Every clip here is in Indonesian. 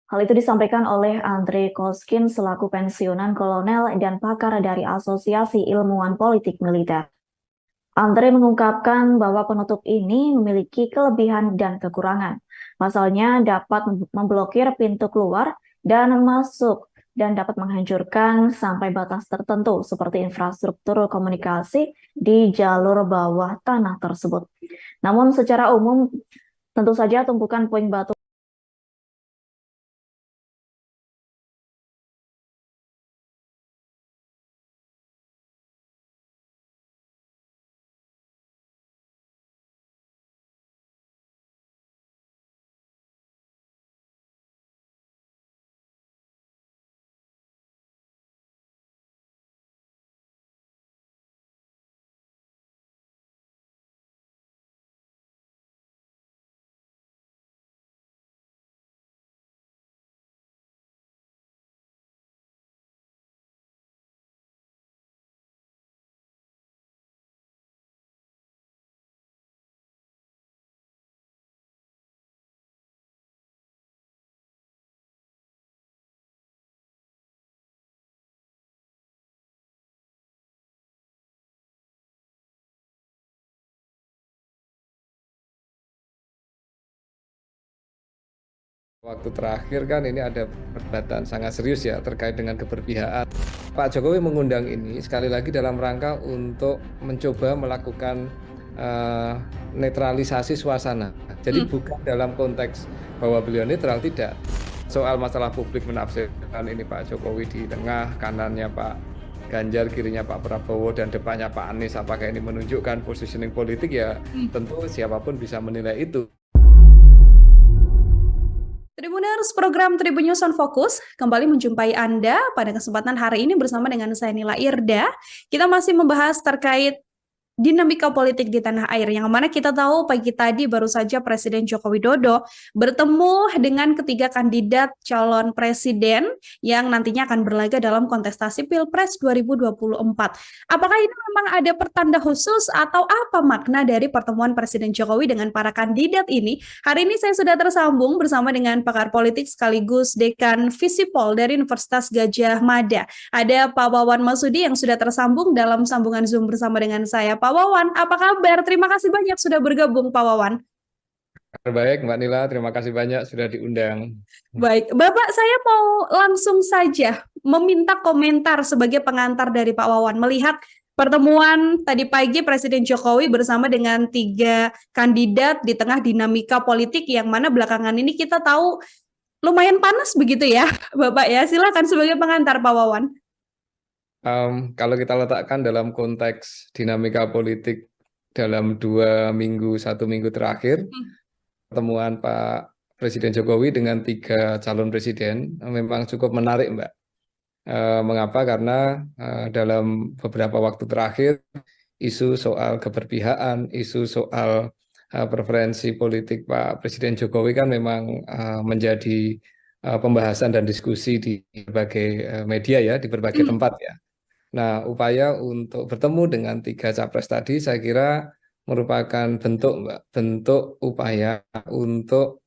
Hal itu disampaikan oleh Andre Koskin selaku pensiunan kolonel dan pakar dari Asosiasi Ilmuwan Politik Militer. Andre mengungkapkan bahwa penutup ini memiliki kelebihan dan kekurangan. Pasalnya dapat memblokir pintu keluar dan masuk dan dapat menghancurkan sampai batas tertentu seperti infrastruktur komunikasi di jalur bawah tanah tersebut. Namun secara umum tentu saja tumpukan puing batu Waktu terakhir kan ini ada perdebatan sangat serius ya terkait dengan keberpihakan. Pak Jokowi mengundang ini sekali lagi dalam rangka untuk mencoba melakukan netralisasi suasana. Jadi bukan dalam konteks bahwa beliau netral, tidak. Soal masalah publik menafsirkan ini Pak Jokowi di tengah, kanannya Pak Ganjar, kirinya Pak Prabowo, dan depannya Pak Anies, apakah ini menunjukkan positioning politik ya tentu siapapun bisa menilai itu. Tribuners, program Tribun News on Focus kembali menjumpai Anda pada kesempatan hari ini bersama dengan saya Nila Irda. Kita masih membahas terkait dinamika politik di tanah air, yang mana kita tahu pagi tadi baru saja Presiden Joko Widodo bertemu dengan ketiga kandidat calon presiden yang nantinya akan berlaga dalam kontestasi Pilpres 2024. Apakah ini memang ada pertanda khusus atau apa makna dari pertemuan Presiden Jokowi dengan para kandidat ini? Hari ini saya sudah tersambung bersama dengan pakar politik sekaligus Dekan Visipol dari Universitas Gadjah Mada. Ada Pak Wawan Masudi yang sudah tersambung dalam sambungan Zoom bersama dengan saya. Pak Wawan, apa kabar? Terima kasih banyak sudah bergabung, Pak Wawan. Baik, Mbak Nila, terima kasih banyak sudah diundang. Baik, Bapak, saya mau langsung saja meminta komentar sebagai pengantar dari Pak Wawan melihat pertemuan tadi pagi Presiden Jokowi bersama dengan tiga kandidat di tengah dinamika politik yang mana belakangan ini kita tahu lumayan panas begitu ya, Bapak ya. Silakan sebagai pengantar, Pak Wawan. Kalau kita letakkan dalam konteks dinamika politik dalam 1 minggu terakhir, pertemuan Pak Presiden Jokowi dengan tiga calon presiden memang cukup menarik, Mbak. Mengapa? Karena dalam beberapa waktu terakhir, isu soal keberpihakan, isu soal preferensi politik Pak Presiden Jokowi kan memang menjadi pembahasan dan diskusi di berbagai media ya, di berbagai tempat ya. Nah, upaya untuk bertemu dengan tiga capres tadi saya kira merupakan bentuk upaya untuk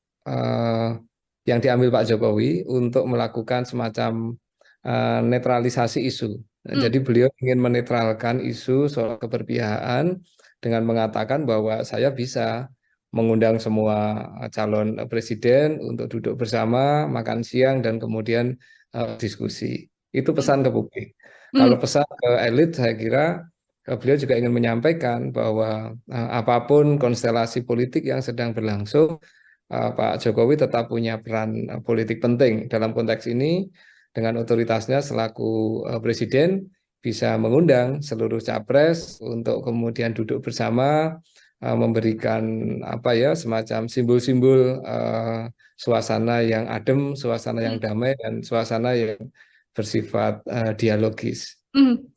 yang diambil Pak Jokowi untuk melakukan semacam netralisasi isu. Jadi beliau ingin menetralkan isu soal keberpihakan dengan mengatakan bahwa saya bisa mengundang semua calon presiden untuk duduk bersama, makan siang, dan kemudian diskusi. Itu pesan ke publik. Kalau pesan ke elit, saya kira beliau juga ingin menyampaikan bahwa apapun konstelasi politik yang sedang berlangsung, Pak Jokowi tetap punya peran politik penting dalam konteks ini. Dengan otoritasnya selaku presiden bisa mengundang seluruh capres untuk kemudian duduk bersama, memberikan semacam simbol-simbol suasana yang adem, suasana yang damai, dan suasana yang bersifat dialogis.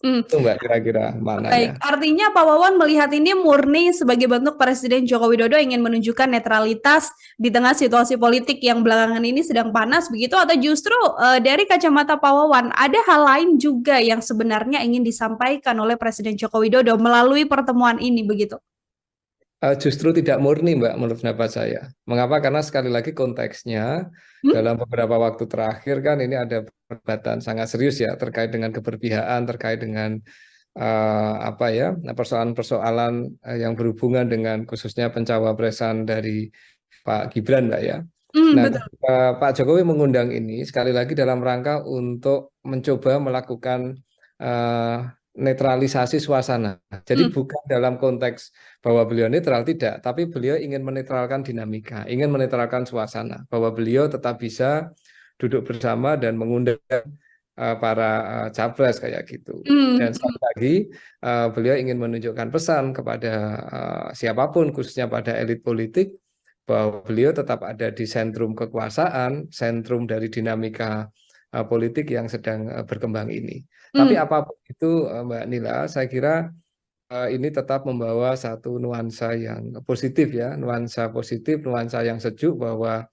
Itu Mbak kira-kira Baik, maknanya. artinya Pak Wawan melihat ini murni sebagai bentuk Presiden Joko Widodo ingin menunjukkan netralitas di tengah situasi politik yang belakangan ini sedang panas begitu, atau justru dari kacamata Pak Wawan ada hal lain juga yang sebenarnya ingin disampaikan oleh Presiden Joko Widodo melalui pertemuan ini begitu? Justru tidak murni, Mbak, menurut pendapat saya. Mengapa? Karena sekali lagi konteksnya dalam beberapa waktu terakhir kan ini ada perdebatan sangat serius ya terkait dengan keberpihakan, terkait dengan apa ya persoalan-persoalan yang berhubungan dengan khususnya pencawapresan dari Pak Gibran, Mbak ya. Nah, Betul. Pak Jokowi mengundang ini sekali lagi dalam rangka untuk mencoba melakukan netralisasi suasana. Jadi bukan dalam konteks bahwa beliau netral, tidak, tapi beliau ingin menetralkan dinamika, ingin menetralkan suasana, bahwa beliau tetap bisa duduk bersama dan mengundang para capres kayak gitu. Dan sekali lagi beliau ingin menunjukkan pesan kepada siapapun, khususnya pada elit politik, bahwa beliau tetap ada di sentrum kekuasaan, sentrum dari dinamika politik yang sedang berkembang ini. Tapi apapun itu, Mbak Nila, saya kira ini tetap membawa satu nuansa yang positif ya, nuansa positif, nuansa yang sejuk bahwa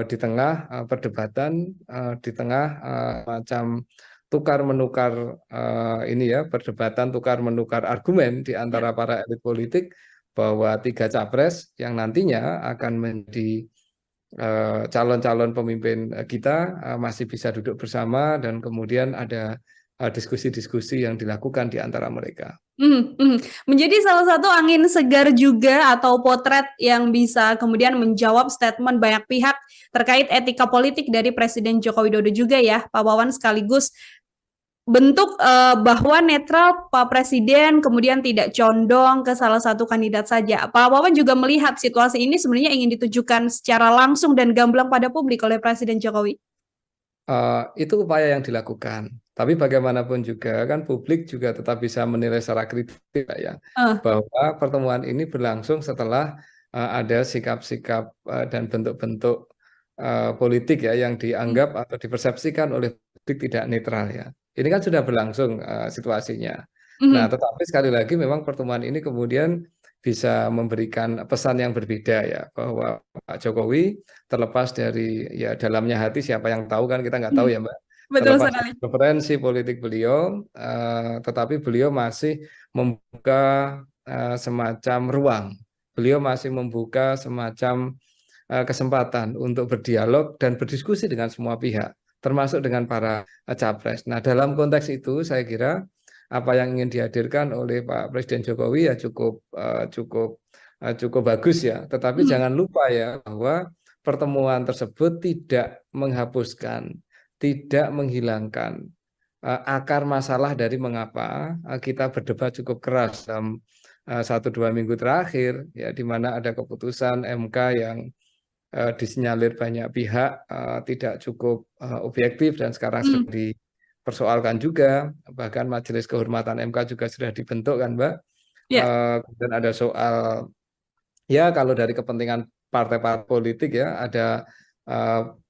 di tengah perdebatan, di tengah macam tukar menukar ini ya, perdebatan tukar menukar argumen di antara para elit politik, bahwa 3 capres yang nantinya akan menjadi calon-calon pemimpin kita masih bisa duduk bersama dan kemudian ada diskusi-diskusi yang dilakukan di antara mereka. Menjadi salah satu angin segar juga atau potret yang bisa kemudian menjawab statement banyak pihak terkait etika politik dari Presiden Joko Widodo juga ya, Pak Wawan, sekaligus bentuk bahwa netral Pak Presiden kemudian tidak condong ke salah satu kandidat saja. Pak Wawan juga melihat situasi ini sebenarnya ingin ditujukan secara langsung dan gamblang pada publik oleh Presiden Jokowi. Itu upaya yang dilakukan. Tapi bagaimanapun juga kan publik juga tetap bisa menilai secara kritis ya, bahwa pertemuan ini berlangsung setelah ada sikap-sikap dan bentuk-bentuk politik ya yang dianggap atau dipersepsikan oleh publik tidak netral ya. Ini kan sudah berlangsung situasinya. Nah, tetapi sekali lagi memang pertemuan ini kemudian bisa memberikan pesan yang berbeda ya, bahwa Pak Jokowi terlepas dari ya dalamnya hati, siapa yang tahu kan, kita nggak tahu ya Mbak. Betul Terlepas sekali. dari preferensi politik beliau, tetapi beliau masih membuka semacam ruang. Beliau masih membuka semacam kesempatan untuk berdialog dan berdiskusi dengan semua pihak, termasuk dengan para capres. Nah, dalam konteks itu saya kira apa yang ingin dihadirkan oleh Pak Presiden Jokowi ya cukup bagus ya. Tetapi jangan lupa ya bahwa pertemuan tersebut tidak menghapuskan, tidak menghilangkan akar masalah dari mengapa kita berdebat cukup keras dalam 1-2 minggu terakhir ya, di mana ada keputusan MK yang disinyalir banyak pihak tidak cukup objektif dan sekarang sedang dipersoalkan juga. Bahkan Majelis Kehormatan MK juga sudah dibentuk kan Mbak. Kemudian ada soal ya kalau dari kepentingan partai-partai politik ya, ada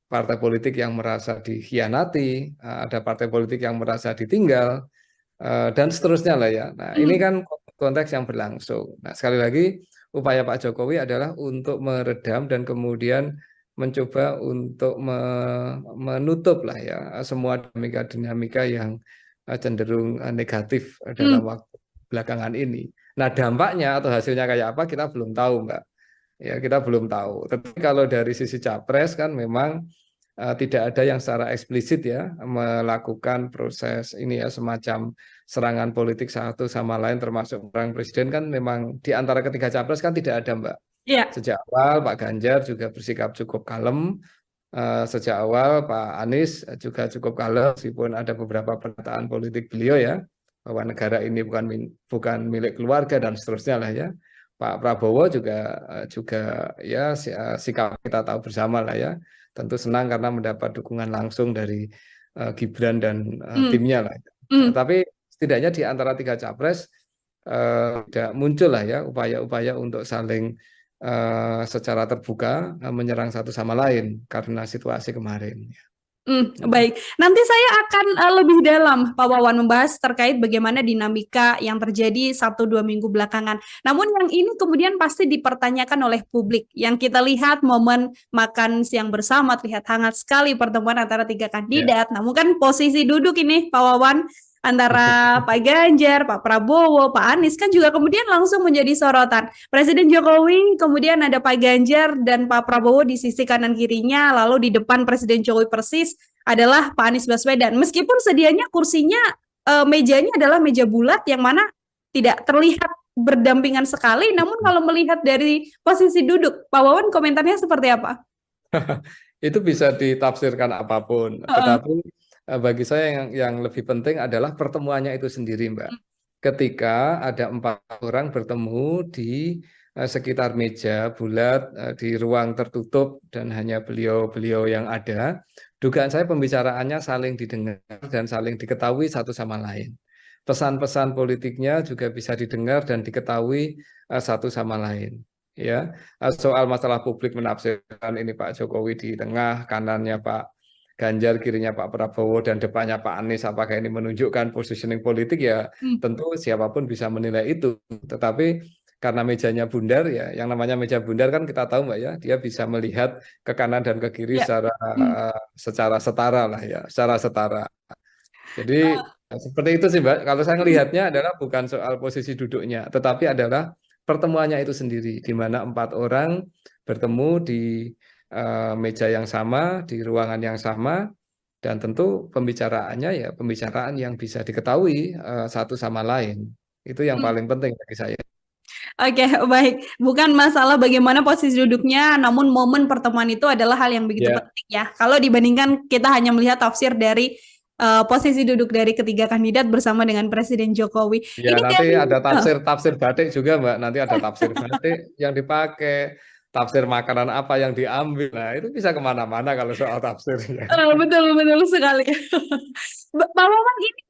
partai politik yang merasa dikhianati, ada partai politik yang merasa ditinggal, dan seterusnya lah ya. Nah, ini kan konteks yang berlangsung. Nah, sekali lagi upaya Pak Jokowi adalah untuk meredam dan kemudian mencoba untuk menutup lah ya semua dinamika yang cenderung negatif dalam waktu belakangan ini. Nah, dampaknya atau hasilnya kayak apa kita belum tahu, Mbak. Ya, kita belum tahu. Tapi kalau dari sisi capres kan memang tidak ada yang secara eksplisit ya melakukan proses ini ya, semacam serangan politik satu sama lain termasuk orang presiden, kan memang di antara ketiga capres kan tidak ada Mbak. Sejak awal Pak Ganjar juga bersikap cukup kalem, sejak awal Pak Anies juga cukup kalem meskipun ada beberapa pernyataan politik beliau ya bahwa negara ini bukan milik keluarga dan seterusnya lah ya. Pak Prabowo juga ya sikap kita tahu bersama lah ya. Tentu senang karena mendapat dukungan langsung dari Gibran dan timnya lah. Tapi setidaknya di antara 3 capres tidak muncul lah ya upaya-upaya untuk saling secara terbuka menyerang satu sama lain karena situasi kemarin. Baik, nanti saya akan lebih dalam Pak Wawan membahas terkait bagaimana dinamika yang terjadi 1-2 minggu belakangan. Namun yang ini kemudian pasti dipertanyakan oleh publik. Yang kita lihat momen makan siang bersama terlihat hangat sekali pertemuan antara 3 kandidat. Namun kan posisi duduk ini Pak Wawan antara Pak Ganjar, Pak Prabowo, Pak Anies kan juga kemudian langsung menjadi sorotan. Presiden Jokowi, kemudian ada Pak Ganjar dan Pak Prabowo di sisi kanan kirinya, lalu di depan Presiden Jokowi persis adalah Pak Anies Baswedan. Meskipun sedianya kursinya, mejanya adalah meja bulat yang mana tidak terlihat berdampingan sekali, namun kalau melihat dari posisi duduk, Pak Wawan komentarnya seperti apa? Itu bisa ditafsirkan apapun, tetapi bagi saya yang lebih penting adalah pertemuannya itu sendiri, Mbak. Ketika ada 4 orang bertemu di sekitar meja bulat di ruang tertutup dan hanya beliau-beliau yang ada, dugaan saya pembicaraannya saling didengar dan saling diketahui satu sama lain. Pesan-pesan politiknya juga bisa didengar dan diketahui satu sama lain. Ya, soal masalah publik menafsirkan ini Pak Jokowi di tengah, kanannya Pak Ganjar, kirinya Pak Prabowo, dan depannya Pak Anies, apakah ini menunjukkan positioning politik? Ya tentu siapapun bisa menilai itu. Tetapi karena mejanya bundar, ya yang namanya meja bundar kan kita tahu Mbak ya, dia bisa melihat ke kanan dan ke kiri Ya. secara setara lah ya, secara setara. Jadi seperti itu sih Mbak. Kalau saya melihatnya adalah bukan soal posisi duduknya, tetapi adalah pertemuannya itu sendiri, di mana 4 orang bertemu di meja yang sama, di ruangan yang sama, dan tentu pembicaraannya ya pembicaraan yang bisa diketahui satu sama lain. Itu yang paling penting bagi saya. Oke, baik. Bukan masalah bagaimana posisi duduknya, namun momen pertemuan itu adalah hal yang begitu Ya. penting ya. Kalau dibandingkan kita hanya melihat tafsir dari posisi duduk dari ketiga kandidat bersama dengan Presiden Jokowi. Ya, Ini nanti dari ada tafsir batik juga, Mbak. Nanti ada tafsir batik yang dipakai, tafsir makanan apa yang diambil. Nah, itu bisa kemana-mana kalau soal tafsir. Ya. betul sekali. Pak Wawan, ini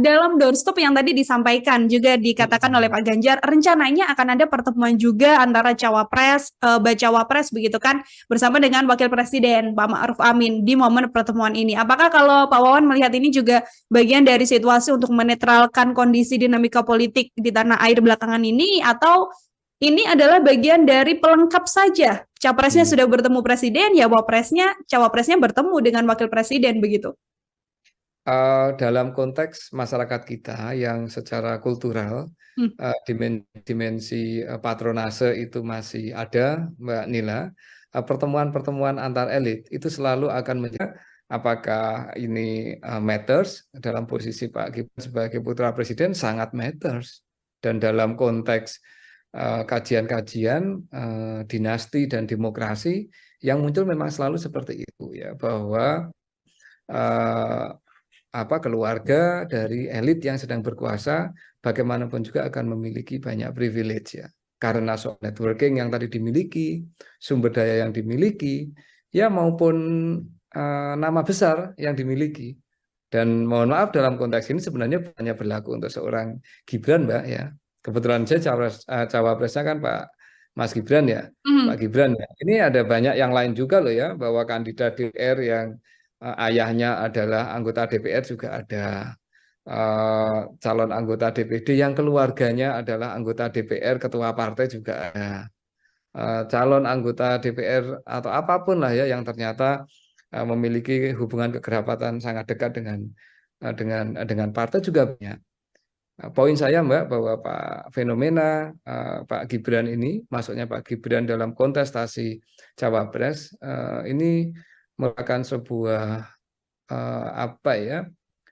dalam doorstop yang tadi disampaikan juga dikatakan oleh Pak Ganjar, rencananya akan ada pertemuan juga antara cawapres, bacawa pres begitu kan, bersama dengan Wakil Presiden Pak Ma'ruf Amin di momen pertemuan ini. Apakah kalau Pak Wawan melihat ini juga bagian dari situasi untuk menetralkan kondisi dinamika politik di tanah air belakangan ini, atau ini adalah bagian dari pelengkap saja? Capresnya sudah bertemu presiden, ya cawapresnya bertemu dengan wakil presiden begitu. Dalam konteks masyarakat kita yang secara kultural dimensi patronase itu masih ada, Mbak Nila, pertemuan-pertemuan antar elit itu selalu akan menjadi apakah ini matters dalam posisi Pak Gibran sebagai putra presiden, sangat matters, dan dalam konteks kajian-kajian dinasti dan demokrasi yang muncul memang selalu seperti itu ya, bahwa keluarga dari elit yang sedang berkuasa bagaimanapun juga akan memiliki banyak privilege ya, karena soal networking yang tadi dimiliki, sumber daya yang dimiliki, ya maupun nama besar yang dimiliki. Dan mohon maaf, dalam konteks ini sebenarnya hanya berlaku untuk seorang Gibran, Mbak ya. Kebetulan saya cawapresnya kan Pak Mas Gibran ya, Pak Gibran ya. Ini ada banyak yang lain juga loh ya, bahwa kandidat DPR yang ayahnya adalah anggota DPR juga ada, calon anggota DPD yang keluarganya adalah anggota DPR, ketua partai juga ada, calon anggota DPR atau apapun lah ya yang ternyata memiliki hubungan kekerabatan sangat dekat dengan partai juga banyak. Poin saya Mbak, bahwa fenomena Pak Gibran ini, masuknya Pak Gibran dalam kontestasi Cawapres ini merupakan sebuah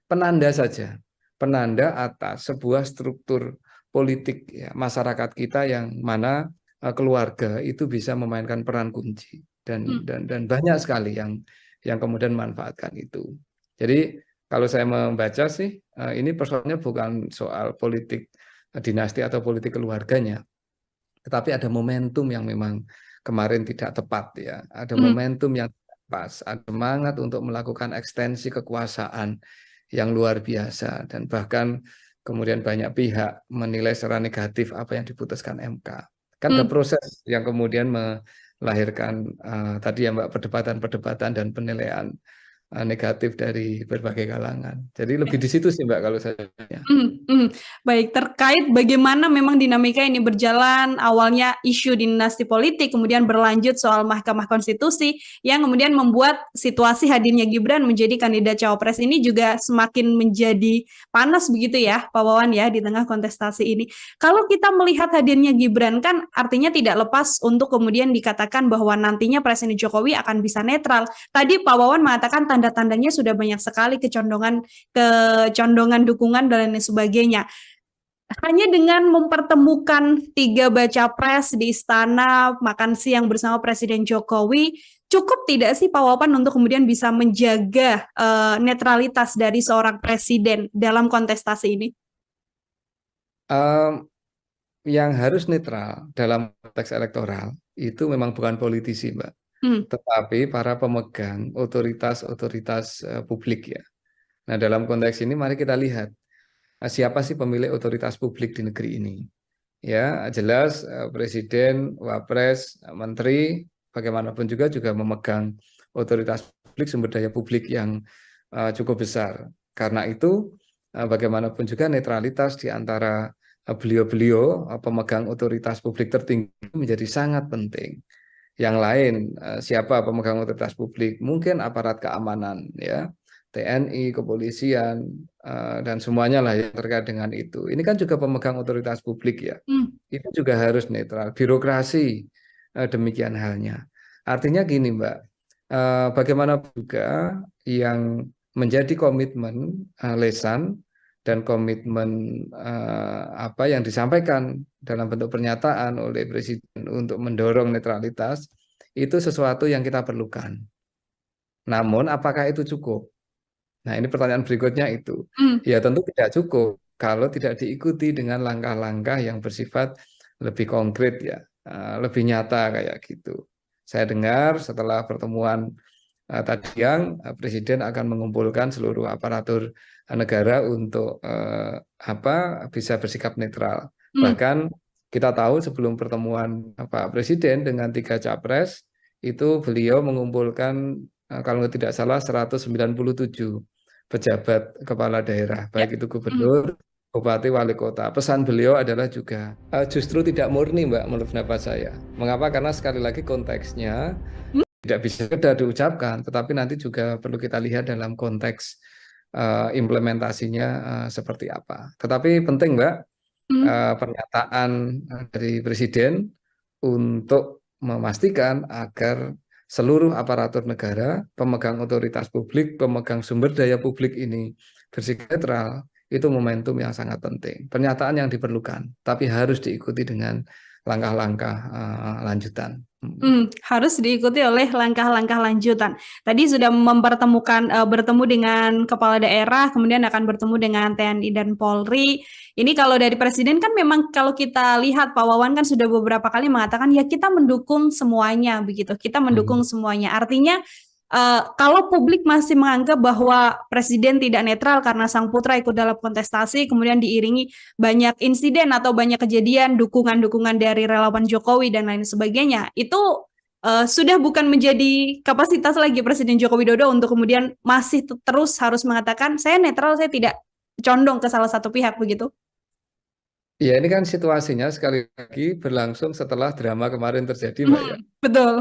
penanda saja, penanda atas sebuah struktur politik ya, masyarakat kita yang mana keluarga itu bisa memainkan peran kunci, dan banyak sekali yang kemudian memanfaatkan itu. Jadi kalau saya membaca sih, ini persoalannya bukan soal politik dinasti atau politik keluarganya, tetapi ada momentum yang memang kemarin tidak tepat ya, ada momentum yang pas, ada semangat untuk melakukan ekstensi kekuasaan yang luar biasa, dan bahkan kemudian banyak pihak menilai secara negatif apa yang diputuskan MK. Kan ada proses yang kemudian melahirkan tadi ya Mbak, perdebatan-perdebatan dan penilaian negatif dari berbagai kalangan. Jadi lebih di situ sih Mbak kalau saya. Baik, terkait bagaimana memang dinamika ini berjalan, awalnya isu dinasti politik, kemudian berlanjut soal Mahkamah Konstitusi, yang kemudian membuat situasi hadirnya Gibran menjadi kandidat cawapres ini juga semakin menjadi panas begitu ya, Pak Wawan ya, di tengah kontestasi ini. Kalau kita melihat hadirnya Gibran kan artinya tidak lepas untuk kemudian dikatakan bahwa nantinya Presiden Jokowi akan bisa netral. Tadi Pak Wawan mengatakan tanda-tandanya sudah banyak sekali kecondongan dukungan dan lain sebagainya. Hanya dengan mempertemukan 3 baca pres di istana makan siang bersama Presiden Jokowi, cukup tidak sih Pak Wawan untuk kemudian bisa menjaga netralitas dari seorang presiden dalam kontestasi ini? Yang harus netral dalam konteks elektoral itu memang bukan politisi, Mbak, tetapi para pemegang otoritas publik ya. Nah, dalam konteks ini mari kita lihat siapa sih pemilik otoritas publik di negeri ini. Ya, jelas presiden, wapres, menteri, bagaimanapun juga memegang otoritas publik, sumber daya publik yang cukup besar. Karena itu, bagaimanapun juga netralitas di antara beliau-beliau pemegang otoritas publik tertinggi menjadi sangat penting. Yang lain, siapa pemegang otoritas publik? Mungkin aparat keamanan, ya. TNI, kepolisian, dan semuanya lah yang terkait dengan itu. Ini kan juga pemegang otoritas publik ya. Itu juga harus netral. Birokrasi demikian halnya. Artinya gini Mbak, bagaimana juga yang menjadi komitmen lisan dan komitmen apa yang disampaikan dalam bentuk pernyataan oleh Presiden untuk mendorong netralitas itu sesuatu yang kita perlukan. Namun apakah itu cukup? Nah, ini pertanyaan berikutnya itu. Ya tentu tidak cukup kalau tidak diikuti dengan langkah-langkah yang bersifat lebih konkret ya, lebih nyata kayak gitu. Saya dengar setelah pertemuan tadi siang, Presiden akan mengumpulkan seluruh aparatur negara untuk bisa bersikap netral. Bahkan kita tahu sebelum pertemuan Pak Presiden dengan 3 capres, itu beliau mengumpulkan kalau tidak salah 197 pejabat kepala daerah, baik itu gubernur, bupati, wali kota. Pesan beliau adalah juga justru tidak murni Mbak menurut pendapat saya. Mengapa? Karena sekali lagi konteksnya tidak bisa sekedar diucapkan, tetapi nanti juga perlu kita lihat dalam konteks implementasinya seperti apa. Tetapi penting Mbak, pernyataan dari Presiden untuk memastikan agar seluruh aparatur negara, pemegang otoritas publik, pemegang sumber daya publik ini bersikap netral, itu momentum yang sangat penting. Pernyataan yang diperlukan, tapi harus diikuti dengan langkah-langkah lanjutan. Harus diikuti oleh langkah-langkah lanjutan. Tadi sudah bertemu dengan kepala daerah, kemudian akan bertemu dengan TNI dan Polri. Ini kalau dari Presiden kan memang kalau kita lihat Pak Wawan kan sudah beberapa kali mengatakan ya kita mendukung semuanya begitu. Kita mendukung semuanya. Artinya kalau publik masih menganggap bahwa Presiden tidak netral karena sang putra ikut dalam kontestasi, kemudian diiringi banyak insiden atau banyak kejadian dukungan-dukungan dari relawan Jokowi dan lain sebagainya, itu sudah bukan menjadi kapasitas lagi Presiden Joko Widodo untuk kemudian masih terus harus mengatakan saya netral, saya tidak condong ke salah satu pihak begitu. Ya ini kan situasinya sekali lagi berlangsung setelah drama kemarin terjadi Mbak ya. Betul.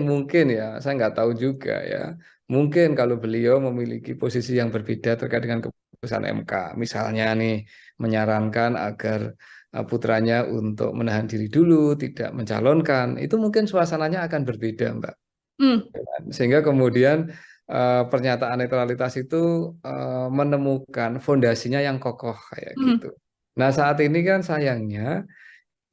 Mungkin ya, saya nggak tahu juga ya. Mungkin kalau beliau memiliki posisi yang berbeda terkait dengan keputusan MK, misalnya nih menyarankan agar putranya untuk menahan diri dulu, tidak mencalonkan, itu mungkin suasananya akan berbeda Mbak. Sehingga kemudian pernyataan netralitas itu menemukan fondasinya yang kokoh kayak gitu. Nah saat ini kan sayangnya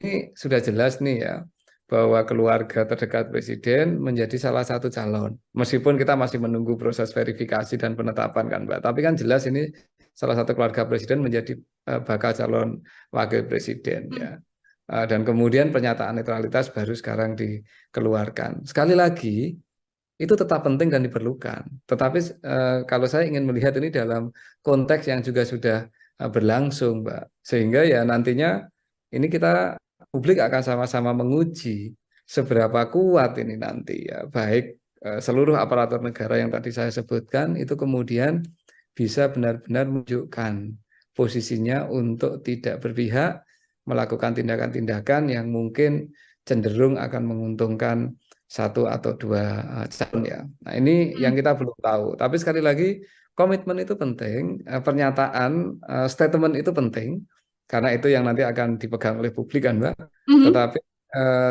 ini sudah jelas nih ya bahwa keluarga terdekat Presiden menjadi salah satu calon. Meskipun kita masih menunggu proses verifikasi dan penetapan kan Mbak, tapi kan jelas ini salah satu keluarga Presiden menjadi bakal calon wakil Presiden ya. Dan kemudian pernyataan netralitas baru sekarang dikeluarkan. Sekali lagi itu tetap penting dan diperlukan. Tetapi kalau saya ingin melihat ini dalam konteks yang juga sudah berlangsung, Mbak. Sehingga ya nantinya ini publik akan sama-sama menguji seberapa kuat ini nanti ya, baik seluruh aparatur negara yang tadi saya sebutkan itu kemudian bisa benar-benar menunjukkan posisinya untuk tidak berpihak, melakukan tindakan-tindakan yang mungkin cenderung akan menguntungkan satu atau dua calon ya. Nah ini yang kita belum tahu. Tapi sekali lagi komitmen itu penting, pernyataan, statement itu penting, karena itu yang nanti akan dipegang oleh publik kan Mbak. Tetapi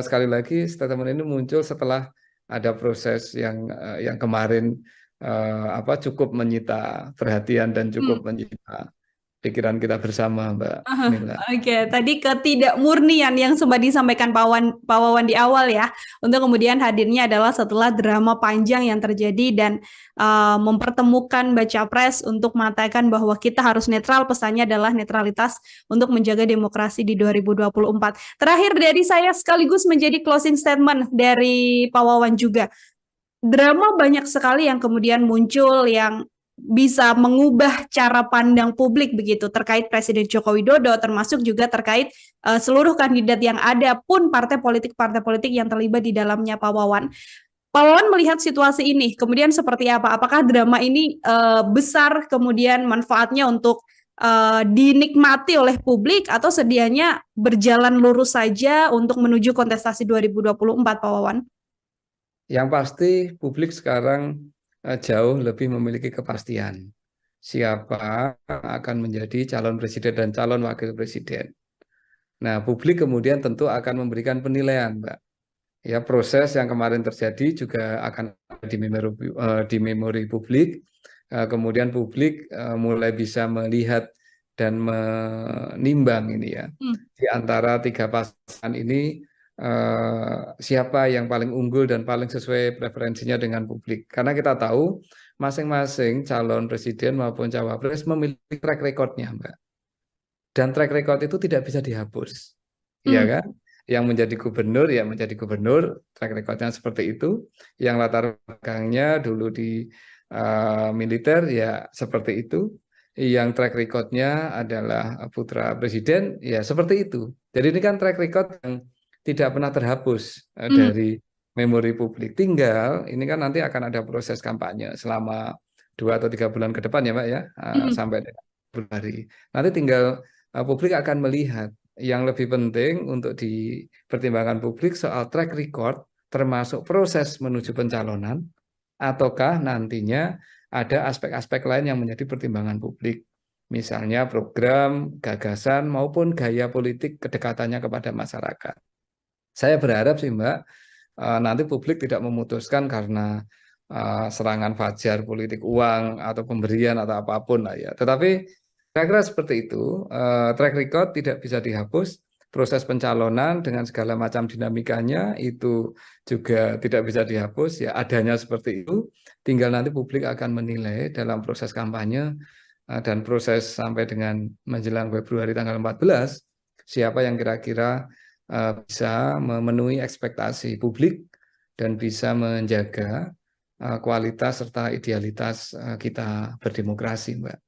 sekali lagi statement ini muncul setelah ada proses yang kemarin cukup menyita perhatian dan cukup menyita pikiran kita bersama, Mbak Nila. Oke, tadi ketidakmurnian yang sempat disampaikan Pak Wawan di awal ya, untuk kemudian hadirnya adalah setelah drama panjang yang terjadi dan mempertemukan baca pres untuk mengatakan bahwa kita harus netral, pesannya adalah netralitas untuk menjaga demokrasi di 2024. Terakhir dari saya sekaligus menjadi closing statement dari Pak Wawan juga. Drama banyak sekali yang kemudian muncul yang bisa mengubah cara pandang publik begitu terkait Presiden Joko Widodo, termasuk juga terkait seluruh kandidat yang ada pun partai politik yang terlibat di dalamnya, Pak Wawan. Pak Wawan melihat situasi ini, kemudian seperti apa? Apakah drama ini besar kemudian manfaatnya untuk dinikmati oleh publik atau sedianya berjalan lurus saja untuk menuju kontestasi 2024, Pak Wawan? Yang pasti publik sekarang jauh lebih memiliki kepastian siapa akan menjadi calon presiden dan calon wakil presiden. Nah, publik kemudian tentu akan memberikan penilaian, Mbak. Ya, proses yang kemarin terjadi juga akan di memori publik. Kemudian publik mulai bisa melihat dan menimbang ini ya. Di antara tiga pasangan ini siapa yang paling unggul dan paling sesuai preferensinya dengan publik. Karena kita tahu masing-masing calon presiden maupun cawapres memiliki track record-nya, Mbak. Dan track record itu tidak bisa dihapus. Iya kan? Yang menjadi gubernur, ya menjadi gubernur, track record-nya seperti itu. Yang latar belakangnya dulu di militer, ya seperti itu. Yang track record-nya adalah putra presiden, ya seperti itu. Jadi ini kan track record yang tidak pernah terhapus dari memori publik. Tinggal ini kan nanti akan ada proses kampanye selama 2 atau 3 bulan ke depan ya Mbak ya, sampai Februari. Nanti tinggal publik akan melihat. Yang lebih penting untuk dipertimbangkan publik soal track record termasuk proses menuju pencalonan, ataukah nantinya ada aspek-aspek lain yang menjadi pertimbangan publik. Misalnya program, gagasan, maupun gaya politik kedekatannya kepada masyarakat. Saya berharap sih Mbak, nanti publik tidak memutuskan karena serangan fajar politik uang atau pemberian atau apapun lah ya. Tetapi kira-kira seperti itu, track record tidak bisa dihapus, proses pencalonan dengan segala macam dinamikanya itu juga tidak bisa dihapus, ya adanya seperti itu, tinggal nanti publik akan menilai dalam proses kampanye dan proses sampai dengan menjelang Februari tanggal 14, siapa yang kira-kira bisa memenuhi ekspektasi publik dan bisa menjaga kualitas serta idealitas kita berdemokrasi, Mbak.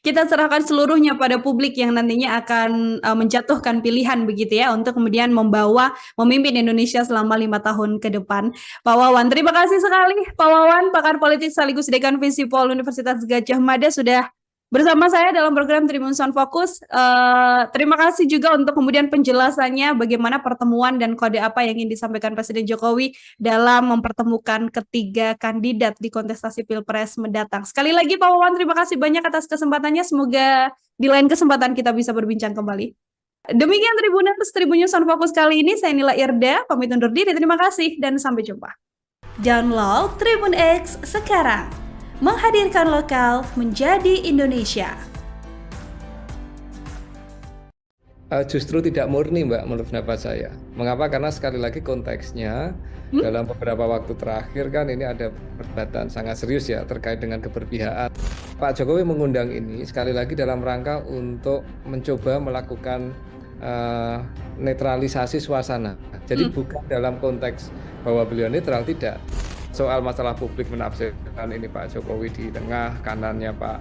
Kita serahkan seluruhnya pada publik yang nantinya akan menjatuhkan pilihan begitu ya untuk kemudian memimpin Indonesia selama 5 tahun ke depan. Pak Wawan, terima kasih sekali Pak Wawan, pakar politik sekaligus Dekan Visipol Universitas Gadjah Mada sudah bersama saya dalam program Tribun Sound Fokus. Terima kasih juga untuk kemudian penjelasannya bagaimana pertemuan dan kode apa yang ingin disampaikan Presiden Jokowi dalam mempertemukan ketiga kandidat di kontestasi Pilpres mendatang. Sekali lagi Pak Wawan, terima kasih banyak atas kesempatannya. Semoga di lain kesempatan kita bisa berbincang kembali. Demikian Tribun News Sound Fokus kali ini. Saya Nila Irda, pamit undur diri. Terima kasih dan sampai jumpa. Download Tribun X sekarang. Menghadirkan lokal menjadi Indonesia. Justru tidak murni Mbak menurut pendapat saya. Mengapa? Karena sekali lagi konteksnya dalam beberapa waktu terakhir kan ini ada perdebatan sangat serius ya terkait dengan keberpihakan. Pak Jokowi mengundang ini sekali lagi dalam rangka untuk mencoba melakukan netralisasi suasana. Jadi bukan dalam konteks bahwa beliau netral, tidak. Soal masalah publik menafsirkan ini Pak Jokowi di tengah, kanannya Pak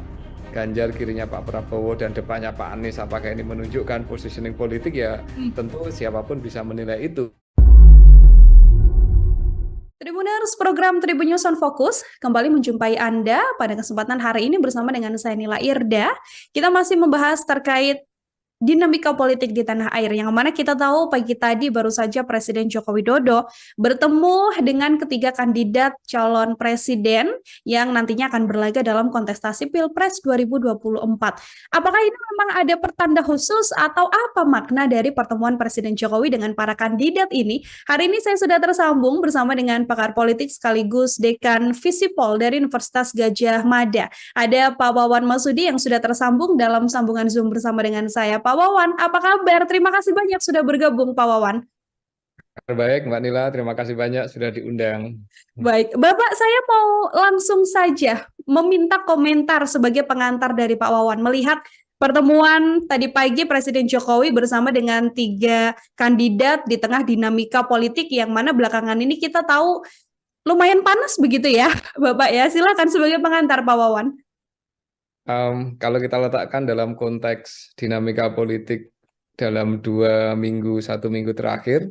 Ganjar, kirinya Pak Prabowo, dan depannya Pak Anies, apakah ini menunjukkan positioning politik ya tentu siapapun bisa menilai itu. Tribuners, program Tribun News on Fokus kembali menjumpai Anda pada kesempatan hari ini bersama dengan saya Nila Irda. Kita masih membahas terkait dinamika politik di tanah air, yang mana kita tahu pagi tadi baru saja Presiden Joko Widodo bertemu dengan ketiga kandidat calon presiden yang nantinya akan berlaga dalam kontestasi Pilpres 2024. Apakah ini memang ada pertanda khusus atau apa makna dari pertemuan Presiden Jokowi dengan para kandidat ini? Hari ini saya sudah tersambung bersama dengan pakar politik sekaligus Dekan Visipol dari Universitas Gadjah Mada. Ada Pak Wawan Masudi yang sudah tersambung dalam sambungan Zoom bersama dengan saya. Pak Wawan, apa kabar? Terima kasih banyak sudah bergabung, Pak Wawan. Baik, Mbak Nila, terima kasih banyak sudah diundang. Baik, Bapak, saya mau langsung saja meminta komentar sebagai pengantar dari Pak Wawan melihat pertemuan tadi pagi Presiden Jokowi bersama dengan tiga kandidat di tengah dinamika politik yang mana belakangan ini kita tahu lumayan panas begitu ya, Bapak ya. Silakan sebagai pengantar, Pak Wawan. Kalau kita letakkan dalam konteks dinamika politik dalam 1 minggu terakhir,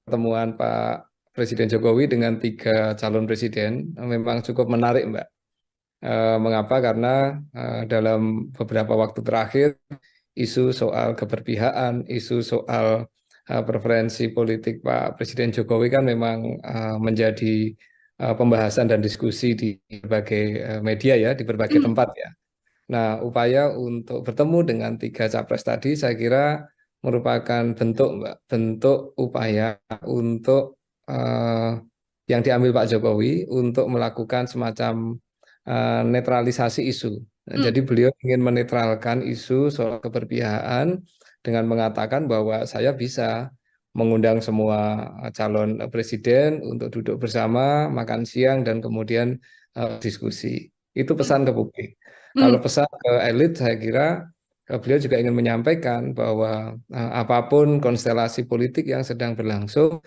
pertemuan Pak Presiden Jokowi dengan 3 calon presiden memang cukup menarik, Mbak. Mengapa? Karena dalam beberapa waktu terakhir, isu soal keberpihakan, isu soal preferensi politik Pak Presiden Jokowi kan memang menjadi pembahasan dan diskusi di berbagai media ya, di berbagai tempat ya. Nah, upaya untuk bertemu dengan 3 capres tadi saya kira merupakan bentuk upaya untuk yang diambil Pak Jokowi untuk melakukan semacam netralisasi isu. Jadi beliau ingin menetralkan isu soal keberpihakan dengan mengatakan bahwa saya bisa mengundang semua calon presiden untuk duduk bersama, makan siang, dan kemudian diskusi. Itu pesan ke publik. Kalau pesan ke elit, saya kira beliau juga ingin menyampaikan bahwa apapun konstelasi politik yang sedang berlangsung,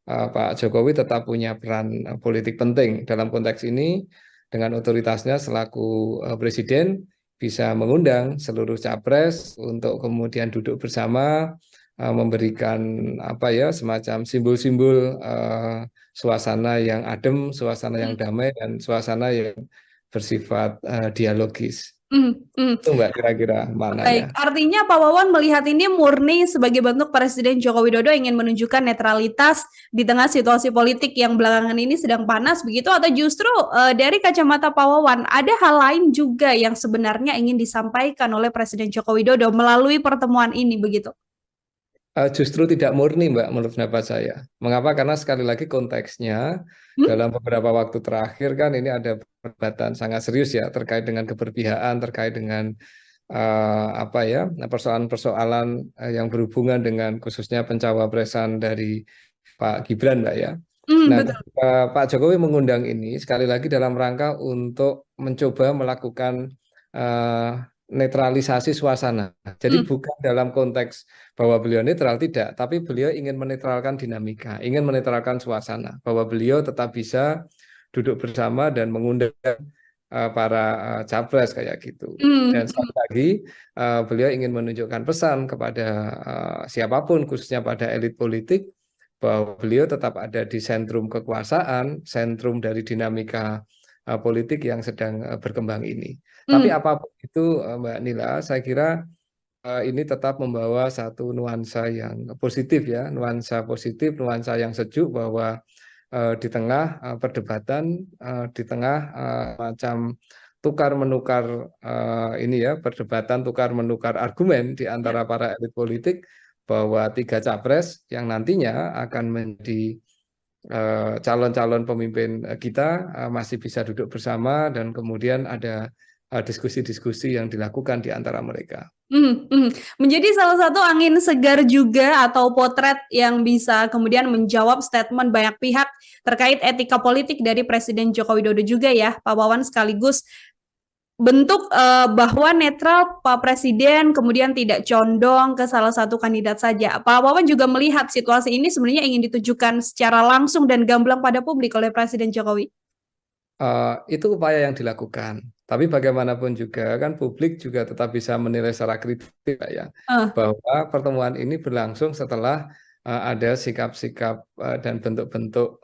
Pak Jokowi tetap punya peran politik penting dalam konteks ini. Dengan otoritasnya selaku presiden bisa mengundang seluruh capres untuk kemudian duduk bersama, memberikan semacam simbol-simbol suasana yang adem, suasana yang damai, dan suasana yang bersifat dialogis. Itu Mbak kira-kira Baik, maknanya. artinya Pak Wawan melihat ini murni sebagai bentuk Presiden Joko Widodo ingin menunjukkan netralitas di tengah situasi politik yang belakangan ini sedang panas begitu, atau justru dari kacamata Pak Wawan ada hal lain juga yang sebenarnya ingin disampaikan oleh Presiden Joko Widodo melalui pertemuan ini begitu? Justru tidak murni, Mbak, menurut pendapat saya. Mengapa? Karena sekali lagi konteksnya dalam beberapa waktu terakhir kan ini ada perdebatan sangat serius ya terkait dengan keberpihakan, terkait dengan persoalan-persoalan yang berhubungan dengan khususnya pencawapresan dari Pak Gibran, Mbak ya. Nah, Betul. Pak Jokowi mengundang ini sekali lagi dalam rangka untuk mencoba melakukan netralisasi suasana. Jadi bukan dalam konteks bahwa beliau netral, tidak, tapi beliau ingin menetralkan dinamika, ingin menetralkan suasana, bahwa beliau tetap bisa duduk bersama dan mengundang para capres kayak gitu. Dan sekali lagi beliau ingin menunjukkan pesan kepada siapapun, khususnya pada elit politik, bahwa beliau tetap ada di sentrum kekuasaan, sentrum dari dinamika politik yang sedang berkembang ini. Tapi apapun itu, Mbak Nila, saya kira ini tetap membawa satu nuansa yang positif ya, nuansa positif, nuansa yang sejuk, bahwa di tengah perdebatan, di tengah macam tukar menukar perdebatan tukar menukar argumen di antara para elit politik, bahwa 3 capres yang nantinya akan menjadi calon-calon pemimpin kita masih bisa duduk bersama, dan kemudian ada diskusi-diskusi yang dilakukan di antara mereka. Menjadi salah satu angin segar juga atau potret yang bisa kemudian menjawab statement banyak pihak terkait etika politik dari Presiden Joko Widodo juga ya, Pak Wawan, sekaligus bentuk bahwa netral Pak Presiden kemudian tidak condong ke salah satu kandidat saja. Pak Wawan juga melihat situasi ini sebenarnya ingin ditujukan secara langsung dan gamblang pada publik oleh Presiden Jokowi. Itu upaya yang dilakukan. Tapi bagaimanapun juga kan publik juga tetap bisa menilai secara kritis ya, bahwa pertemuan ini berlangsung setelah ada sikap-sikap dan bentuk-bentuk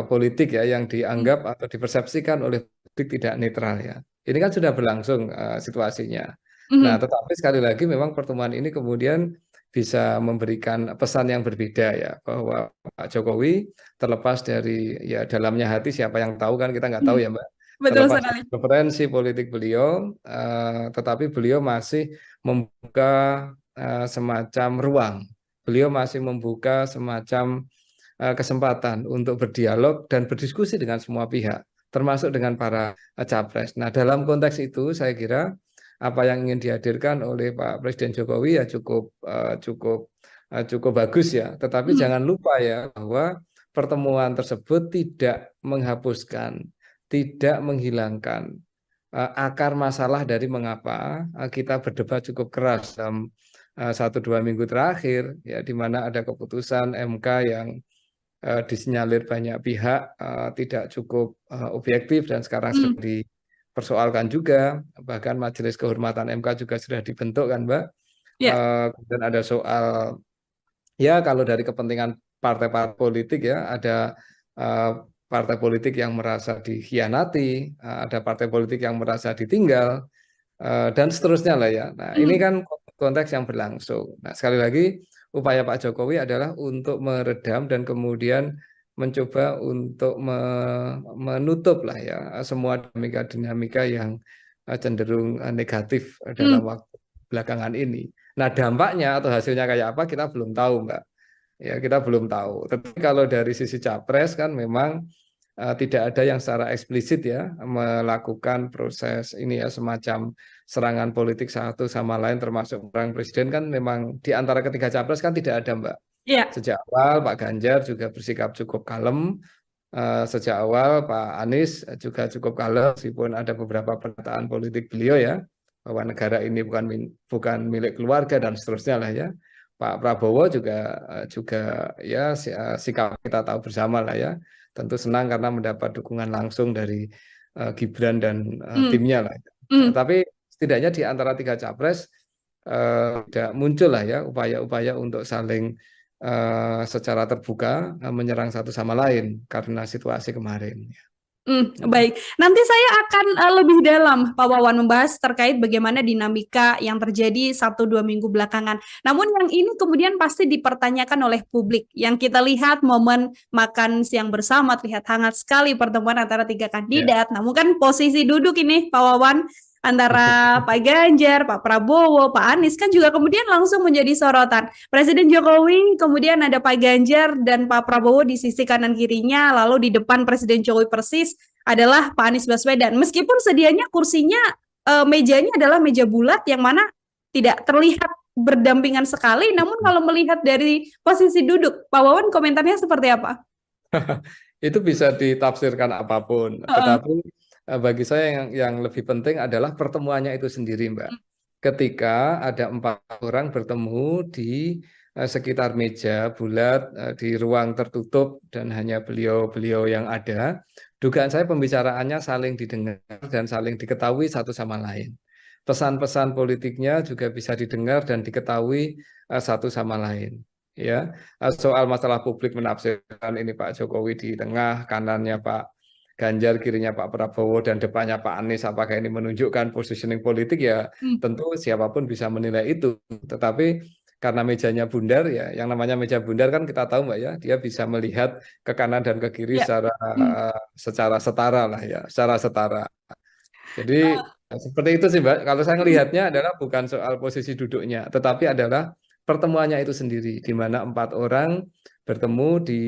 politik ya yang dianggap atau dipersepsikan oleh publik tidak netral ya. Ini kan sudah berlangsung situasinya. Nah, tetapi sekali lagi memang pertemuan ini kemudian bisa memberikan pesan yang berbeda ya, bahwa Pak Jokowi terlepas dari ya dalamnya hati siapa yang tahu, kan kita nggak tahu ya Mbak. Betul Terlepas sekali. dari preferensi politik beliau, tetapi beliau masih membuka semacam ruang. Beliau masih membuka semacam kesempatan untuk berdialog dan berdiskusi dengan semua pihak, termasuk dengan para capres. Nah, dalam konteks itu saya kira apa yang ingin dihadirkan oleh Pak Presiden Jokowi ya cukup bagus ya. Tetapi jangan lupa ya bahwa pertemuan tersebut tidak menghapuskan, tidak menghilangkan akar masalah dari mengapa kita berdebat cukup keras dalam 1-2 minggu terakhir ya, di mana ada keputusan MK yang disinyalir banyak pihak tidak cukup objektif dan sekarang sedang dipersoalkan juga. Bahkan Majelis Kehormatan MK juga sudah dibentuk kan Mbak. Kemudian ada soal ya kalau dari kepentingan partai-partai politik ya, ada partai politik yang merasa dikhianati, ada partai politik yang merasa ditinggal, dan seterusnya lah ya. Nah, ini kan konteks yang berlangsung. Nah, sekali lagi upaya Pak Jokowi adalah untuk meredam dan kemudian mencoba untuk menutup lah ya semua dinamika yang cenderung negatif dalam waktu belakangan ini. Nah, dampaknya atau hasilnya kayak apa kita belum tahu, Mbak. Ya, kita belum tahu. Tapi kalau dari sisi capres kan memang tidak ada yang secara eksplisit ya melakukan proses ini ya, semacam serangan politik satu sama lain termasuk orang presiden, kan memang di antara ketiga capres kan tidak ada Mbak. Sejak awal Pak Ganjar juga bersikap cukup kalem, sejak awal Pak Anies juga cukup kalem meskipun ada beberapa pernyataan politik beliau ya bahwa negara ini bukan milik keluarga dan seterusnya lah ya. Pak Prabowo juga ya sikap kita tahu bersama lah ya. Tentu senang karena mendapat dukungan langsung dari Gibran dan timnya lah. Tapi setidaknya di antara tiga capres tidak muncul lah ya upaya-upaya untuk saling secara terbuka menyerang satu sama lain karena situasi kemarin. Baik, nanti saya akan lebih dalam Pak Wawan membahas terkait bagaimana dinamika yang terjadi 1-2 minggu belakangan. Namun yang ini kemudian pasti dipertanyakan oleh publik. Yang kita lihat momen makan siang bersama terlihat hangat sekali pertemuan antara tiga kandidat. Namun kan posisi duduk ini Pak Wawan antara Pak Ganjar, Pak Prabowo, Pak Anies kan juga kemudian langsung menjadi sorotan. Presiden Jokowi, kemudian ada Pak Ganjar dan Pak Prabowo di sisi kanan kirinya, lalu di depan Presiden Jokowi persis adalah Pak Anies Baswedan. Meskipun sedianya kursinya, mejanya adalah meja bulat yang mana tidak terlihat berdampingan sekali, namun kalau melihat dari posisi duduk, Pak Wawan komentarnya seperti apa? Itu bisa ditafsirkan apapun, tetapi bagi saya yang lebih penting adalah pertemuannya itu sendiri, Mbak. Ketika ada 4 orang bertemu di sekitar meja bulat di ruang tertutup dan hanya beliau-beliau yang ada, dugaan saya pembicaraannya saling didengar dan saling diketahui satu sama lain. Pesan-pesan politiknya juga bisa didengar dan diketahui satu sama lain. Ya, soal masalah publik menafsirkan ini Pak Jokowi di tengah, kanannya Pak Ganjar, kirinya Pak Prabowo, dan depannya Pak Anies, apakah ini menunjukkan positioning politik ya tentu siapapun bisa menilai itu. Tetapi karena mejanya bundar ya, yang namanya meja bundar kan kita tahu Mbak ya, dia bisa melihat ke kanan dan ke kiri secara setara lah ya, secara setara. Jadi seperti itu sih Mbak, kalau saya melihatnya adalah bukan soal posisi duduknya, tetapi adalah pertemuannya itu sendiri, di mana 4 orang bertemu di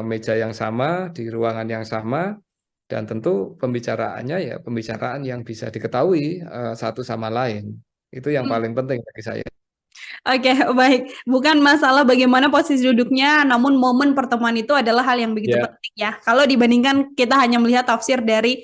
meja yang sama, di ruangan yang sama, dan tentu pembicaraannya ya pembicaraan yang bisa diketahui satu sama lain. Itu yang paling penting bagi saya. Oke, baik. Bukan masalah bagaimana posisi duduknya, namun momen pertemuan itu adalah hal yang begitu penting ya. Kalau dibandingkan kita hanya melihat tafsir dari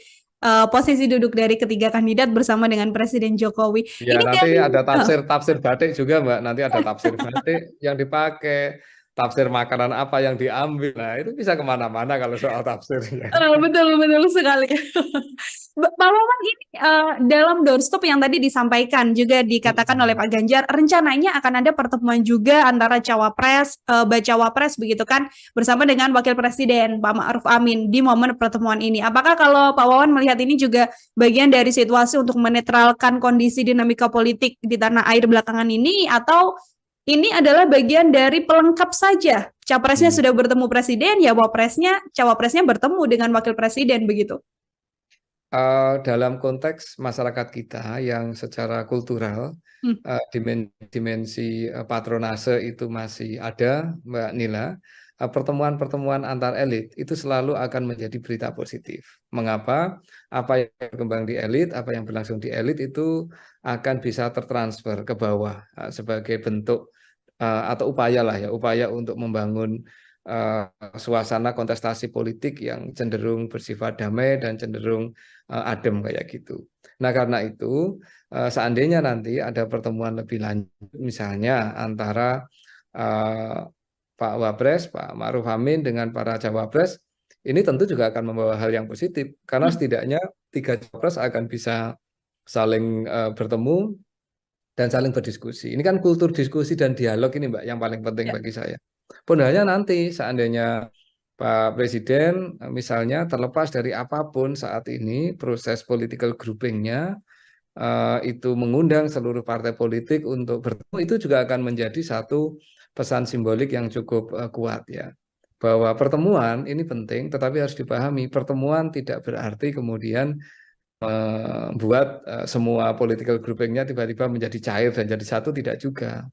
posisi duduk dari ketiga kandidat bersama dengan Presiden Jokowi. Ya, nanti ada tafsir batik juga Mbak. Nanti ada tafsir batik yang dipakai. tafsir makanan apa yang diambil. Nah, itu bisa kemana-mana kalau soal tafsirnya. Betul, betul sekali. Pak Wawan, ini dalam doorstop yang tadi disampaikan juga dikatakan oleh Pak Ganjar, rencananya akan ada pertemuan juga antara cawapres, bacawa pres begitu kan, bersama dengan Wakil Presiden Pak Ma'ruf Amin di momen pertemuan ini. Apakah kalau Pak Wawan melihat ini juga bagian dari situasi untuk menetralkan kondisi dinamika politik di tanah air belakangan ini, atau ini adalah bagian dari pelengkap saja? Capresnya sudah bertemu presiden, ya cawapresnya bertemu dengan wakil presiden begitu. Dalam konteks masyarakat kita yang secara kultural dimensi patronase itu masih ada, Mbak Nila. Pertemuan-pertemuan antar elit itu selalu akan menjadi berita positif. Mengapa? Apa yang berkembang di elit, apa yang berlangsung di elit itu akan bisa tertransfer ke bawah sebagai bentuk atau upaya untuk membangun suasana kontestasi politik yang cenderung bersifat damai dan cenderung adem kayak gitu. Nah, karena itu seandainya nanti ada pertemuan lebih lanjut misalnya antara Pak Wapres, Pak Ma'ruf Amin dengan para cawapres, ini tentu juga akan membawa hal yang positif karena setidaknya 3 cawapres akan bisa saling bertemu dan saling berdiskusi. Ini kan kultur diskusi dan dialog ini, Mbak, yang paling penting bagi saya. Pun hanya nanti seandainya Pak Presiden misalnya terlepas dari apapun saat ini proses political groupingnya itu mengundang seluruh partai politik untuk bertemu, itu juga akan menjadi satu pesan simbolik yang cukup kuat ya. Bahwa pertemuan ini penting, tetapi harus dipahami pertemuan tidak berarti kemudian membuat semua political groupingnya tiba-tiba menjadi cair dan jadi satu, tidak juga.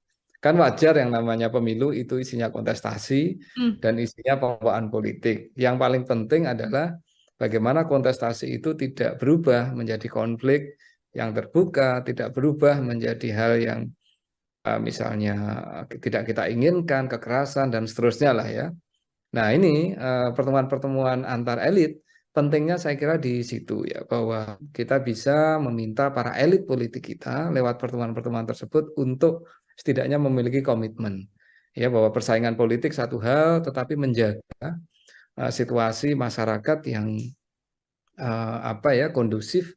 Kan wajar yang namanya pemilu itu isinya kontestasi dan isinya pembawaan politik. Yang paling penting adalah bagaimana kontestasi itu tidak berubah menjadi konflik yang terbuka, tidak berubah menjadi hal yang misalnya tidak kita inginkan, kekerasan dan seterusnya lah ya. Nah, ini pertemuan-pertemuan antar elit pentingnya saya kira di situ ya, bahwa kita bisa meminta para elit politik kita lewat pertemuan-pertemuan tersebut untuk setidaknya memiliki komitmen ya, bahwa persaingan politik satu hal, tetapi menjaga situasi masyarakat yang kondusif,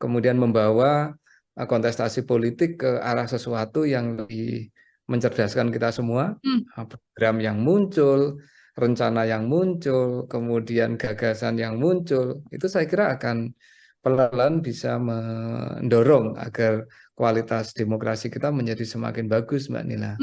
kemudian membawa kontestasi politik ke arah sesuatu yang lebih mencerdaskan kita semua, program yang muncul, rencana yang muncul, kemudian gagasan yang muncul, itu saya kira akan pelan-pelan bisa mendorong agar kualitas demokrasi kita menjadi semakin bagus, Mbak Nila.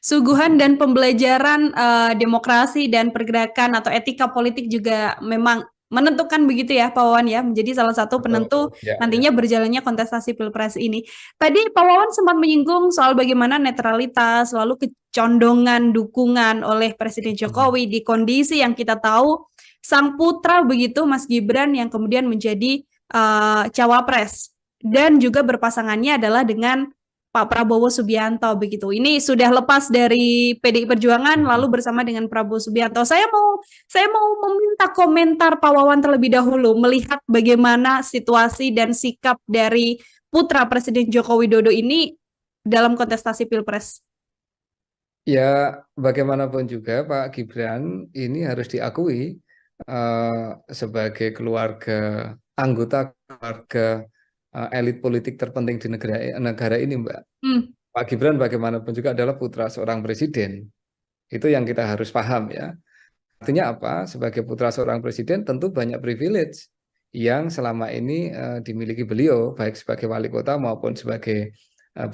Suguhan dan pembelajaran demokrasi dan pergerakan atau etika politik juga memang menentukan begitu ya Pak Wawan ya, menjadi salah satu penentu nantinya berjalannya kontestasi Pilpres ini. Tadi Pak Wawan sempat menyinggung soal bagaimana netralitas lalu kecondongan dukungan oleh Presiden Jokowi di kondisi yang kita tahu sang putra begitu Mas Gibran yang kemudian menjadi cawapres dan juga berpasangannya adalah dengan Pak Prabowo Subianto begitu. Ini sudah lepas dari PDI Perjuangan lalu bersama dengan Prabowo Subianto. Saya mau meminta komentar Pak Wawan terlebih dahulu melihat bagaimana situasi dan sikap dari putra Presiden Joko Widodo ini dalam kontestasi Pilpres. Ya, bagaimanapun juga Pak Gibran ini harus diakui sebagai anggota keluarga elit politik terpenting di negara ini, Mbak. Pak Gibran bagaimanapun juga adalah putra seorang presiden. Itu yang kita harus paham ya. Artinya apa? Sebagai putra seorang presiden tentu banyak privilege yang selama ini dimiliki beliau, baik sebagai wali kota maupun sebagai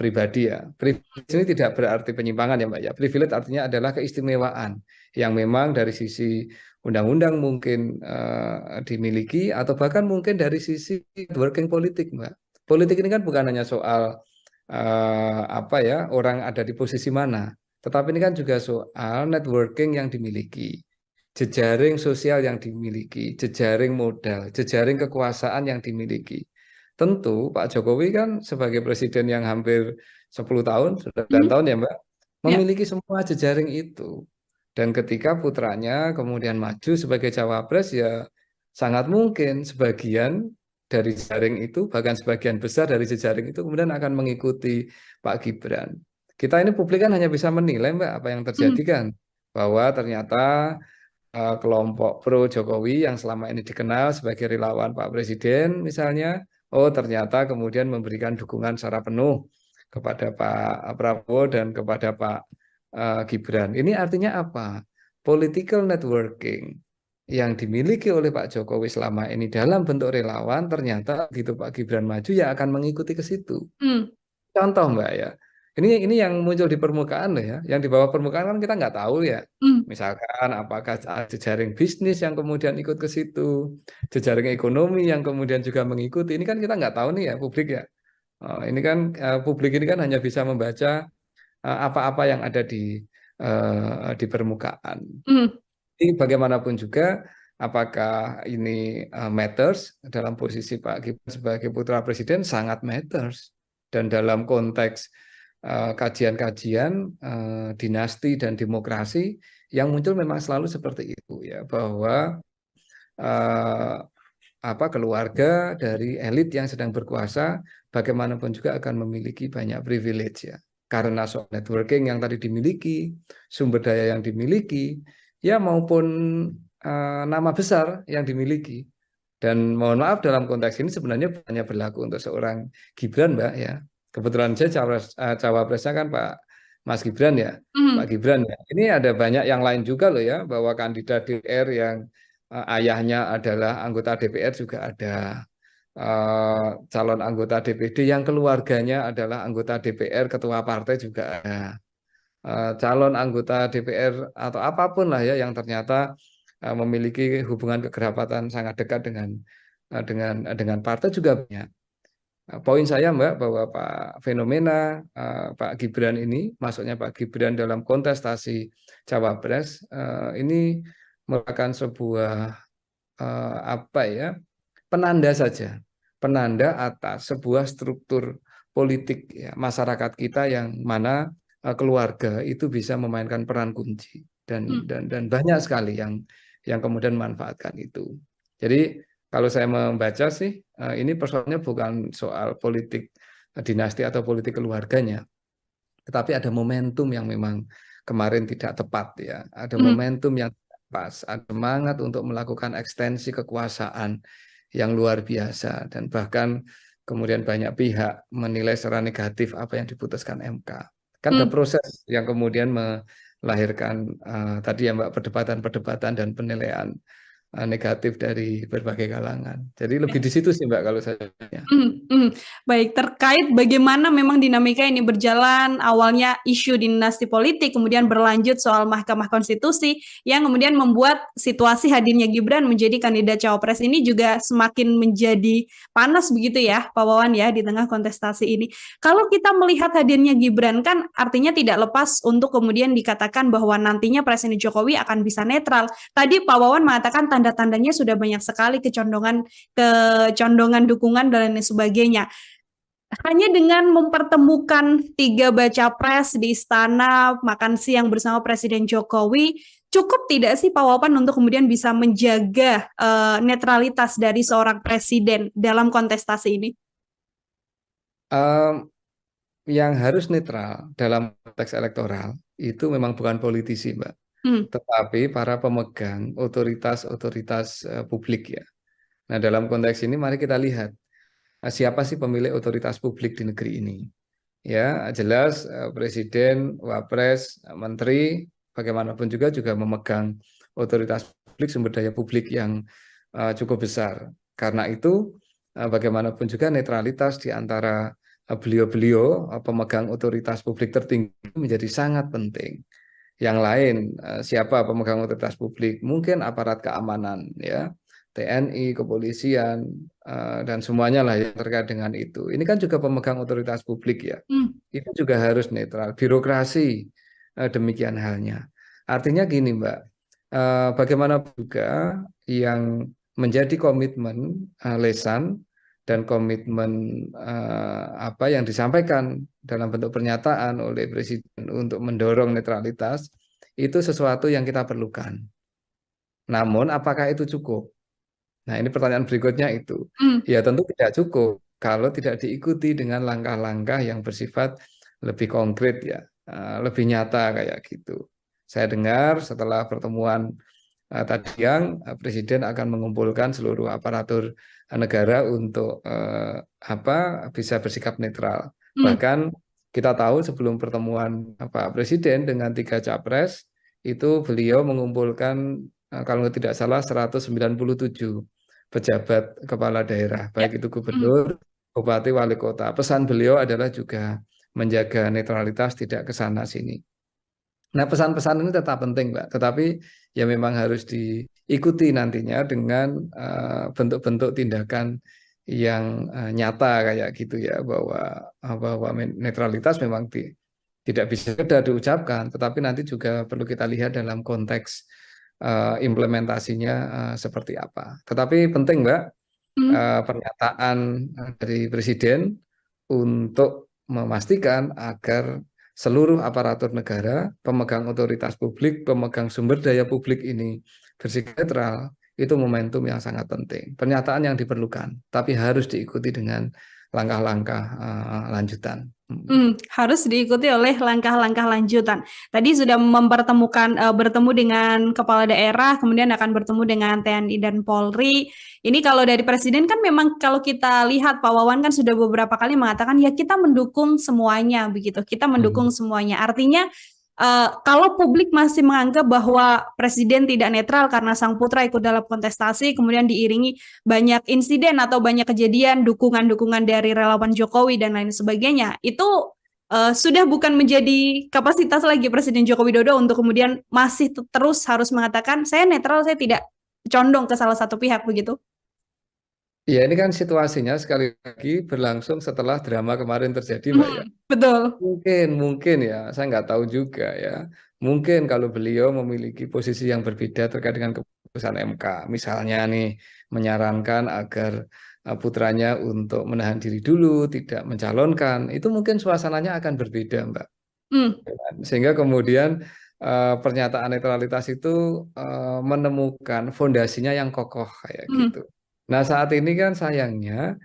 pribadi ya. Privilege ini tidak berarti penyimpangan ya, Mbak ya. Privilege artinya adalah keistimewaan yang memang dari sisi undang-undang mungkin dimiliki atau bahkan mungkin dari sisi networking politik, Mbak. Politik ini kan bukan hanya soal orang ada di posisi mana, tetapi ini kan juga soal networking yang dimiliki, jejaring sosial yang dimiliki, jejaring modal, jejaring kekuasaan yang dimiliki. Tentu Pak Jokowi kan sebagai presiden yang hampir 10 tahun, sudah 9 tahun ya Mbak, memiliki semua jejaring itu. Dan ketika putranya kemudian maju sebagai cawapres, ya sangat mungkin sebagian dari jejaring itu, bahkan sebagian besar dari jejaring itu kemudian akan mengikuti Pak Gibran. Kita ini publik kan hanya bisa menilai, Mbak, apa yang terjadi kan. bahwa ternyata kelompok pro Jokowi yang selama ini dikenal sebagai relawan Pak Presiden misalnya, oh ternyata kemudian memberikan dukungan secara penuh kepada Pak Prabowo dan kepada Pak Gibran. Ini artinya apa? Political networking yang dimiliki oleh Pak Jokowi selama ini dalam bentuk relawan, ternyata begitu Pak Gibran maju ya akan mengikuti ke situ. Contoh Mbak ya, ini yang muncul di permukaan loh ya, yang di bawah permukaan kan kita nggak tahu ya. Misalkan apakah ada jejaring bisnis yang kemudian ikut ke situ, jejaring ekonomi yang kemudian juga mengikuti. Ini kan kita nggak tahu nih ya publik ya. Ini kan publik ini kan hanya bisa membaca apa-apa yang ada di permukaan. Jadi bagaimanapun juga, apakah ini matters dalam posisi Pak Gibran sebagai putra presiden sangat matters. Dan dalam konteks kajian-kajian dinasti dan demokrasi yang muncul memang selalu seperti itu ya, bahwa keluarga dari elit yang sedang berkuasa bagaimanapun juga akan memiliki banyak privilege ya, karena soal networking yang tadi dimiliki, sumber daya yang dimiliki, ya maupun nama besar yang dimiliki. Dan mohon maaf dalam konteks ini sebenarnya hanya berlaku untuk seorang Gibran Mbak ya. Kebetulan saya cawapresnya kan Pak Mas Gibran ya, Pak Gibran ya. Ini ada banyak yang lain juga loh ya, bahwa kandidat DPR yang ayahnya adalah anggota DPR juga ada. Calon anggota DPD yang keluarganya adalah anggota DPR, ketua partai juga ada. Calon anggota DPR atau apapun lah ya yang ternyata memiliki hubungan kekerabatan sangat dekat dengan partai juga banyak. Poin saya Mbak bahwa fenomena Pak Gibran ini, masuknya Pak Gibran dalam kontestasi Cawapres ini merupakan sebuah penanda saja, penanda atas sebuah struktur politik ya, masyarakat kita yang mana keluarga itu bisa memainkan peran kunci dan banyak sekali yang kemudian memanfaatkan itu. Jadi kalau saya membaca sih ini persoalannya bukan soal politik dinasti atau politik keluarganya, tetapi ada momentum yang memang kemarin tidak tepat ya, ada momentum yang tidak pas, ada semangat untuk melakukan ekstensi kekuasaan yang luar biasa dan bahkan kemudian banyak pihak menilai secara negatif apa yang diputuskan MK. Kan ada proses yang kemudian melahirkan tadi ya Mbak, perdebatan-perdebatan dan penilaian negatif dari berbagai kalangan. Jadi lebih di situ sih Mbak kalau saya. Baik, terkait bagaimana memang dinamika ini berjalan, awalnya isu dinasti politik, kemudian berlanjut soal Mahkamah Konstitusi, yang kemudian membuat situasi hadirnya Gibran menjadi kandidat cawapres ini juga semakin menjadi panas begitu ya, Pak Wawan ya, di tengah kontestasi ini. Kalau kita melihat hadirnya Gibran kan artinya tidak lepas untuk kemudian dikatakan bahwa nantinya Presiden Jokowi akan bisa netral. Tadi Pak Wawan mengatakan tanda-tandanya sudah banyak sekali kecondongan dukungan dan lain sebagainya. Hanya dengan mempertemukan 3 baca pres di istana makan siang bersama Presiden Jokowi, cukup tidak sih Pak Wawan untuk kemudian bisa menjaga netralitas dari seorang presiden dalam kontestasi ini? Yang harus netral dalam konteks elektoral itu memang bukan politisi Mbak, tetapi para pemegang otoritas publik ya. Nah dalam konteks ini mari kita lihat siapa sih pemilik otoritas publik di negeri ini. Ya jelas presiden, wapres, menteri, bagaimanapun juga memegang otoritas publik, sumber daya publik yang cukup besar. Karena itu bagaimanapun juga netralitas di antara beliau-beliau pemegang otoritas publik tertinggi menjadi sangat penting. Yang lain siapa pemegang otoritas publik? Mungkin aparat keamanan ya. TNI, kepolisian, dan semuanya lah yang terkait dengan itu. Ini kan juga pemegang otoritas publik ya. Itu juga harus netral. Birokrasi demikian halnya. Artinya gini Mbak, bagaimana juga yang menjadi komitmen lisan dan komitmen yang disampaikan dalam bentuk pernyataan oleh Presiden untuk mendorong netralitas, itu sesuatu yang kita perlukan. Namun apakah itu cukup? Nah ini pertanyaan berikutnya itu. Ya tentu tidak cukup kalau tidak diikuti dengan langkah-langkah yang bersifat lebih konkret ya, lebih nyata kayak gitu. saya dengar setelah pertemuan tadi siang, Presiden akan mengumpulkan seluruh aparatur negara untuk bisa bersikap netral. Bahkan kita tahu sebelum pertemuan Pak Presiden dengan 3 capres, itu beliau mengumpulkan kalau tidak salah 197 pejabat kepala daerah, baik itu gubernur, bupati, wali kota. Pesan beliau adalah juga menjaga netralitas, tidak ke sana sini. Nah, pesan-pesan ini tetap penting, Mbak. Tetapi ya memang harus diikuti nantinya dengan bentuk-bentuk tindakan yang nyata kayak gitu ya, bahwa netralitas memang tidak bisa sekedar diucapkan, tetapi nanti juga perlu kita lihat dalam konteks implementasinya seperti apa. Tetapi penting, Mbak, pernyataan dari Presiden untuk memastikan agar seluruh aparatur negara, pemegang otoritas publik, pemegang sumber daya publik ini bersikap netral, itu momentum yang sangat penting. Pernyataan yang diperlukan, tapi harus diikuti dengan langkah-langkah lanjutan. Harus diikuti oleh langkah-langkah lanjutan. Tadi sudah bertemu dengan kepala daerah, kemudian akan bertemu dengan TNI dan Polri. Ini kalau dari Presiden kan memang kalau kita lihat Pak Wawan kan sudah beberapa kali mengatakan ya kita mendukung semuanya begitu. Kita mendukung semuanya. Artinya kalau publik masih menganggap bahwa Presiden tidak netral karena sang putra ikut dalam kontestasi, kemudian diiringi banyak insiden atau banyak kejadian dukungan-dukungan dari relawan Jokowi dan lain sebagainya, itu sudah bukan menjadi kapasitas lagi Presiden Joko Widodo untuk kemudian masih terus harus mengatakan saya netral, saya tidak condong ke salah satu pihak begitu. Ya, ini kan situasinya sekali lagi berlangsung setelah drama kemarin terjadi, Mbak ya. Betul. Mungkin ya, saya nggak tahu juga ya. Mungkin kalau beliau memiliki posisi yang berbeda terkait dengan keputusan MK, misalnya nih menyarankan agar putranya untuk menahan diri dulu, tidak mencalonkan, itu mungkin suasananya akan berbeda, Mbak. Sehingga kemudian pernyataan netralitas itu menemukan fondasinya yang kokoh kayak gitu. Nah, saat ini kan sayangnya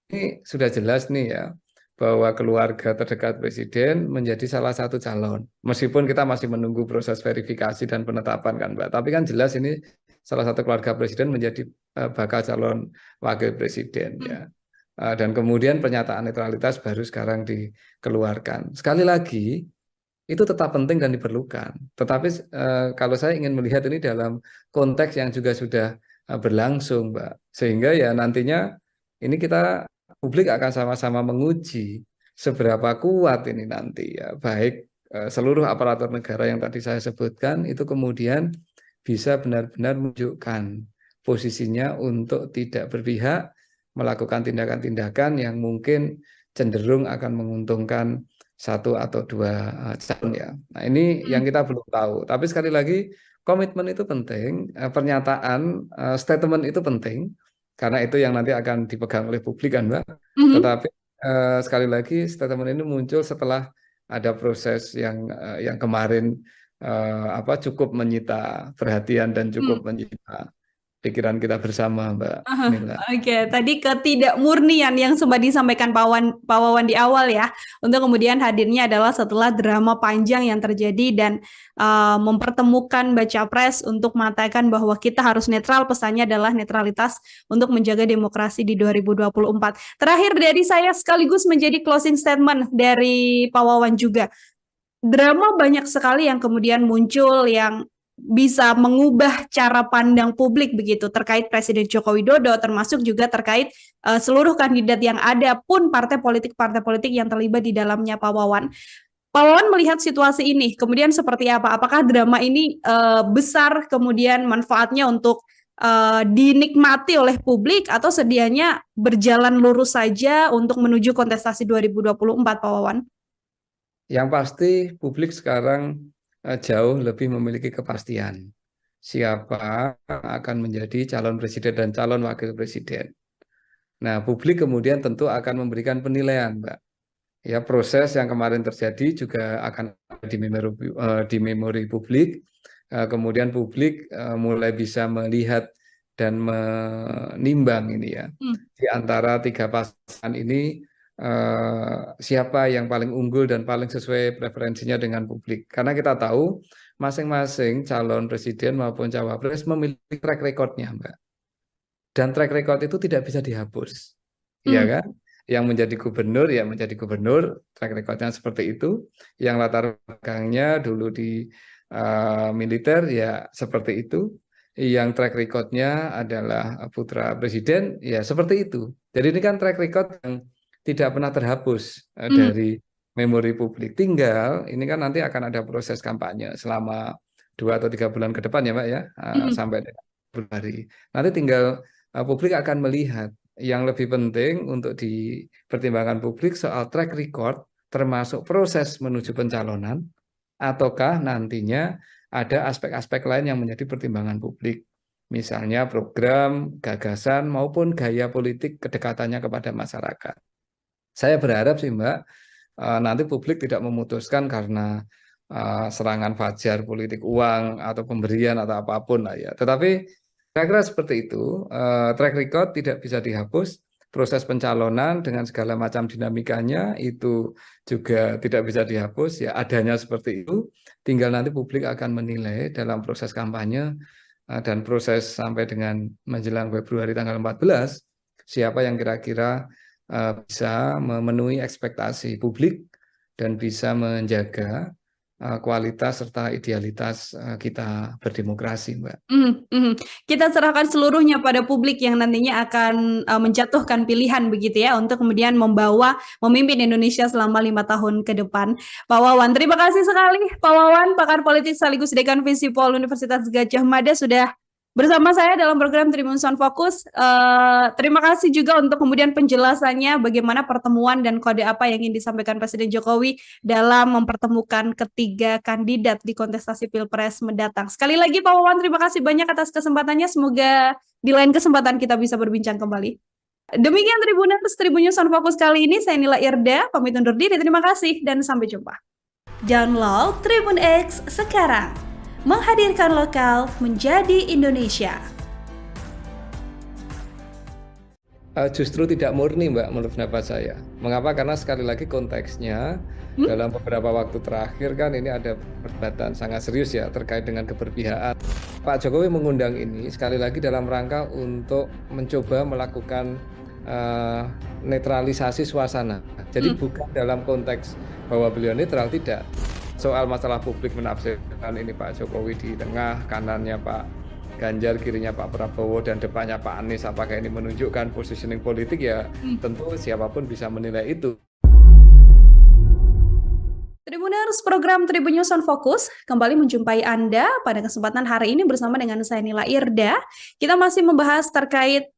ini sudah jelas nih ya, bahwa keluarga terdekat Presiden menjadi salah satu calon. Meskipun kita masih menunggu proses verifikasi dan penetapan kan, Mbak. Tapi kan jelas ini salah satu keluarga Presiden menjadi bakal calon wakil Presiden ya. Dan kemudian pernyataan netralitas baru sekarang dikeluarkan. Sekali lagi, itu tetap penting dan diperlukan. Tetapi kalau saya ingin melihat ini dalam konteks yang juga sudah berlangsung, Mbak. Sehingga ya nantinya ini publik akan sama-sama menguji seberapa kuat ini nanti ya, baik seluruh aparatur negara yang tadi saya sebutkan itu kemudian bisa benar-benar menunjukkan posisinya untuk tidak berpihak, melakukan tindakan-tindakan yang mungkin cenderung akan menguntungkan satu atau dua calon ya. Nah, ini yang kita belum tahu. Tapi sekali lagi komitmen itu penting, pernyataan, statement itu penting, karena itu yang nanti akan dipegang oleh publik kan, Mbak. Tetapi sekali lagi statement ini muncul setelah ada proses yang kemarin cukup menyita perhatian dan cukup menyita pikiran kita bersama, Mbak Nila. Oke, tadi ketidakmurnian yang sempat disampaikan Pak Wawan di awal ya, untuk kemudian hadirnya adalah setelah drama panjang yang terjadi dan mempertemukan baca pres untuk mengatakan bahwa kita harus netral, pesannya adalah netralitas untuk menjaga demokrasi di 2024. Terakhir dari saya sekaligus menjadi closing statement dari Pak Wawan juga. Drama banyak sekali yang kemudian muncul yang bisa mengubah cara pandang publik begitu terkait Presiden Joko Widodo, termasuk juga terkait seluruh kandidat yang ada pun partai politik yang terlibat di dalamnya Pak Wawan. Pak Wawan melihat situasi ini, kemudian seperti apa? Apakah drama ini besar kemudian manfaatnya untuk dinikmati oleh publik atau sedianya berjalan lurus saja untuk menuju kontestasi 2024, Pak Wawan? Yang pasti publik sekarang jauh lebih memiliki kepastian siapa akan menjadi calon presiden dan calon wakil presiden. Nah, publik kemudian tentu akan memberikan penilaian, Mbak. Ya, proses yang kemarin terjadi juga akan di memori publik. Kemudian publik mulai bisa melihat dan menimbang ini ya. Di antara 3 pasangan ini siapa yang paling unggul dan paling sesuai preferensinya dengan publik. Karena kita tahu masing-masing calon presiden maupun cawapres memiliki track record-nya, Mbak. Dan track record itu tidak bisa dihapus, ya kan? Yang menjadi gubernur ya menjadi gubernur, track record-nya seperti itu. Yang latar belakangnya dulu di militer ya seperti itu. Yang track record-nya adalah putra presiden ya seperti itu. Jadi ini kan track record yang tidak pernah terhapus dari memori publik. Tinggal ini kan nanti akan ada proses kampanye selama 2 atau 3 bulan ke depan ya Mbak ya, sampai Februari. Nanti tinggal publik akan melihat. Yang lebih penting untuk dipertimbangkan publik soal track record termasuk proses menuju pencalonan, ataukah nantinya ada aspek-aspek lain yang menjadi pertimbangan publik. Misalnya program, gagasan, maupun gaya politik kedekatannya kepada masyarakat. Saya berharap sih Mbak, nanti publik tidak memutuskan karena serangan fajar politik uang atau pemberian atau apapun lah ya. Tetapi kira-kira seperti itu, track record tidak bisa dihapus, proses pencalonan dengan segala macam dinamikanya itu juga tidak bisa dihapus, ya adanya seperti itu, tinggal nanti publik akan menilai dalam proses kampanye dan proses sampai dengan menjelang Februari tanggal 14, siapa yang kira-kira bisa memenuhi ekspektasi publik dan bisa menjaga kualitas serta idealitas kita berdemokrasi, Mbak. Kita serahkan seluruhnya pada publik yang nantinya akan menjatuhkan pilihan begitu ya untuk kemudian memimpin Indonesia selama 5 tahun ke depan. Pak Wawan, terima kasih sekali Pak Wawan, pakar politik sekaligus Dekan Visipol Universitas Gadjah Mada sudah bersama saya dalam program Tribun Sound Focus. Terima kasih juga untuk kemudian penjelasannya bagaimana pertemuan dan kode apa yang ingin disampaikan Presiden Jokowi dalam mempertemukan ketiga kandidat di kontestasi Pilpres mendatang. Sekali lagi Pak Wawan, terima kasih banyak atas kesempatannya. Semoga di lain kesempatan kita bisa berbincang kembali. Demikian Tribuners, Tribun Sound Focus kali ini. Saya Nila Irda, pamit undur diri. Terima kasih dan sampai jumpa. Download Tribun X sekarang. Menghadirkan lokal menjadi Indonesia. Justru tidak murni Mbak menurut pendapat saya. Mengapa? Karena sekali lagi konteksnya dalam beberapa waktu terakhir kan ini ada perdebatan sangat serius ya terkait dengan keberpihakan. Pak Jokowi mengundang ini sekali lagi dalam rangka untuk mencoba melakukan netralisasi suasana. Jadi bukan dalam konteks bahwa beliau netral, tidak. Soal masalah publik menafsirkan ini Pak Jokowi di tengah, kanannya Pak Ganjar, kirinya Pak Prabowo, dan depannya Pak Anies, apakah ini menunjukkan positioning politik ya tentu siapapun bisa menilai itu. Tribuners, program Tribun News on Focus kembali menjumpai Anda pada kesempatan hari ini bersama dengan saya Nila Irda. Kita masih membahas terkait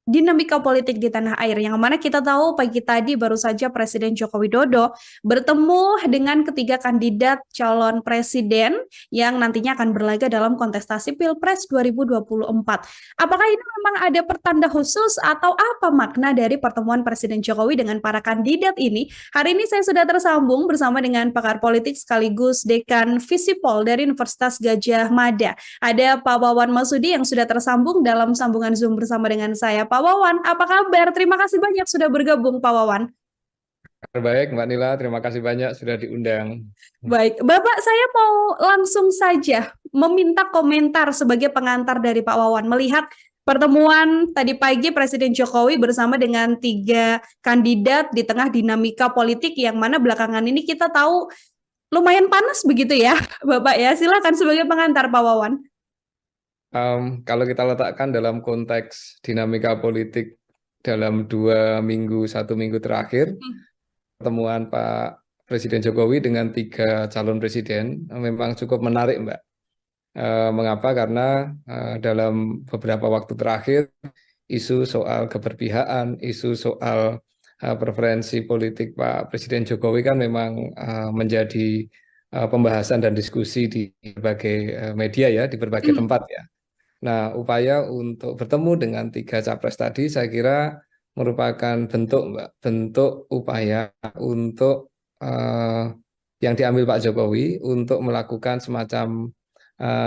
dinamika politik di tanah air, yang mana kita tahu pagi tadi baru saja Presiden Joko Widodo bertemu dengan ketiga kandidat calon presiden yang nantinya akan berlaga dalam kontestasi Pilpres 2024. Apakah ini memang ada pertanda khusus atau apa makna dari pertemuan Presiden Jokowi dengan para kandidat ini? Hari ini saya sudah tersambung bersama dengan pakar politik sekaligus Dekan Visipol dari Universitas Gadjah Mada. Ada Pak Wawan Masudi yang sudah tersambung dalam sambungan Zoom bersama dengan saya. Pak Wawan, apa kabar? Terima kasih banyak sudah bergabung, Pak Wawan. Baik, Mbak Nila, terima kasih banyak sudah diundang. Baik, Bapak, saya mau langsung saja meminta komentar sebagai pengantar dari Pak Wawan melihat pertemuan tadi pagi Presiden Jokowi bersama dengan 3 kandidat di tengah dinamika politik yang mana belakangan ini kita tahu lumayan panas begitu ya, Bapak ya. Silakan sebagai pengantar, Pak Wawan. Kalau kita letakkan dalam konteks dinamika politik dalam 1 minggu terakhir, pertemuan Pak Presiden Jokowi dengan 3 calon presiden memang cukup menarik, Mbak. Mengapa? Karena dalam beberapa waktu terakhir isu soal keberpihakan, isu soal preferensi politik Pak Presiden Jokowi kan memang menjadi pembahasan dan diskusi di berbagai media ya, di berbagai tempat ya. Nah, upaya untuk bertemu dengan 3 capres tadi saya kira merupakan bentuk upaya untuk yang diambil Pak Jokowi untuk melakukan semacam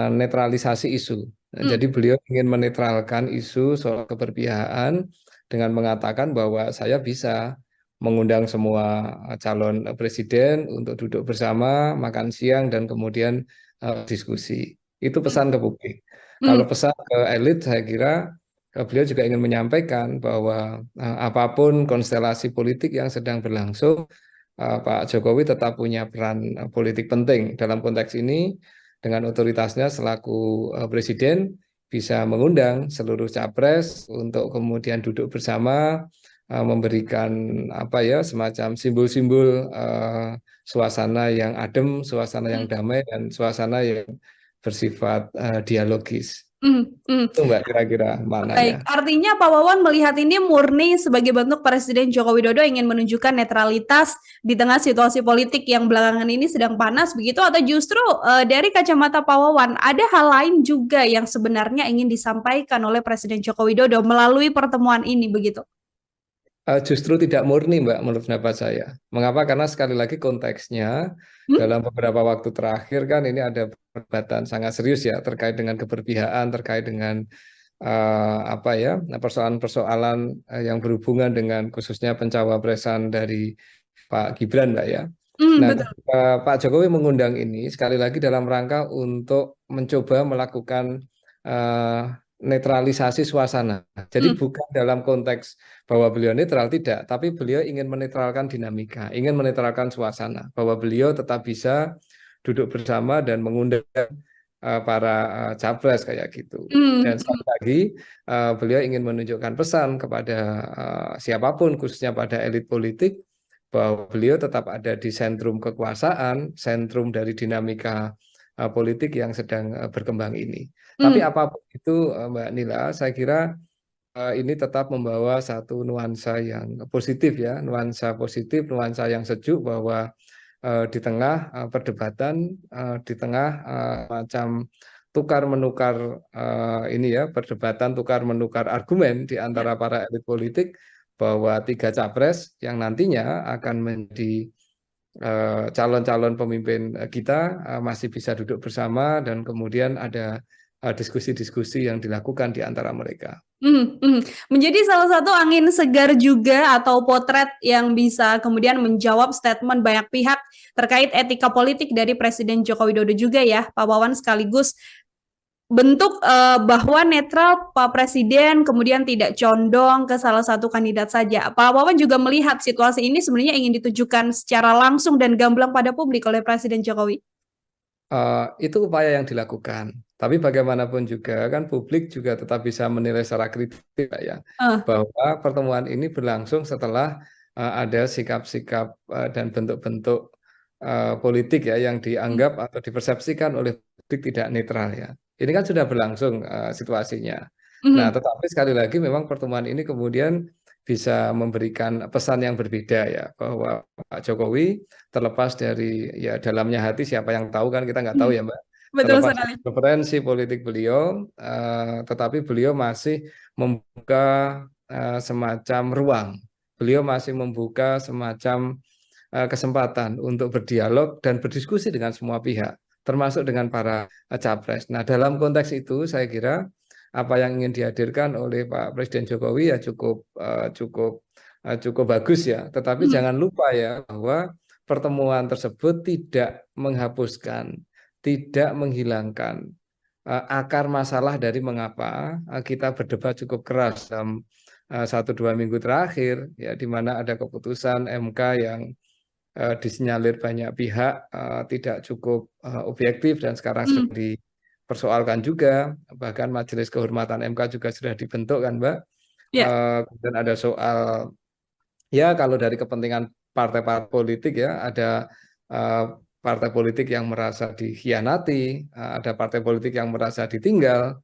netralisasi isu. Jadi beliau ingin menetralkan isu soal keberpihakan dengan mengatakan bahwa saya bisa mengundang semua calon presiden untuk duduk bersama, makan siang, dan kemudian diskusi. Itu pesan ke publik. Kalau pesan ke elit, saya kira beliau juga ingin menyampaikan bahwa apapun konstelasi politik yang sedang berlangsung, Pak Jokowi tetap punya peran politik penting dalam konteks ini dengan otoritasnya selaku presiden bisa mengundang seluruh capres untuk kemudian duduk bersama memberikan apa ya semacam simbol-simbol suasana yang adem, suasana yang damai dan suasana yang bersifat dialogis. Itu Mbak kira-kira Baik, maknanya. artinya Pak Wawan melihat ini murni sebagai bentuk Presiden Joko Widodo ingin menunjukkan netralitas di tengah situasi politik yang belakangan ini sedang panas begitu, atau justru dari kacamata Pak Wawan ada hal lain juga yang sebenarnya ingin disampaikan oleh Presiden Joko Widodo melalui pertemuan ini begitu? Justru tidak murni, Mbak, menurut pendapat saya. Mengapa? Karena sekali lagi konteksnya dalam beberapa waktu terakhir kan ini ada perdebatan sangat serius ya terkait dengan keberpihakan, terkait dengan apa ya persoalan-persoalan yang berhubungan dengan khususnya pencawapresan dari Pak Gibran, Mbak ya. Nah, Betul. Pak Jokowi mengundang ini sekali lagi dalam rangka untuk mencoba melakukan netralisasi suasana. Jadi bukan dalam konteks bahwa beliau netral, tidak, tapi beliau ingin menetralkan dinamika, ingin menetralkan suasana, bahwa beliau tetap bisa duduk bersama dan mengundang para capres kayak gitu. Dan sekali lagi beliau ingin menunjukkan pesan kepada siapapun, khususnya pada elit politik, bahwa beliau tetap ada di sentrum kekuasaan, sentrum dari dinamika politik yang sedang berkembang ini. Tapi apapun itu Mbak Nila, saya kira ini tetap membawa satu nuansa yang positif ya, nuansa positif, nuansa yang sejuk bahwa di tengah perdebatan, di tengah macam tukar menukar ini ya, perdebatan tukar menukar argumen di antara para elit politik bahwa 3 capres yang nantinya akan menjadi calon-calon pemimpin kita masih bisa duduk bersama dan kemudian ada diskusi-diskusi yang dilakukan di antara mereka. Menjadi salah satu angin segar juga atau potret yang bisa kemudian menjawab statement banyak pihak terkait etika politik dari Presiden Joko Widodo juga ya, Pak Wawan, sekaligus bentuk bahwa netral Pak Presiden kemudian tidak condong ke salah satu kandidat saja. Pak Wawan juga melihat situasi ini sebenarnya ingin ditujukan secara langsung dan gamblang pada publik oleh Presiden Jokowi. Itu upaya yang dilakukan. Tapi bagaimanapun juga kan publik juga tetap bisa menilai secara kritis ya bahwa pertemuan ini berlangsung setelah ada sikap-sikap dan bentuk-bentuk politik ya yang dianggap atau dipersepsikan oleh publik tidak netral ya. Ini kan sudah berlangsung situasinya. Nah, tetapi sekali lagi memang pertemuan ini kemudian bisa memberikan pesan yang berbeda ya bahwa Pak Jokowi terlepas dari ya dalamnya hati siapa yang tahu kan kita nggak tahu ya Mbak. Betul Terlepas sekali. dari preferensi politik beliau, tetapi beliau masih membuka semacam ruang. Beliau masih membuka semacam kesempatan untuk berdialog dan berdiskusi dengan semua pihak, termasuk dengan para capres. Nah, dalam konteks itu saya kira apa yang ingin dihadirkan oleh Pak Presiden Jokowi ya cukup bagus ya. Tetapi jangan lupa ya bahwa pertemuan tersebut tidak menghapuskan, tidak menghilangkan akar masalah dari mengapa kita berdebat cukup keras dalam 1-2 minggu terakhir ya, di mana ada keputusan MK yang disinyalir banyak pihak tidak cukup objektif dan sekarang sedang dipersoalkan juga, bahkan Majelis Kehormatan MK juga sudah dibentuk kan Mbak. Kemudian ada soal ya kalau dari kepentingan partai-partai politik ya ada partai politik yang merasa dikhianati, ada partai politik yang merasa ditinggal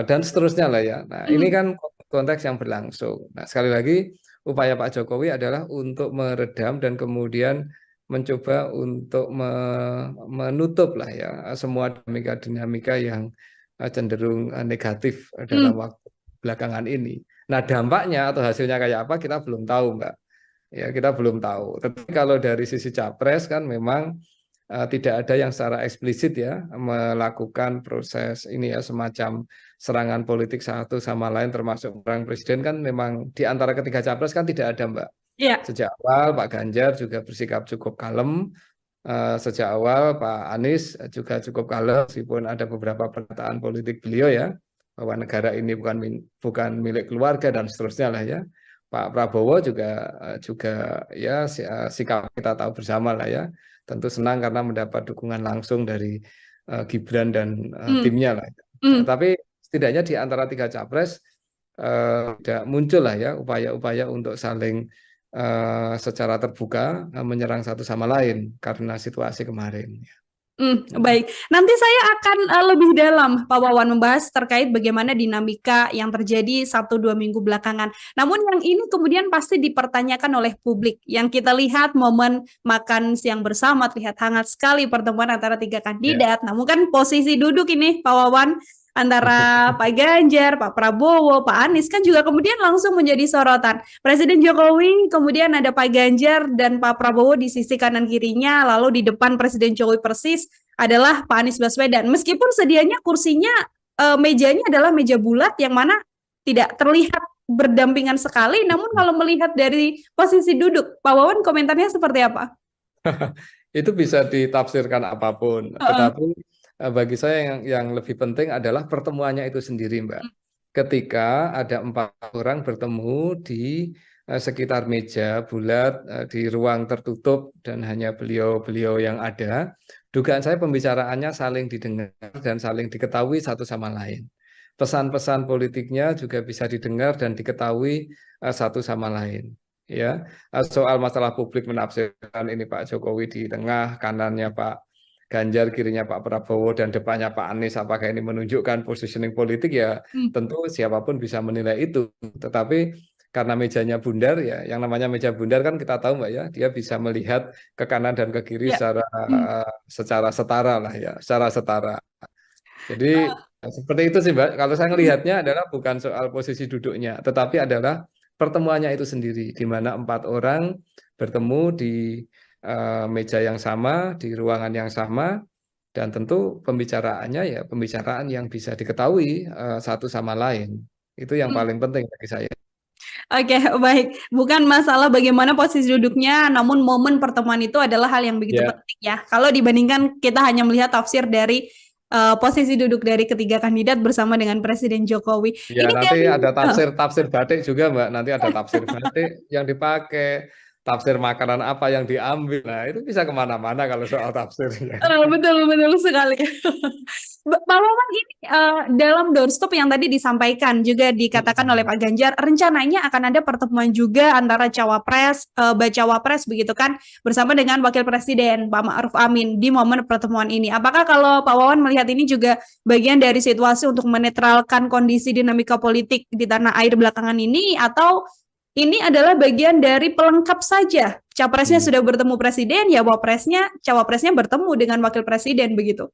dan seterusnya lah ya. Nah, ini kan konteks yang berlangsung. Nah, sekali lagi upaya Pak Jokowi adalah untuk meredam dan kemudian mencoba untuk menutup lah ya semua dinamika yang cenderung negatif dalam waktu belakangan ini. Nah, dampaknya atau hasilnya kayak apa kita belum tahu, Mbak. Ya, kita belum tahu. Tetapi kalau dari sisi capres kan memang tidak ada yang secara eksplisit ya melakukan proses ini ya semacam serangan politik satu sama lain termasuk orang presiden kan memang di antara ketiga capres kan tidak ada Mbak. Sejak awal Pak Ganjar juga bersikap cukup kalem sejak awal Pak Anies juga cukup kalem, meskipun ada beberapa pernyataan politik beliau ya, bahwa negara ini bukan milik keluarga dan seterusnya lah ya. Pak Prabowo juga ya sikap kita tahu bersama lah ya. Tentu senang karena mendapat dukungan langsung dari Gibran dan timnya lah. Tapi setidaknya di antara tiga capres tidak muncul lah ya upaya-upaya untuk saling secara terbuka menyerang satu sama lain karena situasi kemarin. Baik, nanti saya akan lebih dalam Pak Wawan membahas terkait bagaimana dinamika yang terjadi 1-2 minggu belakangan. Namun yang ini kemudian pasti dipertanyakan oleh publik. Yang kita lihat momen makan siang bersama terlihat hangat sekali pertemuan antara tiga kandidat. Namun kan posisi duduk ini Pak Wawan antara Pak Ganjar, Pak Prabowo, Pak Anies kan juga kemudian langsung menjadi sorotan. Presiden Jokowi, kemudian ada Pak Ganjar dan Pak Prabowo di sisi kanan kirinya, lalu di depan Presiden Jokowi persis adalah Pak Anies Baswedan. Meskipun sedianya kursinya, mejanya adalah meja bulat yang mana tidak terlihat berdampingan sekali, namun kalau melihat dari posisi duduk, Pak Wawan komentarnya seperti apa? Itu bisa ditafsirkan apapun, tetapi bagi saya yang lebih penting adalah pertemuannya itu sendiri, Mbak. Ketika ada 4 orang bertemu di sekitar meja bulat di ruang tertutup dan hanya beliau-beliau yang ada, dugaan saya pembicaraannya saling didengar dan saling diketahui satu sama lain. Pesan-pesan politiknya juga bisa didengar dan diketahui satu sama lain. Ya, soal masalah publik menafsirkan ini Pak Jokowi di tengah, kanannya Pak Ganjar, kirinya Pak Prabowo, dan depannya Pak Anies, apakah ini menunjukkan positioning politik ya tentu siapapun bisa menilai itu. Tetapi karena mejanya bundar ya, yang namanya meja bundar kan kita tahu Mbak ya, dia bisa melihat ke kanan dan ke kiri secara setara lah ya, secara setara. Jadi seperti itu sih Mbak, kalau saya melihatnya adalah bukan soal posisi duduknya, tetapi adalah pertemuannya itu sendiri, di mana 4 orang bertemu di meja yang sama, di ruangan yang sama, dan tentu pembicaraannya ya pembicaraan yang bisa diketahui satu sama lain. Itu yang paling penting bagi saya. Oke, baik. Bukan masalah bagaimana posisi duduknya, namun momen pertemuan itu adalah hal yang begitu penting ya. Kalau dibandingkan kita hanya melihat tafsir dari posisi duduk dari ketiga kandidat bersama dengan Presiden Jokowi. Ya, Ini nanti dari ada tafsir batik juga, Mbak. Nanti ada tafsir batik yang dipakai, tafsir makanan apa yang diambil. Nah, itu bisa kemana-mana kalau soal tafsirnya. betul sekali. Pak Wawan, ini dalam doorstop yang tadi disampaikan juga dikatakan oleh Pak Ganjar, rencananya akan ada pertemuan juga antara cawapres, bacawa pres begitu kan, bersama dengan Wakil Presiden Pak Ma'ruf Amin di momen pertemuan ini. Apakah kalau Pak Wawan melihat ini juga bagian dari situasi untuk menetralkan kondisi dinamika politik di tanah air belakangan ini, atau ini adalah bagian dari pelengkap saja? Capresnya sudah bertemu presiden, ya cawapresnya bertemu dengan wakil presiden begitu.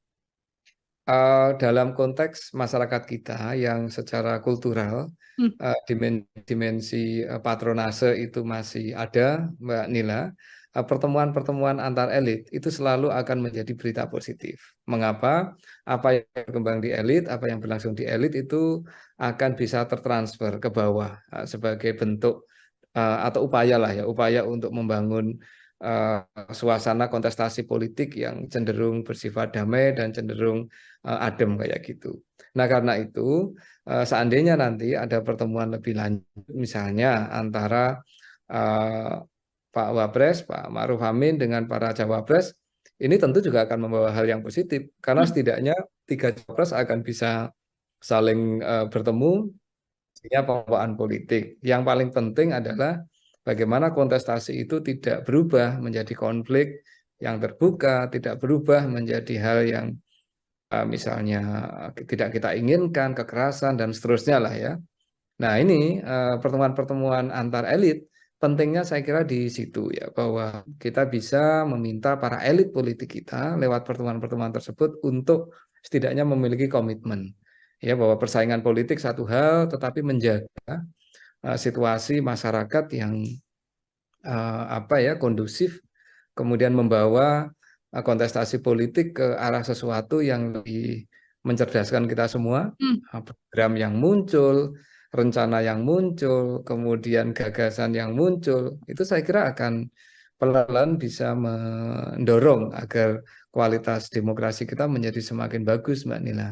Dalam konteks masyarakat kita yang secara kultural dimensi patronase itu masih ada, Mbak Nila, pertemuan-pertemuan antar elit itu selalu akan menjadi berita positif. Mengapa? Apa yang berkembang di elit, apa yang berlangsung di elit itu akan bisa tertransfer ke bawah sebagai bentuk atau upaya lah ya, upaya untuk membangun suasana kontestasi politik yang cenderung bersifat damai dan cenderung adem kayak gitu. Nah, karena itu seandainya nanti ada pertemuan lebih lanjut misalnya antara Pak Wapres, Pak Ma'ruf Amin dengan para cawapres, ini tentu juga akan membawa hal yang positif karena setidaknya 3 cawapres akan bisa saling bertemu, punya pembawaan politik. Yang paling penting adalah bagaimana kontestasi itu tidak berubah menjadi konflik yang terbuka, tidak berubah menjadi hal yang misalnya tidak kita inginkan, kekerasan dan seterusnya lah ya. Nah, ini pertemuan-pertemuan antar elit pentingnya saya kira di situ ya, bahwa kita bisa meminta para elit politik kita lewat pertemuan-pertemuan tersebut untuk setidaknya memiliki komitmen ya, bahwa persaingan politik satu hal, tetapi menjaga situasi masyarakat yang kondusif, kemudian membawa kontestasi politik ke arah sesuatu yang lebih mencerdaskan kita semua, program yang muncul, rencana yang muncul, kemudian gagasan yang muncul, itu saya kira akan pelan-pelan bisa mendorong agar kualitas demokrasi kita menjadi semakin bagus, Mbak Nila.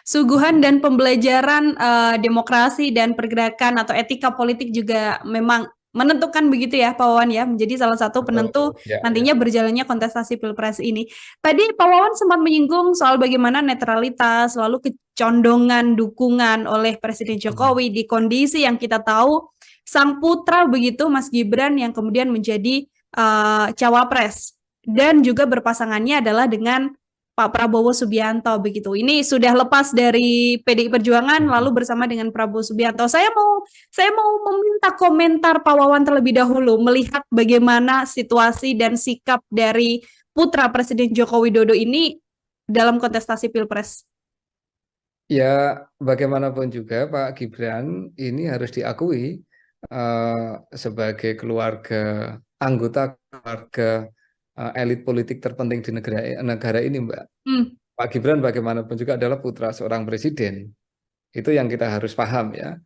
Suguhan dan pembelajaran demokrasi dan pergerakan atau etika politik juga memang menentukan begitu ya Pak Wawan ya, menjadi salah satu penentu nantinya berjalannya kontestasi Pilpres ini. Tadi Pak Wawan sempat menyinggung soal bagaimana netralitas, lalu kecondongan dukungan oleh Presiden Jokowi di kondisi yang kita tahu sang putra begitu Mas Gibran yang kemudian menjadi cawapres dan juga berpasangannya adalah dengan Pak Prabowo Subianto begitu. Ini sudah lepas dari PDI Perjuangan lalu bersama dengan Prabowo Subianto. Saya mau meminta komentar Pak Wawan terlebih dahulu melihat bagaimana situasi dan sikap dari putra Presiden Joko Widodo ini dalam kontestasi Pilpres. Ya, bagaimanapun juga Pak Gibran ini harus diakui sebagai anggota keluarga elit politik terpenting di negara ini, Mbak. Pak Gibran bagaimanapun juga adalah putra seorang presiden. Itu yang kita harus paham ya.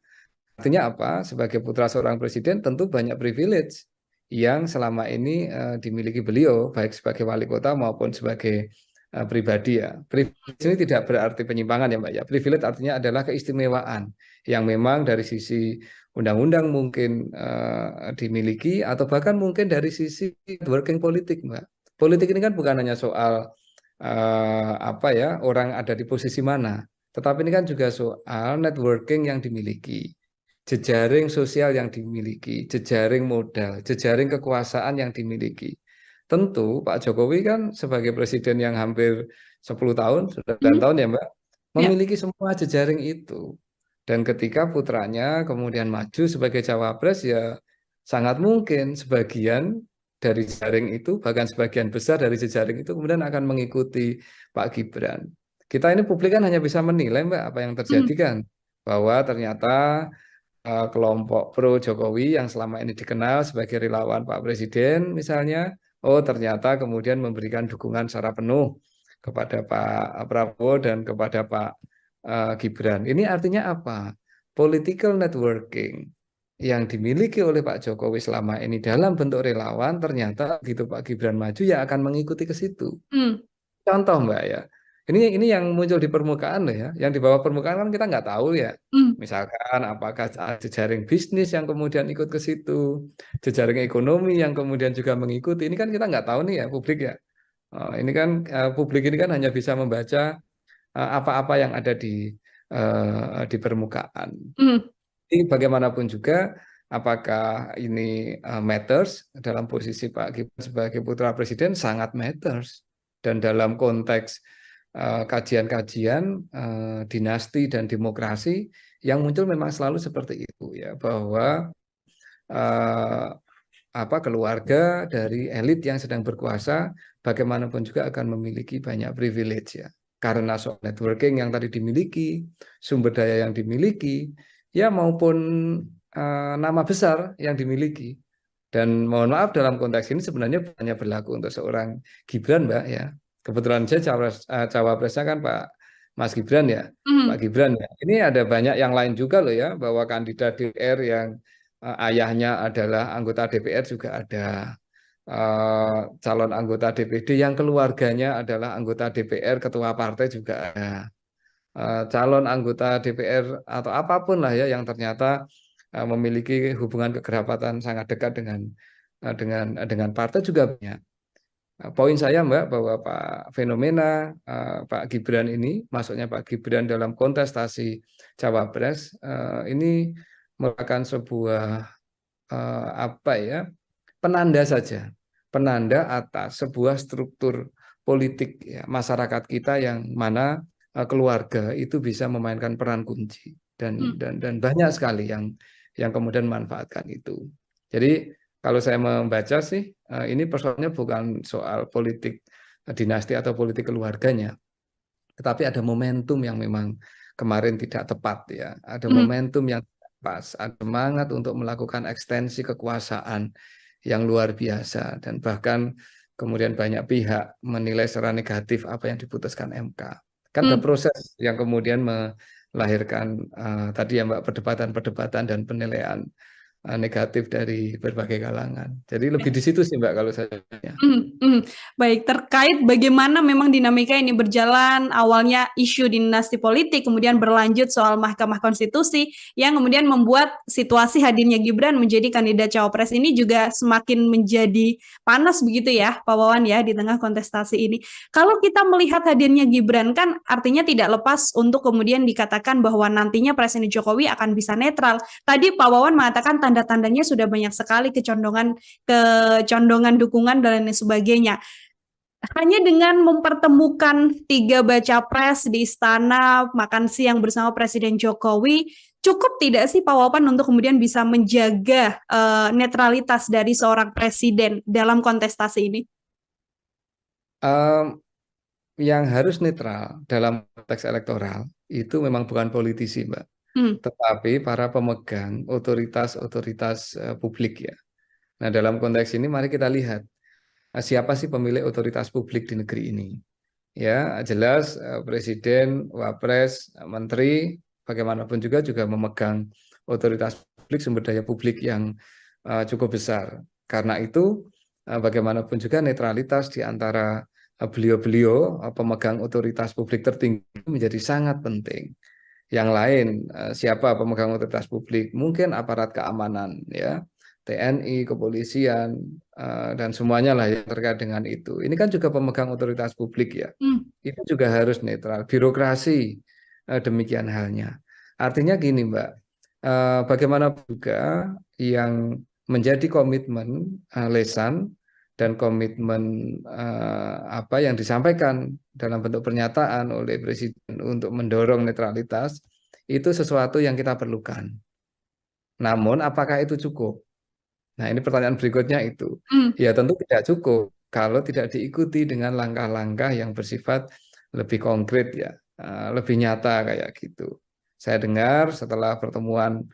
Artinya apa? Sebagai putra seorang presiden tentu banyak privilege yang selama ini dimiliki beliau, baik sebagai wali kota maupun sebagai pribadi ya. Privilege ini tidak berarti penyimpangan ya Mbak ya. Privilege artinya adalah keistimewaan yang memang dari sisi undang-undang mungkin dimiliki atau bahkan mungkin dari sisi networking politik, Mbak. Politik ini kan bukan hanya soal orang ada di posisi mana, tetapi ini kan juga soal networking yang dimiliki, jejaring sosial yang dimiliki, jejaring modal, jejaring kekuasaan yang dimiliki. Tentu Pak Jokowi kan sebagai presiden yang hampir 10 tahun, 9 tahun ya Mbak, memiliki semua jejaring itu. Dan ketika putranya kemudian maju sebagai cawapres ya sangat mungkin sebagian dari jejaring itu, bahkan sebagian besar dari jejaring itu kemudian akan mengikuti Pak Gibran. Kita ini publik kan hanya bisa menilai Mbak apa yang terjadi kan, bahwa ternyata kelompok pro Jokowi yang selama ini dikenal sebagai relawan Pak Presiden misalnya, ternyata kemudian memberikan dukungan secara penuh kepada Pak Prabowo dan kepada Pak Gibran. Ini artinya apa? Political networking yang dimiliki oleh Pak Jokowi selama ini dalam bentuk relawan, ternyata begitu Pak Gibran maju ya akan mengikuti ke situ. Contoh Mbak ya, ini yang muncul di permukaan loh ya, yang di bawah permukaan kan kita nggak tahu ya. Misalkan apakah jejaring bisnis yang kemudian ikut ke situ, jejaring ekonomi yang kemudian juga mengikuti, ini kan kita nggak tahu nih ya publik ya. Ini kan publik ini kan hanya bisa membaca apa-apa yang ada di permukaan. Jadi bagaimanapun juga, apakah ini matters dalam posisi Pak Gibran sebagai putra presiden sangat matters. Dan dalam konteks kajian-kajian dinasti dan demokrasi yang muncul memang selalu seperti itu ya, bahwa keluarga dari elit yang sedang berkuasa bagaimanapun juga akan memiliki banyak privilege ya. Karena soal networking yang tadi dimiliki, sumber daya yang dimiliki, ya maupun nama besar yang dimiliki. Dan mohon maaf dalam konteks ini sebenarnya hanya berlaku untuk seorang Gibran Mbak ya. Kebetulan saya cawapresnya kan Pak Mas Gibran ya, Pak Gibran ya. Ini ada banyak yang lain juga loh ya, bahwa kandidat DPR yang ayahnya adalah anggota DPR juga ada. Calon anggota DPD yang keluarganya adalah anggota DPR, ketua partai juga ada. Calon anggota DPR atau apapun lah ya yang ternyata memiliki hubungan kekerabatan sangat dekat dengan partai juga banyak. Poin saya Mbak bahwa fenomena Pak Gibran ini, masuknya Pak Gibran dalam kontestasi cawapres ini merupakan sebuah penanda saja, penanda atas sebuah struktur politik ya, masyarakat kita yang mana keluarga itu bisa memainkan peran kunci dan banyak sekali yang kemudian memanfaatkan itu. Jadi kalau saya membaca sih ini persoalannya bukan soal politik dinasti atau politik keluarganya, tetapi ada momentum yang memang kemarin tidak tepat ya, ada momentum yang pas, ada semangat untuk melakukan ekstensi kekuasaan yang luar biasa dan bahkan kemudian banyak pihak menilai secara negatif apa yang diputuskan MK. Kan ada proses yang kemudian melahirkan tadi ya Mbak perdebatan-perdebatan dan penilaian negatif dari berbagai kalangan. Jadi lebih di situ sih Mbak kalau saya. Baik, terkait bagaimana memang dinamika ini berjalan, awalnya isu dinasti politik, kemudian berlanjut soal Mahkamah Konstitusi, yang kemudian membuat situasi hadirnya Gibran menjadi kandidat cawapres ini juga semakin menjadi panas begitu ya, Pak Wawan ya, di tengah kontestasi ini. Kalau kita melihat hadirnya Gibran kan artinya tidak lepas untuk kemudian dikatakan bahwa nantinya Presiden Jokowi akan bisa netral. Tadi Pak Wawan mengatakan tanda-tandanya sudah banyak sekali kecondongan dukungan dan lain sebagainya. Hanya dengan mempertemukan 3 baca pres di istana, makan siang bersama Presiden Jokowi, cukup tidak sih Pak Wawan untuk kemudian bisa menjaga netralitas dari seorang presiden dalam kontestasi ini? Yang harus netral dalam konteks elektoral itu memang bukan politisi, Mbak, tetapi para pemegang otoritas publik ya. Nah, dalam konteks ini mari kita lihat siapa sih pemilik otoritas publik di negeri ini. Ya, jelas presiden, wapres, menteri, bagaimanapun juga memegang otoritas publik, sumber daya publik yang cukup besar. Karena itu, bagaimanapun juga netralitas di antara beliau-beliau pemegang otoritas publik tertinggi menjadi sangat penting. Yang lain, siapa pemegang otoritas publik? Mungkin aparat keamanan, ya, TNI, kepolisian, dan semuanya lah yang terkait dengan itu. Ini kan juga pemegang otoritas publik ya. Itu juga harus netral. Birokrasi demikian halnya. Artinya gini Mbak, bagaimana juga yang menjadi komitmen lisan dan komitmen apa yang disampaikan dalam bentuk pernyataan oleh Presiden untuk mendorong netralitas itu sesuatu yang kita perlukan. Namun apakah itu cukup? Nah, ini pertanyaan berikutnya itu. Ya tentu tidak cukup kalau tidak diikuti dengan langkah-langkah yang bersifat lebih konkret ya, lebih nyata kayak gitu. Saya dengar setelah pertemuan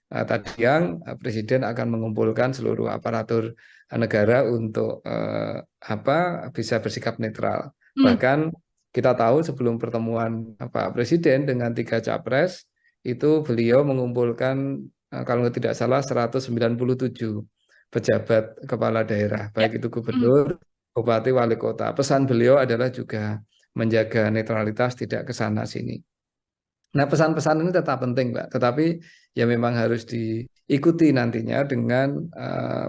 tadi siang, Presiden akan mengumpulkan seluruh aparatur negara untuk bisa bersikap netral. Bahkan kita tahu sebelum pertemuan Pak Presiden dengan 3 capres, itu beliau mengumpulkan kalau tidak salah 197 pejabat kepala daerah, baik itu gubernur, bupati, wali kota. Pesan beliau adalah juga menjaga netralitas, tidak ke sana sini. Nah, pesan-pesan ini tetap penting, Mbak. Tetapi ya memang harus diikuti nantinya dengan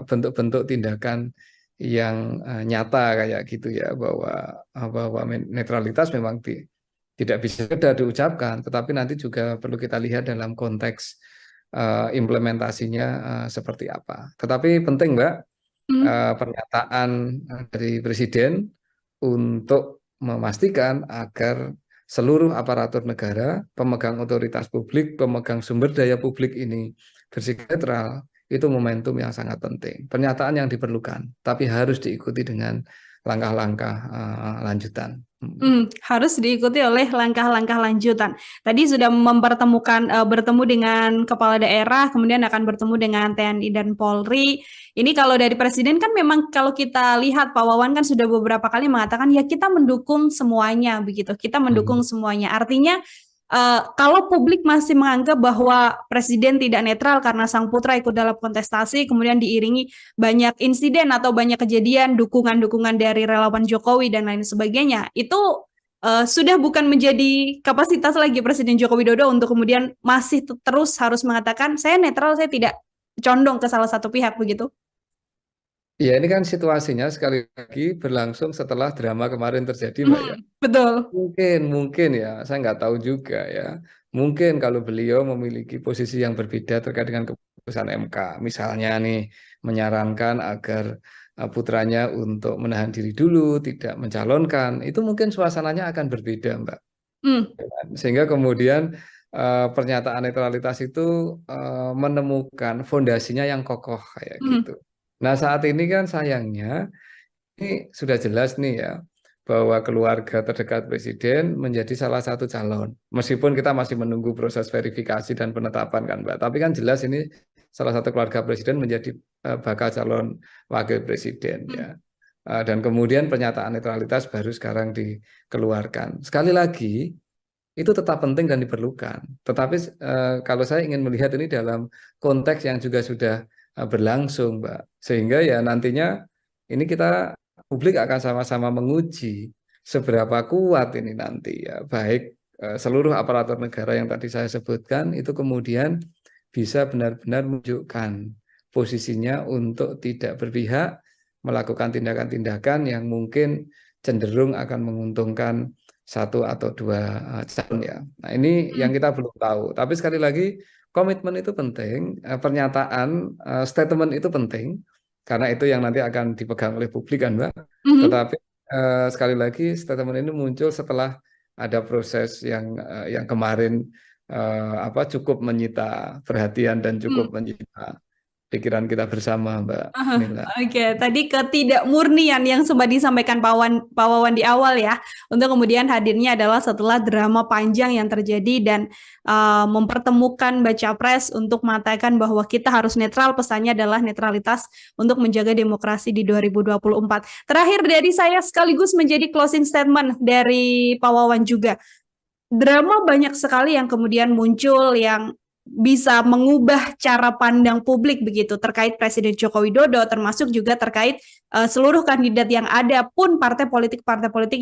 bentuk-bentuk tindakan yang nyata kayak gitu ya, bahwa netralitas memang tidak bisa sekedar diucapkan, tetapi nanti juga perlu kita lihat dalam konteks implementasinya seperti apa. Tetapi penting Mbak, pernyataan dari Presiden untuk memastikan agar seluruh aparatur negara, pemegang otoritas publik, pemegang sumber daya publik ini bersikap netral, itu momentum yang sangat penting. Pernyataan yang diperlukan, tapi harus diikuti dengan langkah-langkah lanjutan. Harus diikuti oleh langkah-langkah lanjutan. Tadi sudah bertemu dengan kepala daerah, kemudian akan bertemu dengan TNI dan Polri. Ini kalau dari Presiden kan memang kalau kita lihat Pak Wawan kan sudah beberapa kali mengatakan ya kita mendukung semuanya begitu. Kita mendukung semuanya. Artinya kalau publik masih menganggap bahwa Presiden tidak netral karena sang putra ikut dalam kontestasi, kemudian diiringi banyak insiden atau banyak kejadian dukungan-dukungan dari relawan Jokowi dan lain sebagainya, itu sudah bukan menjadi kapasitas lagi Presiden Joko Widodo untuk kemudian masih terus harus mengatakan saya netral, saya tidak condong ke salah satu pihak begitu. Ya, ini kan situasinya sekali lagi berlangsung setelah drama kemarin terjadi, Mbak ya. Betul. Mungkin ya, saya nggak tahu juga ya. Mungkin kalau beliau memiliki posisi yang berbeda terkait dengan keputusan MK, misalnya nih menyarankan agar putranya untuk menahan diri dulu, tidak mencalonkan, itu mungkin suasananya akan berbeda, Mbak. Sehingga kemudian pernyataan netralitas itu menemukan fondasinya yang kokoh kayak gitu. Nah, saat ini kan sayangnya ini sudah jelas nih ya bahwa keluarga terdekat Presiden menjadi salah satu calon. Meskipun kita masih menunggu proses verifikasi dan penetapan kan Mbak, tapi kan jelas ini salah satu keluarga Presiden menjadi bakal calon wakil Presiden ya. Dan kemudian pernyataan netralitas baru sekarang dikeluarkan. Sekali lagi itu tetap penting dan diperlukan. Tetapi kalau saya ingin melihat ini dalam konteks yang juga sudah berlangsung, Mbak. Sehingga ya nantinya ini publik akan sama-sama menguji seberapa kuat ini nanti ya, baik seluruh aparatur negara yang tadi saya sebutkan itu kemudian bisa benar-benar menunjukkan posisinya untuk tidak berpihak, melakukan tindakan-tindakan yang mungkin cenderung akan menguntungkan satu atau dua calon ya. Nah ini yang kita belum tahu. Tapi sekali lagi komitmen itu penting, pernyataan, statement itu penting, karena itu yang nanti akan dipegang oleh publik kan Mbak. Tetapi sekali lagi statement ini muncul setelah ada proses yang kemarin cukup menyita perhatian dan cukup menyita pikiran kita bersama, Mbak Nila. Oke, tadi ketidakmurnian yang sempat disampaikan Pak Wawan di awal ya, untuk kemudian hadirnya adalah setelah drama panjang yang terjadi dan mempertemukan baca pres untuk mengatakan bahwa kita harus netral, pesannya adalah netralitas untuk menjaga demokrasi di 2024. Terakhir dari saya sekaligus menjadi closing statement dari Pak Wawan juga. Drama banyak sekali yang kemudian muncul yang bisa mengubah cara pandang publik begitu terkait Presiden Joko Widodo, termasuk juga terkait seluruh kandidat yang ada pun partai politik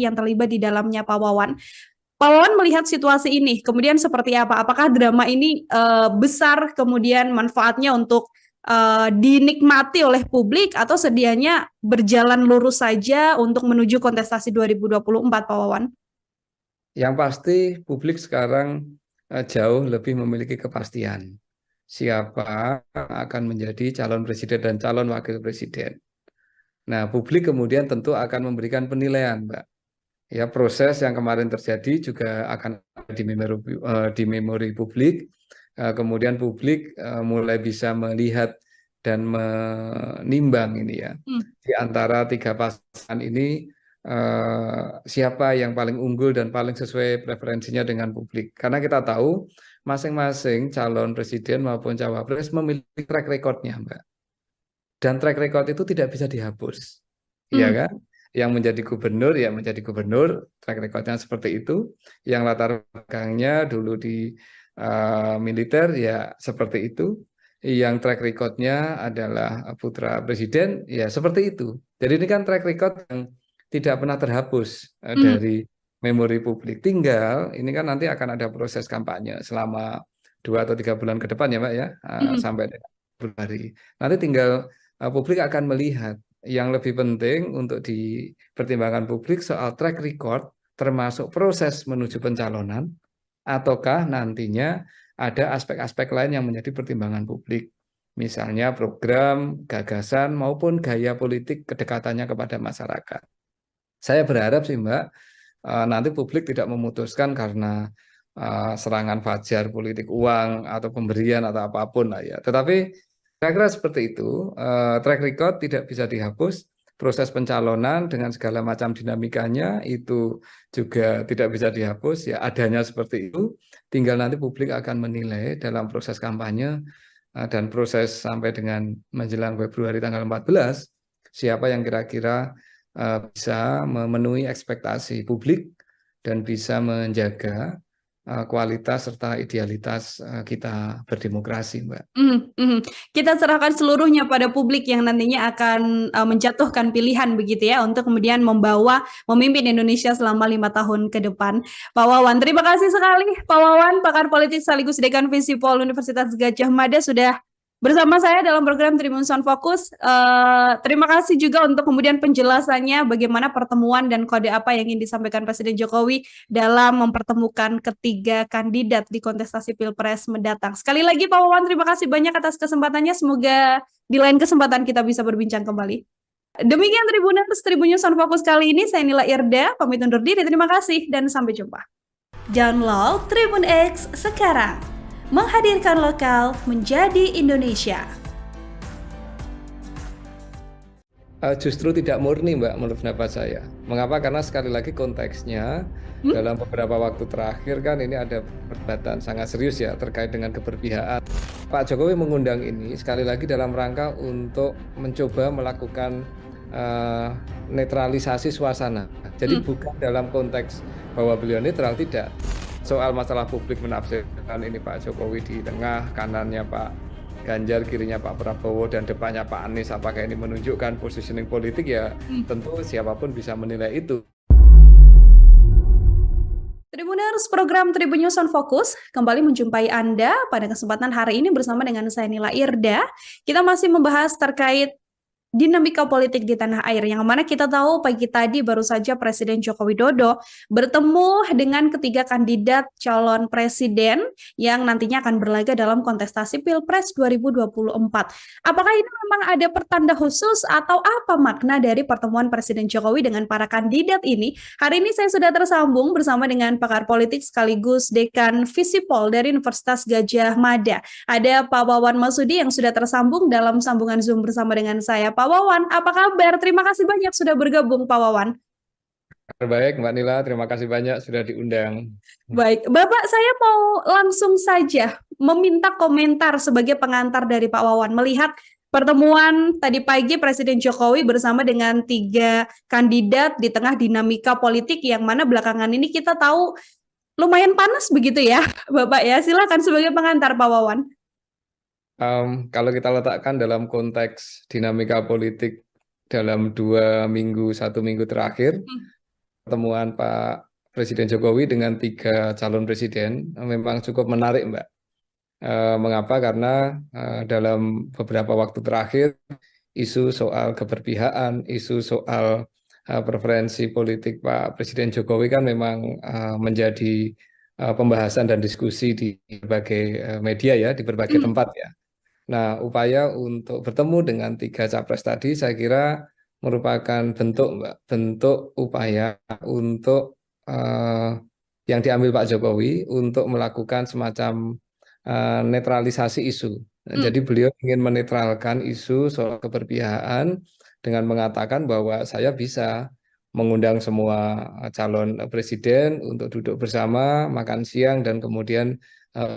yang terlibat di dalamnya, Pak Wawan. Pak Wawan melihat situasi ini kemudian seperti apa? Apakah drama ini besar kemudian manfaatnya untuk dinikmati oleh publik atau sedianya berjalan lurus saja untuk menuju kontestasi 2024, Pak Wawan? Yang pasti publik sekarang jauh lebih memiliki kepastian siapa akan menjadi calon presiden dan calon wakil presiden. Nah, publik kemudian tentu akan memberikan penilaian, Mbak. Ya, proses yang kemarin terjadi juga akan ada di memori publik. Kemudian publik mulai bisa melihat dan menimbang ini ya. Di antara tiga pasangan ini siapa yang paling unggul dan paling sesuai preferensinya dengan publik. Karena kita tahu masing-masing calon presiden maupun cawapres memiliki track record-nya, Mbak. Dan track record itu tidak bisa dihapus. Iya kan? Yang menjadi gubernur ya menjadi gubernur, track record-nya seperti itu. Yang latar belakangnya dulu di militer ya seperti itu. Yang track record-nya adalah putra presiden ya seperti itu. Jadi ini kan track record yang tidak pernah terhapus dari memori publik. Tinggal ini kan nanti akan ada proses kampanye selama 2 atau 3 bulan ke depan ya Mbak ya, sampai Februari. Nanti tinggal publik akan melihat. Yang lebih penting untuk dipertimbangkan publik soal track record termasuk proses menuju pencalonan, ataukah nantinya ada aspek-aspek lain yang menjadi pertimbangan publik. Misalnya program, gagasan maupun gaya politik kedekatannya kepada masyarakat. Saya berharap sih Mbak, nanti publik tidak memutuskan karena serangan fajar politik uang atau pemberian atau apapun lah ya. Tetapi kira-kira seperti itu, track record tidak bisa dihapus, proses pencalonan dengan segala macam dinamikanya itu juga tidak bisa dihapus, ya adanya seperti itu, tinggal nanti publik akan menilai dalam proses kampanye dan proses sampai dengan menjelang Februari tanggal 14, siapa yang kira-kira bisa memenuhi ekspektasi publik dan bisa menjaga kualitas serta idealitas kita berdemokrasi, Mbak. Kita serahkan seluruhnya pada publik yang nantinya akan menjatuhkan pilihan begitu ya untuk kemudian memimpin Indonesia selama 5 tahun ke depan. Pak Wawan, terima kasih sekali Pak Wawan, pakar politik sekaligus Dekan Visipol Universitas Gadjah Mada sudah bersama saya dalam program Tribun Sound Focus. Terima kasih juga untuk kemudian penjelasannya bagaimana pertemuan dan kode apa yang ingin disampaikan Presiden Jokowi dalam mempertemukan ketiga kandidat di kontestasi Pilpres mendatang. Sekali lagi Pak Wawan, terima kasih banyak atas kesempatannya. Semoga di lain kesempatan kita bisa berbincang kembali. Demikian Tribun News Sound Focus kali ini. Saya Nila Irda, pamit undur diri. Terima kasih dan sampai jumpa. Download Tribun X sekarang. Menghadirkan lokal menjadi Indonesia. Justru tidak murni Mbak menurut pendapat saya. Mengapa? Karena sekali lagi konteksnya dalam beberapa waktu terakhir kan ini ada perdebatan sangat serius ya terkait dengan keberpihakan. Pak Jokowi mengundang ini sekali lagi dalam rangka untuk mencoba melakukan netralisasi suasana. Jadi bukan dalam konteks bahwa beliau netral, tidak. Soal masalah publik menafsirkan ini Pak Jokowi di tengah, kanannya Pak Ganjar, kirinya Pak Prabowo, dan depannya Pak Anies, apakah ini menunjukkan positioning politik ya tentu siapapun bisa menilai itu. Tribuners, program Tribun News on Focus kembali menjumpai Anda pada kesempatan hari ini bersama dengan saya Nila Irda. Kita masih membahas terkait dinamika politik di tanah air, yang mana kita tahu pagi tadi baru saja Presiden Joko Widodo bertemu dengan ketiga kandidat calon presiden yang nantinya akan berlaga dalam kontestasi Pilpres 2024. Apakah ini memang ada pertanda khusus atau apa makna dari pertemuan Presiden Jokowi dengan para kandidat ini? Hari ini saya sudah tersambung bersama dengan pakar politik sekaligus Dekan Visipol dari Universitas Gadjah Mada. Ada Pak Wawan Marsudi yang sudah tersambung dalam sambungan Zoom bersama dengan saya. Pak Wawan, apa kabar? Terima kasih banyak sudah bergabung, Pak Wawan. Baik, Mbak Nila, terima kasih banyak sudah diundang. Baik, Bapak, saya mau langsung saja meminta komentar sebagai pengantar dari Pak Wawan melihat pertemuan tadi pagi Presiden Jokowi bersama dengan tiga kandidat di tengah dinamika politik yang mana belakangan ini kita tahu lumayan panas begitu ya, Bapak ya. Silakan sebagai pengantar, Pak Wawan. Kalau kita letakkan dalam konteks dinamika politik dalam 1 minggu terakhir, pertemuan Pak Presiden Jokowi dengan 3 calon presiden memang cukup menarik, Mbak. Mengapa? Karena dalam beberapa waktu terakhir, isu soal keberpihakan, isu soal preferensi politik Pak Presiden Jokowi kan memang menjadi pembahasan dan diskusi di berbagai media ya, di berbagai tempat ya. Nah, upaya untuk bertemu dengan 3 capres tadi saya kira merupakan bentuk upaya untuk yang diambil Pak Jokowi untuk melakukan semacam netralisasi isu. Jadi beliau ingin menetralkan isu soal keberpihakan dengan mengatakan bahwa saya bisa mengundang semua calon presiden untuk duduk bersama, makan siang, dan kemudian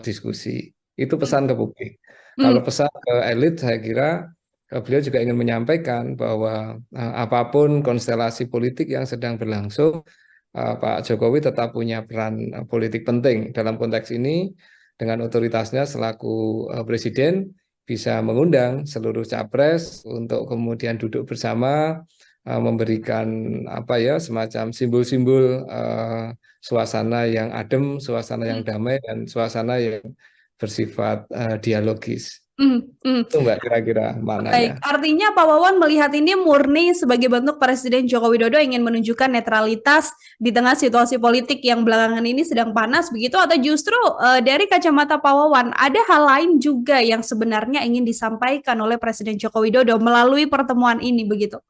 diskusi. Itu pesan ke publik. Kalau pesan ke elit, saya kira beliau juga ingin menyampaikan bahwa apapun konstelasi politik yang sedang berlangsung, Pak Jokowi tetap punya peran politik penting dalam konteks ini. Dengan otoritasnya selaku presiden bisa mengundang seluruh capres untuk kemudian duduk bersama, memberikan semacam simbol-simbol suasana yang adem, suasana yang damai, dan suasana yang bersifat dialogis. Itu Mbak kira-kira Baik, maknanya. artinya Pak Wawan melihat ini murni sebagai bentuk Presiden Joko Widodo ingin menunjukkan netralitas di tengah situasi politik yang belakangan ini sedang panas begitu, atau justru dari kacamata Pak Wawan ada hal lain juga yang sebenarnya ingin disampaikan oleh Presiden Joko Widodo melalui pertemuan ini begitu?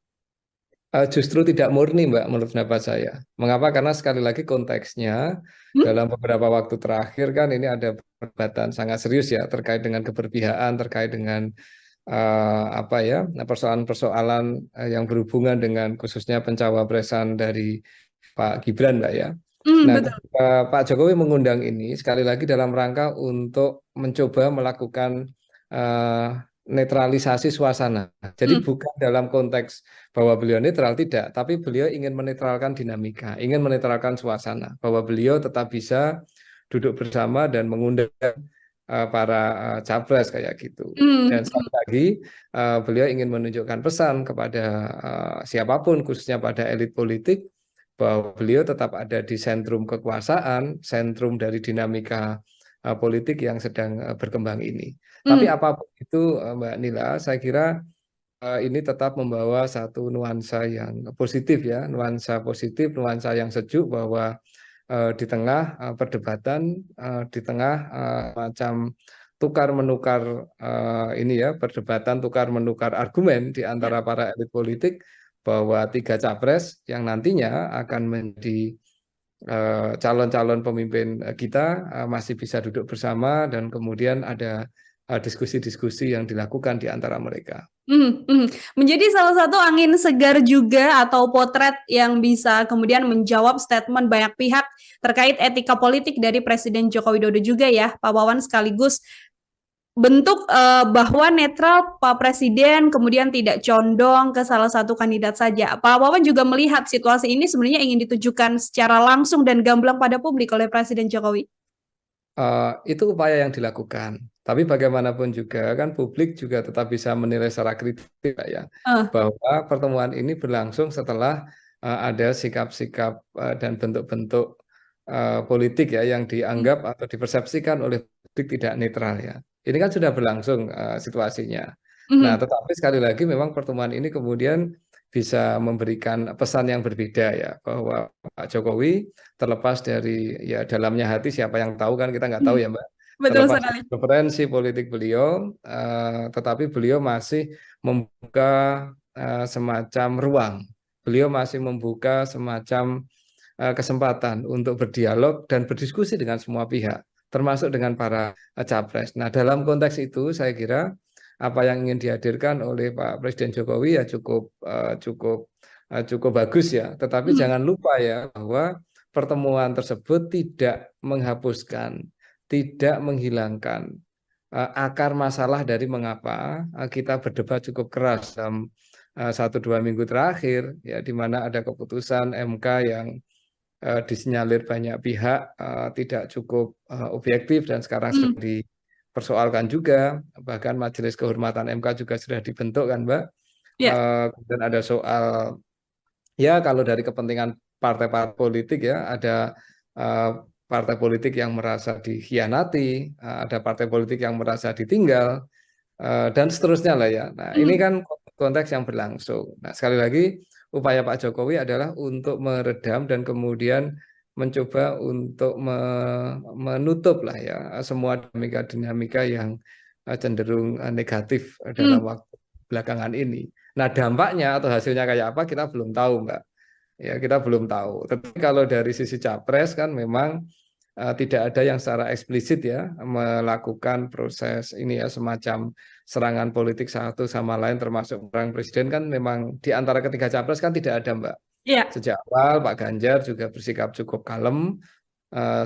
Justru tidak murni, Mbak, menurut pendapat saya. Mengapa? Karena sekali lagi konteksnya dalam beberapa waktu terakhir kan ini ada perdebatan sangat serius ya terkait dengan keberpihakan, terkait dengan persoalan-persoalan yang berhubungan dengan khususnya pencawapresan dari Pak Gibran, Mbak ya. Nah, Betul. Pak Jokowi mengundang ini sekali lagi dalam rangka untuk mencoba melakukan netralisasi suasana. Jadi bukan dalam konteks bahwa beliau netral, tidak, tapi beliau ingin menetralkan dinamika, ingin menetralkan suasana, bahwa beliau tetap bisa duduk bersama dan mengundang para capres kayak gitu. Dan sekali lagi beliau ingin menunjukkan pesan kepada siapapun, khususnya pada elit politik, bahwa beliau tetap ada di sentrum kekuasaan, sentrum dari dinamika politik yang sedang berkembang ini. Tapi apapun itu, Mbak Nila, saya kira ini tetap membawa satu nuansa yang positif ya, nuansa positif, nuansa yang sejuk, bahwa di tengah perdebatan, di tengah macam tukar menukar perdebatan tukar menukar argumen di antara para elit politik, bahwa 3 capres yang nantinya akan menjadi calon-calon pemimpin kita masih bisa duduk bersama, dan kemudian ada diskusi-diskusi yang dilakukan di antara mereka. Menjadi salah satu angin segar juga atau potret yang bisa kemudian menjawab statement banyak pihak terkait etika politik dari Presiden Joko Widodo juga ya, Pak Wawan, sekaligus bentuk bahwa netral Pak Presiden kemudian tidak condong ke salah satu kandidat saja. Pak Wawan juga melihat situasi ini sebenarnya ingin ditujukan secara langsung dan gamblang pada publik oleh Presiden Jokowi. Itu upaya yang dilakukan. Tapi bagaimanapun juga kan publik juga tetap bisa menilai secara kritis ya Eh, bahwa pertemuan ini berlangsung setelah ada sikap-sikap dan bentuk-bentuk politik ya yang dianggap atau dipersepsikan oleh publik tidak netral ya. Ini kan sudah berlangsung situasinya. Nah, mhm, tetapi sekali lagi memang pertemuan ini kemudian bisa memberikan pesan yang berbeda ya bahwa Pak Jokowi terlepas dari ya dalamnya hati siapa yang tahu kan kita nggak tahu mhm, ya Mbak. betul Terlepas sekali. dari preferensi politik beliau, tetapi beliau masih membuka semacam ruang. Beliau masih membuka semacam kesempatan untuk berdialog dan berdiskusi dengan semua pihak, termasuk dengan para capres. Nah, dalam konteks itu saya kira apa yang ingin dihadirkan oleh Pak Presiden Jokowi ya cukup bagus ya. Tetapi Mhm, jangan lupa ya bahwa pertemuan tersebut tidak menghapuskan, tidak menghilangkan akar masalah dari mengapa kita berdebat cukup keras dalam 1-2 minggu terakhir ya di mana ada keputusan MK yang disinyalir banyak pihak tidak cukup objektif dan sekarang sedang mhm, dipersoalkan juga. Bahkan Majelis Kehormatan MK juga sudah dibentuk kan, Mbak. ya, Kemudian ada soal ya kalau dari kepentingan partai-partai politik ya ada eh, partai politik yang merasa dikhianati, ada partai politik yang merasa ditinggal dan seterusnya lah ya. Nah, ini mhm, kan konteks yang berlangsung. Nah, sekali lagi upaya Pak Jokowi adalah untuk meredam dan kemudian mencoba untuk menutup lah ya semua dinamika-dinamika yang cenderung negatif dalam mhm, waktu belakangan ini. Nah, dampaknya atau hasilnya kayak apa kita belum tahu, Mbak. Ya, kita belum tahu. Tapi kalau dari sisi capres kan memang tidak ada yang secara eksplisit ya melakukan proses ini ya semacam serangan politik satu sama lain termasuk perang presiden kan memang di antara ketiga capres kan tidak ada Mbak. ya, Sejak awal Pak Ganjar juga bersikap cukup kalem,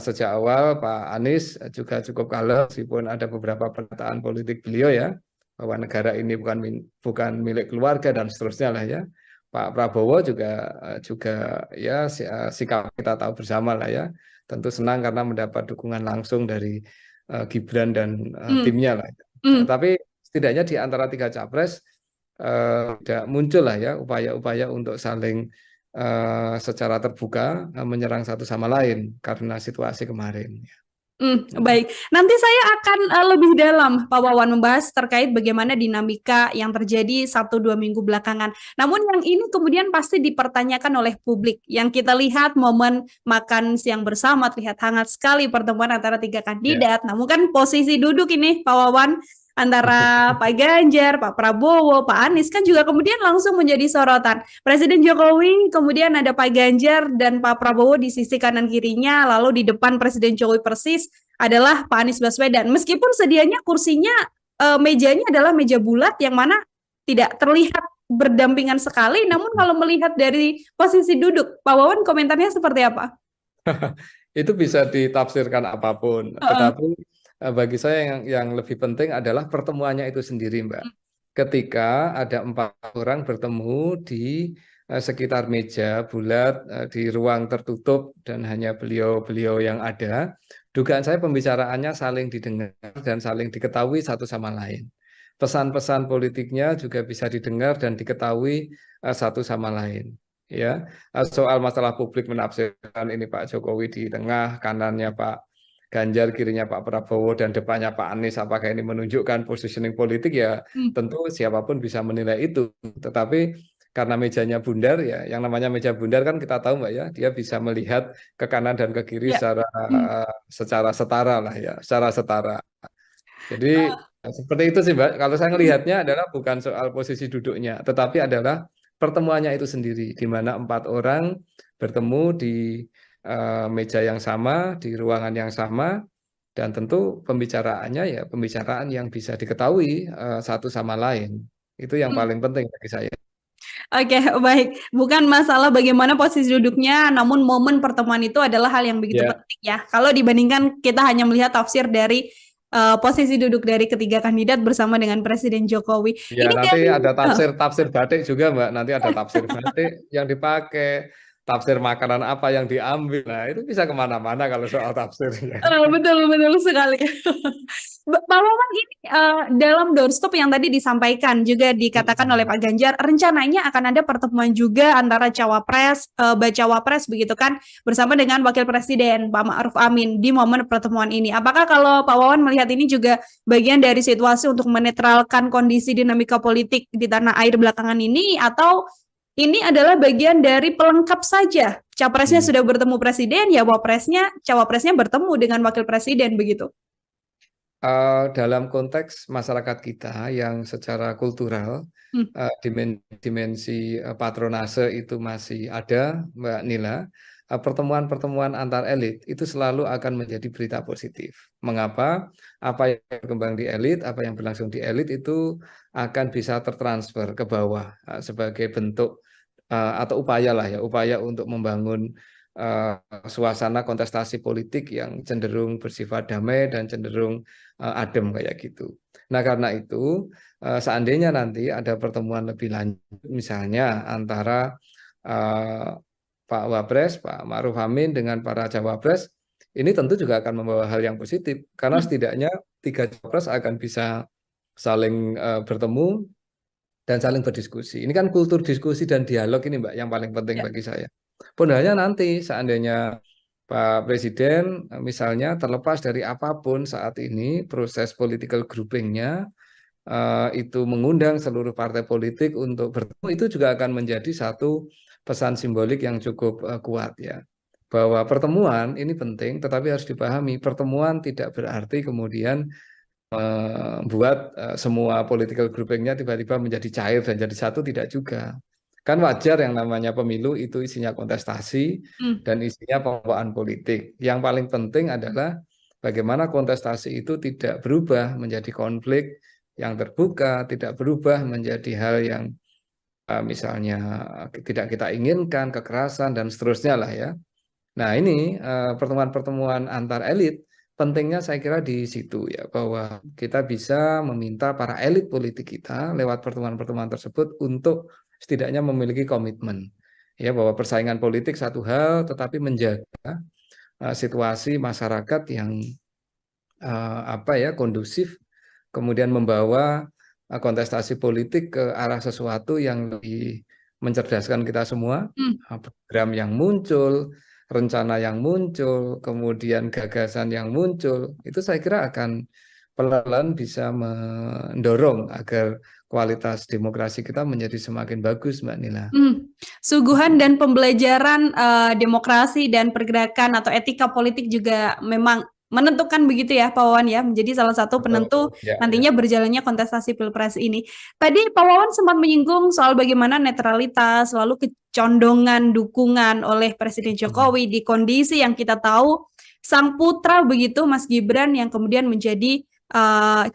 sejak awal Pak Anies juga cukup kalem meskipun ada beberapa pernyataan politik beliau ya bahwa negara ini bukan milik keluarga dan seterusnya lah ya. Pak Prabowo juga ya sikap kita tahu bersama lah ya. Tentu senang karena mendapat dukungan langsung dari Gibran dan mhm, timnya lah. mhm. Tapi setidaknya di antara tiga capres tidak muncul lah ya upaya-upaya untuk saling secara terbuka menyerang satu sama lain karena situasi kemarin. Baik. Nanti saya akan lebih dalam, Pak Wawan, membahas terkait bagaimana dinamika yang terjadi 1-2 minggu belakangan. Namun yang ini kemudian pasti dipertanyakan oleh publik. Yang kita lihat momen makan siang bersama terlihat hangat sekali pertemuan antara tiga Ya. kandidat. Namun kan posisi duduk ini, Pak Wawan, antara Pak Ganjar, Pak Prabowo, Pak Anies kan juga kemudian langsung menjadi sorotan. Presiden Jokowi, kemudian ada Pak Ganjar dan Pak Prabowo di sisi kanan kirinya, lalu di depan Presiden Jokowi persis adalah Pak Anies Baswedan. Meskipun sedianya kursinya, mejanya adalah meja bulat yang mana tidak terlihat berdampingan sekali, namun kalau melihat dari posisi duduk, Pak Wawan komentarnya seperti apa? Itu bisa ditafsirkan apapun, Heeh. tetapi bagi saya yang lebih penting adalah pertemuannya itu sendiri, Mbak. Ketika ada 4 orang bertemu di sekitar meja bulat di ruang tertutup dan hanya beliau-beliau yang ada, dugaan saya pembicaraannya saling didengar dan saling diketahui satu sama lain. Pesan-pesan politiknya juga bisa didengar dan diketahui satu sama lain. Ya, soal masalah publik menafsirkan ini Pak Jokowi di tengah, kanannya Pak Ganjar, kirinya Pak Prabowo, dan depannya Pak Anies, apakah ini menunjukkan positioning politik ya Hmm. tentu siapapun bisa menilai itu. Tetapi karena mejanya bundar ya, yang namanya meja bundar kan kita tahu Mbak ya, dia bisa melihat ke kanan dan ke kiri Ya. Hmm. secara setara lah ya, secara setara. Jadi seperti itu sih Mbak. Kalau saya melihatnya adalah bukan soal posisi duduknya, tetapi adalah pertemuannya itu sendiri, di mana 4 orang bertemu di meja yang sama, di ruangan yang sama, dan tentu pembicaraannya ya pembicaraan yang bisa diketahui satu sama lain. Itu yang Hmm. paling penting bagi saya. Oke, baik. Bukan masalah bagaimana posisi duduknya, namun momen pertemuan itu adalah hal yang begitu Ya, penting ya. Kalau dibandingkan kita hanya melihat tafsir dari posisi duduk dari ketiga kandidat bersama dengan Presiden Jokowi. ya Ini nanti dari ada tafsir batik juga Mbak. Nanti ada tafsir batik yang dipakai. tafsir makanan apa yang diambil. Nah, itu bisa kemana-mana kalau soal tafsirnya. Betul betul sekali. Pak Wawan, ini dalam doorstop yang tadi disampaikan juga dikatakan oleh Pak Ganjar, rencananya akan ada pertemuan juga antara cawapres, bacawa pres begitu kan, bersama dengan Wakil Presiden Pak Ma'ruf Amin di momen pertemuan ini. Apakah kalau Pak Wawan melihat ini juga bagian dari situasi untuk menetralkan kondisi dinamika politik di tanah air belakangan ini, atau ini adalah bagian dari pelengkap saja? Capresnya sudah bertemu presiden, ya cawapresnya bertemu dengan wakil presiden begitu. Dalam konteks masyarakat kita yang secara kultural dimensi patronase itu masih ada, Mbak Nila, pertemuan-pertemuan antar elit itu selalu akan menjadi berita positif. Mengapa? Apa yang berkembang di elit, apa yang berlangsung di elit itu akan bisa tertransfer ke bawah sebagai bentuk atau upaya lah ya, upaya untuk membangun suasana kontestasi politik yang cenderung bersifat damai dan cenderung adem kayak gitu. Nah, karena itu seandainya nanti ada pertemuan lebih lanjut misalnya antara Pak Wapres, Pak Ma'ruf Amin dengan para cawapres, ini tentu juga akan membawa hal yang positif karena setidaknya 3 cawapres akan bisa saling bertemu dan saling berdiskusi. Ini kan kultur diskusi dan dialog ini, Mbak, yang paling penting bagi saya. Pondalnya nanti seandainya Pak Presiden misalnya terlepas dari apapun saat ini proses political groupingnya itu mengundang seluruh partai politik untuk bertemu, itu juga akan menjadi satu pesan simbolik yang cukup kuat ya. Bahwa pertemuan ini penting, tetapi harus dipahami pertemuan tidak berarti kemudian membuat semua political groupingnya tiba-tiba menjadi cair dan jadi satu, tidak juga. Kan wajar yang namanya pemilu itu isinya kontestasi dan isinya pembawaan politik. Yang paling penting adalah bagaimana kontestasi itu tidak berubah menjadi konflik yang terbuka, tidak berubah menjadi hal yang misalnya tidak kita inginkan, kekerasan dan seterusnya lah ya. Nah, ini pertemuan-pertemuan antar elit pentingnya saya kira di situ ya, bahwa kita bisa meminta para elit politik kita lewat pertemuan-pertemuan tersebut untuk setidaknya memiliki komitmen ya, bahwa persaingan politik satu hal, tetapi menjaga situasi masyarakat yang kondusif, kemudian membawa kontestasi politik ke arah sesuatu yang lebih mencerdaskan kita semua, program yang muncul, rencana yang muncul, kemudian gagasan yang muncul, itu saya kira akan pelan-pelan bisa mendorong agar kualitas demokrasi kita menjadi semakin bagus, Mbak Nila. Suguhan dan pembelajaran demokrasi dan pergerakan atau etika politik juga memang menentukan begitu ya Pak Wawan ya, menjadi salah satu penentu nantinya berjalannya kontestasi Pilpres ini. Tadi Pak Wawan sempat menyinggung soal bagaimana netralitas, lalu kecondongan dukungan oleh Presiden Jokowi di kondisi yang kita tahu sang putra begitu Mas Gibran yang kemudian menjadi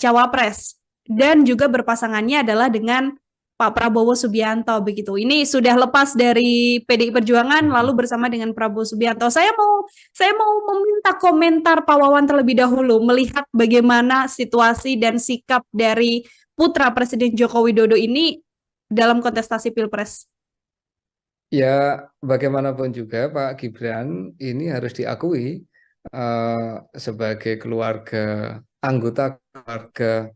cawapres dan juga berpasangannya adalah dengan Pak Prabowo Subianto begitu. Ini sudah lepas dari PDI Perjuangan lalu bersama dengan Prabowo Subianto. Saya mau meminta komentar Pak Wawan terlebih dahulu melihat bagaimana situasi dan sikap dari putra Presiden Joko Widodo ini dalam kontestasi Pilpres. Ya, bagaimanapun juga Pak Gibran ini harus diakui sebagai anggota keluarga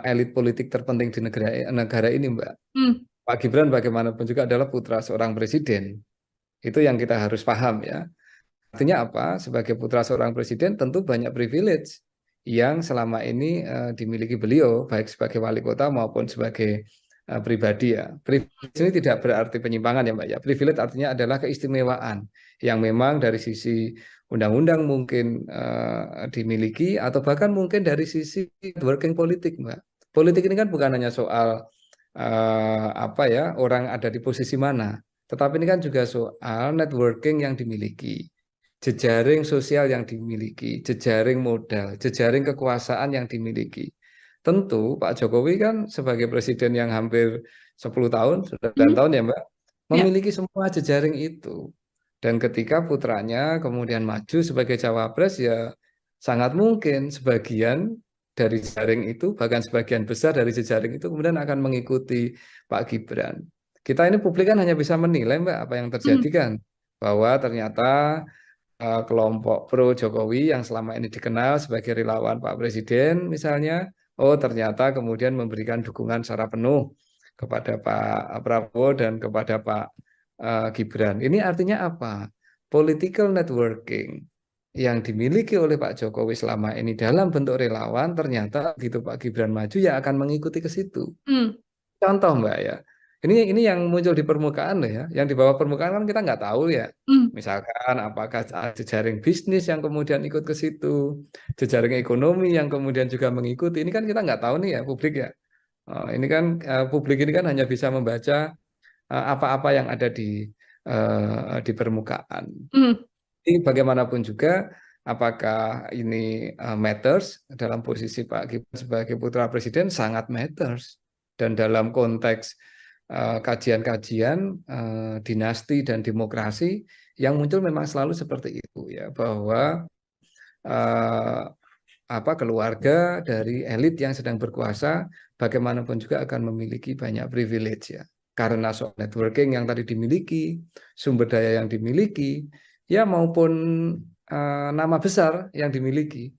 elit politik terpenting di negara ini, Mbak. Pak Gibran bagaimanapun juga adalah putra seorang presiden. Itu yang kita harus paham ya. Artinya apa? Sebagai putra seorang presiden tentu banyak privilege yang selama ini dimiliki beliau, baik sebagai wali kota maupun sebagai pribadi ya. Privilege ini tidak berarti penyimpangan ya, Mbak ya. Privilege artinya adalah keistimewaan yang memang dari sisi undang-undang mungkin dimiliki atau bahkan mungkin dari sisi networking politik, Mbak. Politik ini kan bukan hanya soal orang ada di posisi mana, tetapi ini kan juga soal networking yang dimiliki, jejaring sosial yang dimiliki, jejaring modal, jejaring kekuasaan yang dimiliki. Tentu Pak Jokowi kan sebagai presiden yang hampir 10 tahun, sudah 9 tahun ya Mbak, memiliki semua jejaring itu. Dan ketika putranya kemudian maju sebagai cawapres, ya sangat mungkin sebagian dari jejaring itu, bahkan sebagian besar dari jejaring itu kemudian akan mengikuti Pak Gibran. Kita ini publik kan hanya bisa menilai Mbak apa yang terjadi kan. bahwa ternyata kelompok pro Jokowi yang selama ini dikenal sebagai relawan Pak Presiden misalnya, oh ternyata kemudian memberikan dukungan secara penuh kepada Pak Prabowo dan kepada Pak Gibran. Ini artinya apa? Political networking yang dimiliki oleh Pak Jokowi selama ini dalam bentuk relawan, ternyata begitu Pak Gibran maju ya akan mengikuti ke situ. Contoh Mbak ya, ini yang muncul di permukaan loh ya, yang di bawah permukaan kan kita nggak tahu ya. Misalkan apakah ada jejaring bisnis yang kemudian ikut ke situ, jejaring ekonomi yang kemudian juga mengikuti. Ini kan kita nggak tahu nih ya publik ya. Ini kan publik ini kan hanya bisa membaca apa-apa yang ada di permukaan. Jadi bagaimanapun juga, apakah ini matters dalam posisi Pak Gibran sebagai putra presiden sangat matters. Dan dalam konteks kajian-kajian dinasti dan demokrasi yang muncul memang selalu seperti itu ya, bahwa keluarga dari elit yang sedang berkuasa bagaimanapun juga akan memiliki banyak privilege ya, karena soal networking yang tadi dimiliki, sumber daya yang dimiliki ya, maupun nama besar yang dimiliki.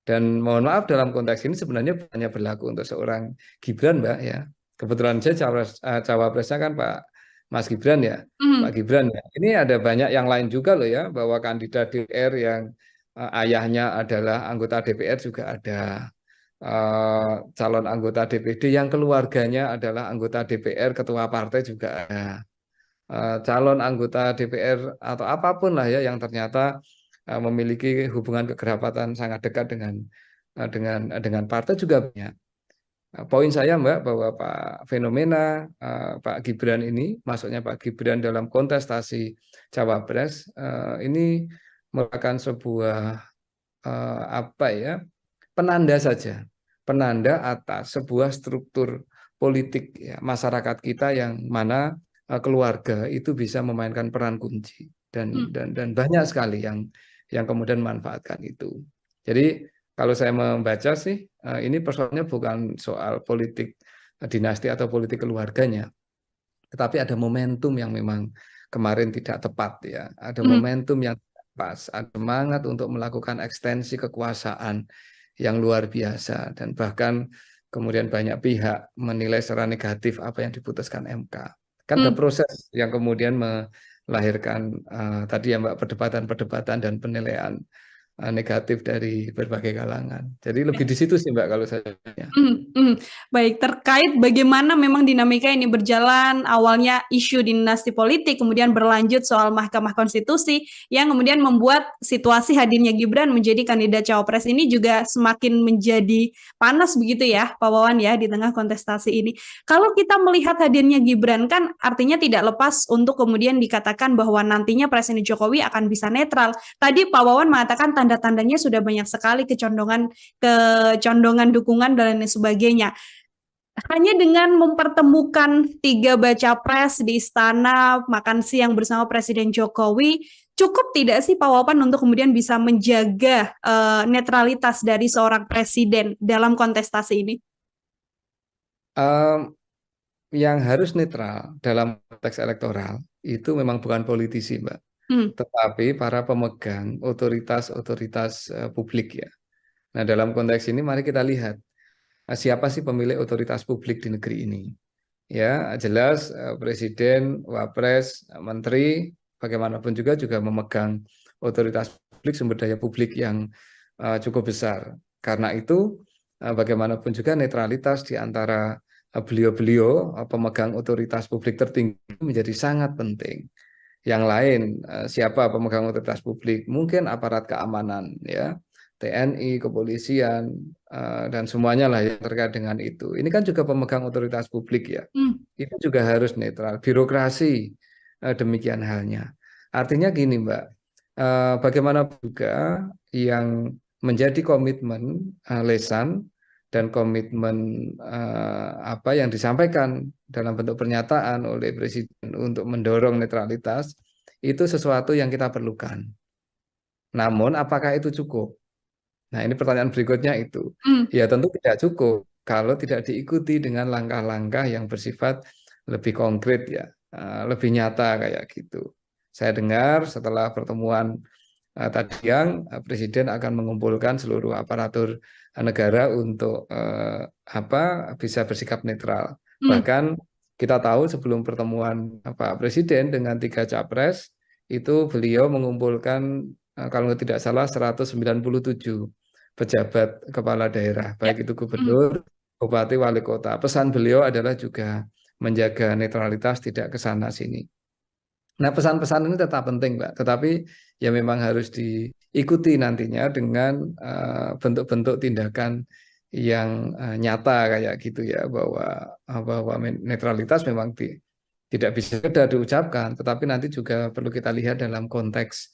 Dan mohon maaf dalam konteks ini sebenarnya hanya berlaku untuk seorang Gibran Mbak ya. Kebetulan saya cawapresnya kan Pak Mas Gibran ya, Pak Gibran ya. Ini ada banyak yang lain juga loh ya, bahwa kandidat DPR yang ayahnya adalah anggota DPR juga ada, calon anggota DPD yang keluarganya adalah anggota DPR, ketua partai juga ada, calon anggota DPR atau apapun lah ya yang ternyata memiliki hubungan kekerabatan sangat dekat dengan partai juga banyak. Poin saya Mbak, bahwa fenomena Pak Gibran ini, masuknya Pak Gibran dalam kontestasi Cawapres ini merupakan sebuah penanda saja, penanda atas sebuah struktur politik ya, masyarakat kita yang mana keluarga itu bisa memainkan peran kunci dan banyak sekali yang kemudian memanfaatkan itu. Jadi kalau saya membaca sih, ini persoalannya bukan soal politik dinasti atau politik keluarganya, tetapi ada momentum yang memang kemarin tidak tepat ya, ada momentum yang pas, ada semangat untuk melakukan ekstensi kekuasaan yang luar biasa, dan bahkan kemudian banyak pihak menilai secara negatif apa yang diputuskan MK. Kan ada proses yang kemudian melahirkan tadi ya Mbak, perdebatan-perdebatan dan penilaian negatif dari berbagai kalangan. Jadi lebih di situ sih Mbak kalau saya. Baik, terkait bagaimana memang dinamika ini berjalan, awalnya isu dinasti politik, kemudian berlanjut soal Mahkamah Konstitusi, yang kemudian membuat situasi hadirnya Gibran menjadi kandidat cawapres ini juga semakin menjadi panas begitu ya, Pak Wawan ya, di tengah kontestasi ini. Kalau kita melihat hadirnya Gibran kan artinya tidak lepas untuk kemudian dikatakan bahwa nantinya Presiden Jokowi akan bisa netral. Tadi Pak Wawan mengatakan tanda-tandanya sudah banyak sekali kecondongan dukungan dan lain sebagainya. Hanya dengan mempertemukan 3 baca pres di istana, makan siang bersama Presiden Jokowi, cukup tidak sih Pak Wawan untuk kemudian bisa menjaga netralitas dari seorang presiden dalam kontestasi ini? Yang harus netral dalam konteks elektoral itu memang bukan politisi Mbak, tetapi para pemegang otoritas publik ya. Nah, dalam konteks ini mari kita lihat siapa sih pemilik otoritas publik di negeri ini. Ya, jelas presiden, wapres, menteri, bagaimanapun juga memegang otoritas publik, sumber daya publik yang cukup besar. Karena itu bagaimanapun juga netralitas di antara beliau-beliau pemegang otoritas publik tertinggi menjadi sangat penting. Yang lain siapa pemegang otoritas publik? Mungkin aparat keamanan ya, TNI, kepolisian, dan semuanya lah yang terkait dengan itu. Ini kan juga pemegang otoritas publik ya. Itu juga harus netral. Birokrasi demikian halnya. Artinya gini Mbak, bagaimana juga yang menjadi komitmen lisan dan komitmen yang disampaikan dalam bentuk pernyataan oleh Presiden untuk mendorong netralitas, itu sesuatu yang kita perlukan. Namun apakah itu cukup? Nah, ini pertanyaan berikutnya itu. Ya tentu tidak cukup kalau tidak diikuti dengan langkah-langkah yang bersifat lebih konkret ya, lebih nyata kayak gitu. saya dengar setelah pertemuan tadi siang, Presiden akan mengumpulkan seluruh aparatur negara untuk bisa bersikap netral. Bahkan kita tahu sebelum pertemuan Pak Presiden dengan 3 capres, itu beliau mengumpulkan kalau tidak salah 197 pejabat kepala daerah, baik itu gubernur, bupati, wali kota. Pesan beliau adalah juga menjaga netralitas, tidak ke sana sini. Nah, pesan-pesan ini tetap penting, Mbak. Tetapi ya memang harus diikuti nantinya dengan bentuk-bentuk tindakan yang nyata kayak gitu ya, bahwa netralitas memang tidak bisa sekedar diucapkan, tetapi nanti juga perlu kita lihat dalam konteks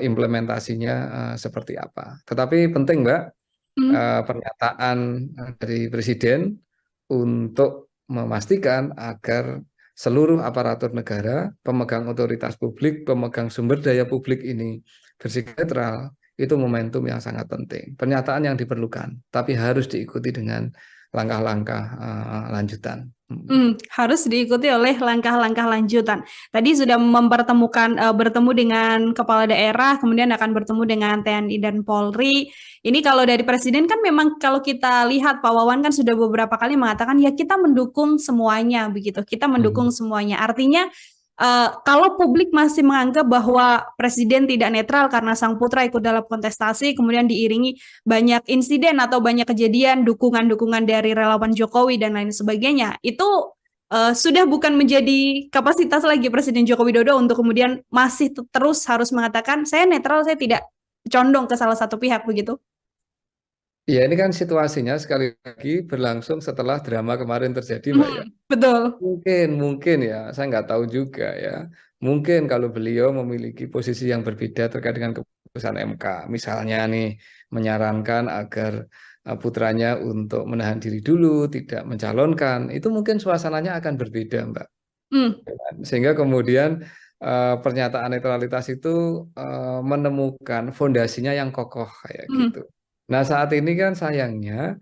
implementasinya seperti apa. Tetapi penting, Mbak, pernyataan dari Presiden untuk memastikan agar seluruh aparatur negara, pemegang otoritas publik, pemegang sumber daya publik ini bersikap netral, itu momentum yang sangat penting. Pernyataan yang diperlukan, tapi harus diikuti dengan langkah-langkah lanjutan. Harus diikuti oleh langkah-langkah lanjutan. Tadi sudah bertemu dengan kepala daerah, kemudian akan bertemu dengan TNI dan Polri. Ini kalau dari Presiden kan memang kalau kita lihat Pak Wawan kan sudah beberapa kali mengatakan ya kita mendukung semuanya begitu. Kita mendukung semuanya. Artinya kalau publik masih menganggap bahwa Presiden tidak netral karena sang putra ikut dalam kontestasi, kemudian diiringi banyak insiden atau banyak kejadian dukungan-dukungan dari relawan Jokowi dan lain sebagainya, itu sudah bukan menjadi kapasitas lagi Presiden Joko Widodo untuk kemudian masih terus harus mengatakan saya netral, saya tidak condong ke salah satu pihak begitu. Ya, ini kan situasinya sekali lagi berlangsung setelah drama kemarin terjadi, Mbak ya. Betul. Mungkin ya, saya nggak tahu juga ya. Mungkin kalau beliau memiliki posisi yang berbeda terkait dengan keputusan MK, misalnya nih menyarankan agar putranya untuk menahan diri dulu, tidak mencalonkan, itu mungkin suasananya akan berbeda, Mbak. Sehingga kemudian pernyataan netralitas itu menemukan fondasinya yang kokoh kayak gitu. Nah, saat ini kan sayangnya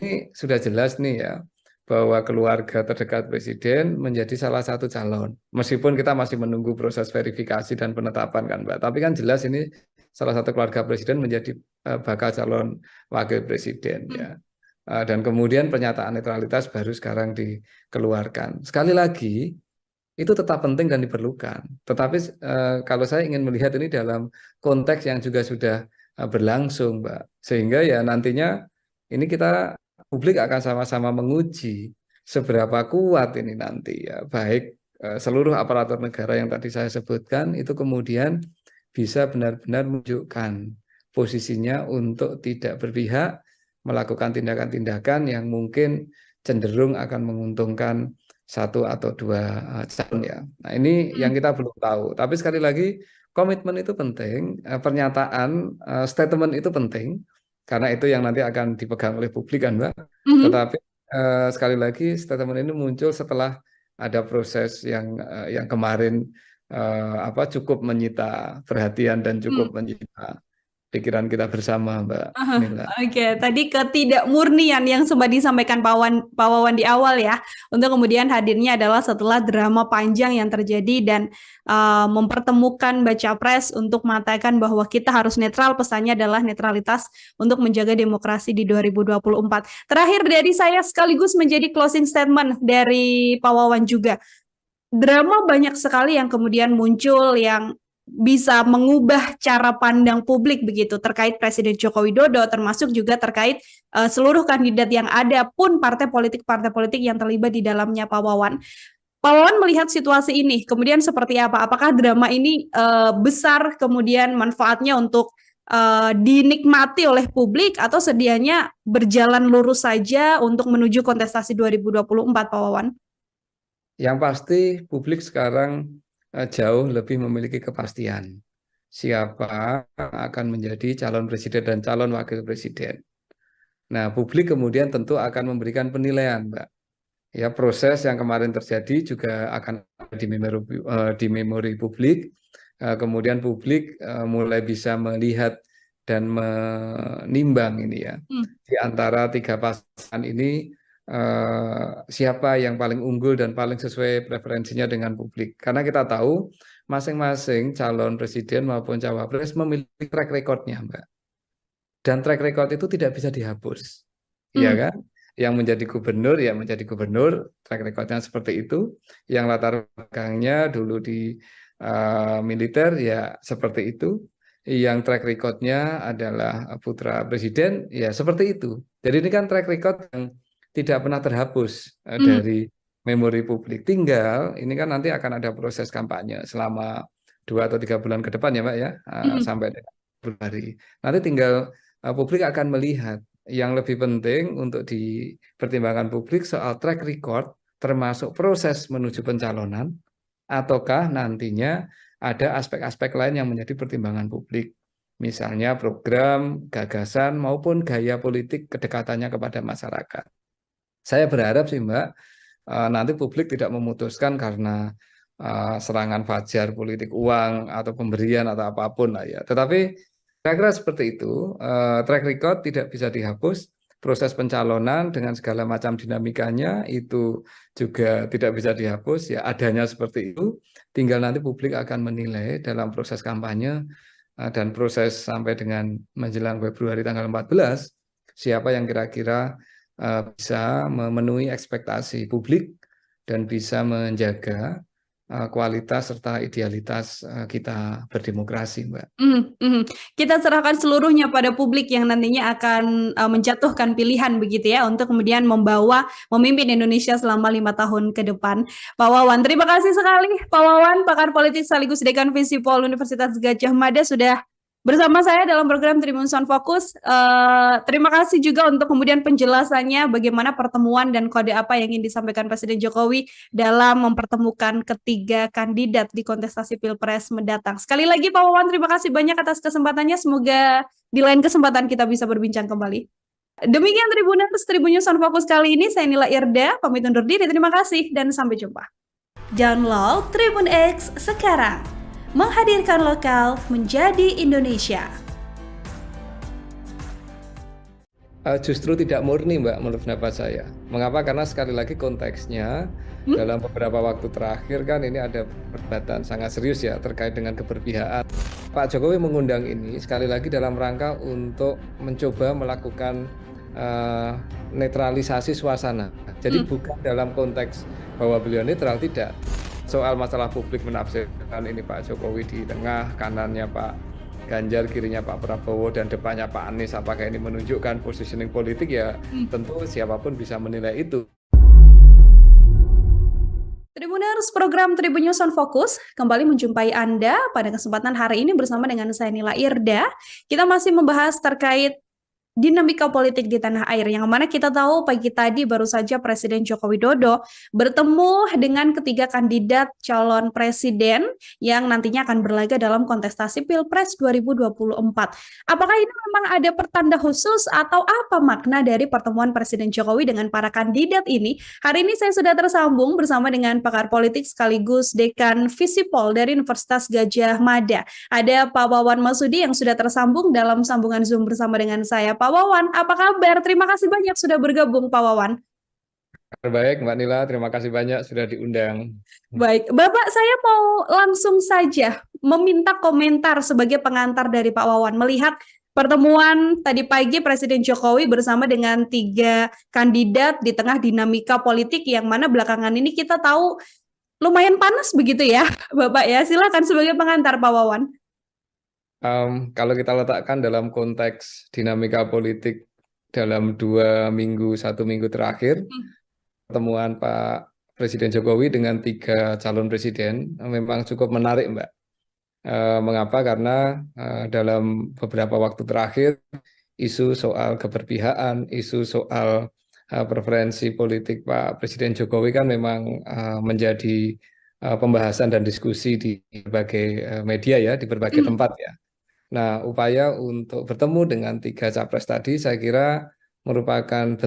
ini sudah jelas nih ya, bahwa keluarga terdekat Presiden menjadi salah satu calon. Meskipun kita masih menunggu proses verifikasi dan penetapan kan, Mbak. Tapi kan jelas ini salah satu keluarga Presiden menjadi bakal calon wakil Presiden ya. Dan kemudian pernyataan netralitas baru sekarang dikeluarkan. Sekali lagi, itu tetap penting dan diperlukan. Tetapi kalau saya ingin melihat ini dalam konteks yang juga sudah berlangsung, Mbak. Sehingga ya nantinya ini publik akan sama-sama menguji seberapa kuat ini nanti ya, baik seluruh aparatur negara yang tadi saya sebutkan itu kemudian bisa benar-benar menunjukkan posisinya untuk tidak berpihak, melakukan tindakan-tindakan yang mungkin cenderung akan menguntungkan satu atau dua calon ya. Nah, ini yang kita belum tahu. Tapi sekali lagi komitmen itu penting, pernyataan, statement itu penting, karena itu yang nanti akan dipegang oleh publik kan, Mbak. Tetapi sekali lagi statement ini muncul setelah ada proses yang kemarin cukup menyita perhatian dan cukup menyita pikiran kita bersama, Mbak Nila. Oke, tadi ketidakmurnian yang sempat disampaikan Pak Wawan di awal ya, untuk kemudian hadirnya adalah setelah drama panjang yang terjadi dan mempertemukan baca pres untuk mengatakan bahwa kita harus netral, pesannya adalah netralitas untuk menjaga demokrasi di 2024. Terakhir dari saya sekaligus menjadi closing statement dari Pak Wawan juga. Drama banyak sekali yang kemudian muncul yang bisa mengubah cara pandang publik begitu terkait Presiden Joko Widodo, termasuk juga terkait seluruh kandidat yang ada pun partai politik yang terlibat di dalamnya, Pak Wawan. Pak Wawan melihat situasi ini, kemudian seperti apa? Apakah drama ini besar kemudian manfaatnya untuk dinikmati oleh publik atau sedianya berjalan lurus saja untuk menuju kontestasi 2024, Pak Wawan? Yang pasti publik sekarang jauh lebih memiliki kepastian siapa akan menjadi calon presiden dan calon wakil presiden. Nah, publik kemudian tentu akan memberikan penilaian, Mbak. Ya, proses yang kemarin terjadi juga akan di memori publik. Kemudian publik mulai bisa melihat dan menimbang ini ya. Di antara 3 pasangan ini siapa yang paling unggul dan paling sesuai preferensinya dengan publik. Karena kita tahu masing-masing calon presiden maupun cawapres memiliki track record-nya, Mbak. Dan track record itu tidak bisa dihapus, ya kan? Yang menjadi gubernur, ya menjadi gubernur, track record-nya seperti itu. Yang latar belakangnya dulu di militer, ya seperti itu. Yang track record-nya adalah putra presiden, ya seperti itu. Jadi ini kan track record yang tidak pernah terhapus dari memori publik. Tinggal ini kan nanti akan ada proses kampanye selama 2 atau 3 bulan ke depan ya Mbak ya, sampai Februari. Nanti tinggal publik akan melihat. Yang lebih penting untuk dipertimbangkan publik soal track record termasuk proses menuju pencalonan, ataukah nantinya ada aspek-aspek lain yang menjadi pertimbangan publik. Misalnya program, gagasan, maupun gaya politik kedekatannya kepada masyarakat. Saya berharap sih Mbak, nanti publik tidak memutuskan karena serangan fajar politik uang atau pemberian atau apapun lah ya. Tetapi kira-kira seperti itu, track record tidak bisa dihapus, proses pencalonan dengan segala macam dinamikanya itu juga tidak bisa dihapus, ya adanya seperti itu, tinggal nanti publik akan menilai dalam proses kampanye dan proses sampai dengan menjelang Februari tanggal 14, siapa yang kira-kira bisa memenuhi ekspektasi publik dan bisa menjaga kualitas serta idealitas kita berdemokrasi, Mbak. Kita serahkan seluruhnya pada publik yang nantinya akan menjatuhkan pilihan begitu ya untuk kemudian memimpin Indonesia selama 5 tahun ke depan. Pak Wawan, terima kasih sekali Pak Wawan, pakar politik sekaligus Dekan Visipol Universitas Gadjah Mada sudah bersama saya dalam program Tribun Sound Focus. Terima kasih juga untuk kemudian penjelasannya bagaimana pertemuan dan kode apa yang ingin disampaikan Presiden Jokowi dalam mempertemukan ketiga kandidat di kontestasi Pilpres mendatang. Sekali lagi Pak Wawan, terima kasih banyak atas kesempatannya. Semoga di lain kesempatan kita bisa berbincang kembali. Demikian Tribuners, Tribun Sound Focus kali ini. Saya Nila Irda, pamit undur diri. Terima kasih dan sampai jumpa. Download Tribun X sekarang. Menghadirkan lokal menjadi Indonesia. Justru tidak murni Mbak menurut pendapat saya. Mengapa? Karena sekali lagi konteksnya dalam beberapa waktu terakhir kan ini ada perdebatan sangat serius ya terkait dengan keberpihakan. Pak Jokowi mengundang ini sekali lagi dalam rangka untuk mencoba melakukan netralisasi suasana. Jadi bukan dalam konteks bahwa beliau netral, tidak. Soal masalah publik menafsirkan ini Pak Jokowi di tengah, kanannya Pak Ganjar, kirinya Pak Prabowo, dan depannya Pak Anies, apakah ini menunjukkan positioning politik, ya tentu siapapun bisa menilai itu. Tribuners, program Tribun News on Focus kembali menjumpai Anda pada kesempatan hari ini bersama dengan saya Nila Irda. Kita masih membahas terkait dinamika politik di tanah air, yang mana kita tahu pagi tadi baru saja Presiden Joko Widodo bertemu dengan ketiga kandidat calon presiden yang nantinya akan berlaga dalam kontestasi Pilpres 2024. Apakah ini memang ada pertanda khusus atau apa makna dari pertemuan Presiden Jokowi dengan para kandidat ini? Hari ini saya sudah tersambung bersama dengan pakar politik sekaligus Dekan Visipol dari Universitas Gadjah Mada. Ada Pak Wawan Masudi yang sudah tersambung dalam sambungan Zoom bersama dengan saya. Pak Wawan, apa kabar? Terima kasih banyak sudah bergabung, Pak Wawan. Baik, Mbak Nila, terima kasih banyak sudah diundang. Baik, Bapak, saya mau langsung saja meminta komentar sebagai pengantar dari Pak Wawan melihat pertemuan tadi pagi Presiden Jokowi bersama dengan 3 kandidat di tengah dinamika politik yang mana belakangan ini kita tahu lumayan panas begitu ya, Bapak ya. Silakan sebagai pengantar, Pak Wawan. Kalau kita letakkan dalam konteks dinamika politik dalam 1 minggu terakhir, pertemuan Pak Presiden Jokowi dengan 3 calon presiden memang cukup menarik, Mbak. Mengapa? Karena dalam beberapa waktu terakhir isu soal keberpihakan, isu soal preferensi politik Pak Presiden Jokowi kan memang menjadi pembahasan dan diskusi di berbagai media ya, di berbagai tempat ya. Nah, upaya untuk bertemu dengan 3 capres tadi saya kira merupakan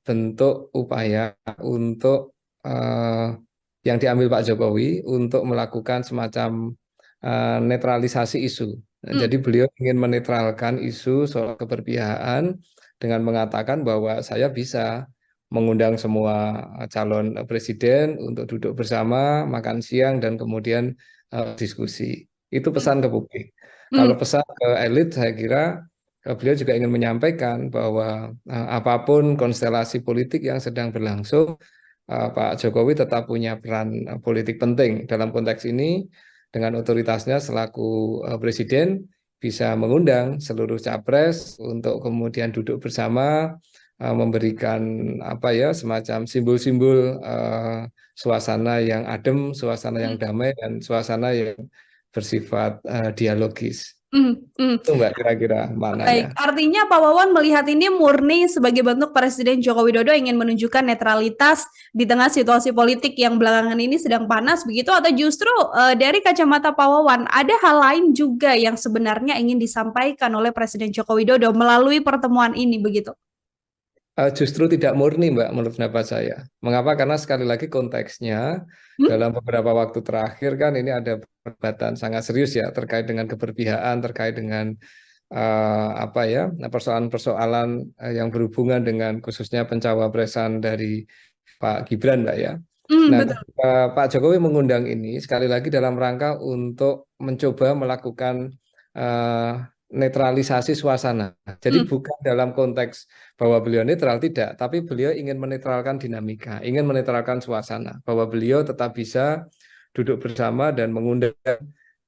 bentuk upaya untuk yang diambil Pak Jokowi untuk melakukan semacam netralisasi isu. Jadi beliau ingin menetralkan isu soal keberpihakan dengan mengatakan bahwa saya bisa mengundang semua calon presiden untuk duduk bersama, makan siang, dan kemudian diskusi. Itu pesan ke publik. Kalau pesan ke elit, saya kira beliau juga ingin menyampaikan bahwa apapun konstelasi politik yang sedang berlangsung, Pak Jokowi tetap punya peran politik penting dalam konteks ini dengan otoritasnya selaku presiden bisa mengundang seluruh capres untuk kemudian duduk bersama memberikan apa ya semacam simbol-simbol suasana yang adem, suasana yang damai dan suasana yang bersifat dialogis. Itu Mbak kira-kira Baik, maknanya. artinya Pak Wawan melihat ini murni sebagai bentuk Presiden Joko Widodo ingin menunjukkan netralitas di tengah situasi politik yang belakangan ini sedang panas begitu, atau justru dari kacamata Pak Wawan ada hal lain juga yang sebenarnya ingin disampaikan oleh Presiden Joko Widodo melalui pertemuan ini begitu? Justru tidak murni, Mbak, menurut pendapat saya. Mengapa? Karena sekali lagi konteksnya dalam beberapa waktu terakhir kan ini ada perdebatan sangat serius ya terkait dengan keberpihakan, terkait dengan apa ya persoalan-persoalan yang berhubungan dengan khususnya pencawapresan dari Pak Gibran, Mbak ya. Nah, Betul. Pak Jokowi mengundang ini sekali lagi dalam rangka untuk mencoba melakukan netralisasi suasana. Jadi bukan dalam konteks bahwa beliau netral, tidak, tapi beliau ingin menetralkan dinamika, ingin menetralkan suasana, bahwa beliau tetap bisa duduk bersama dan mengundang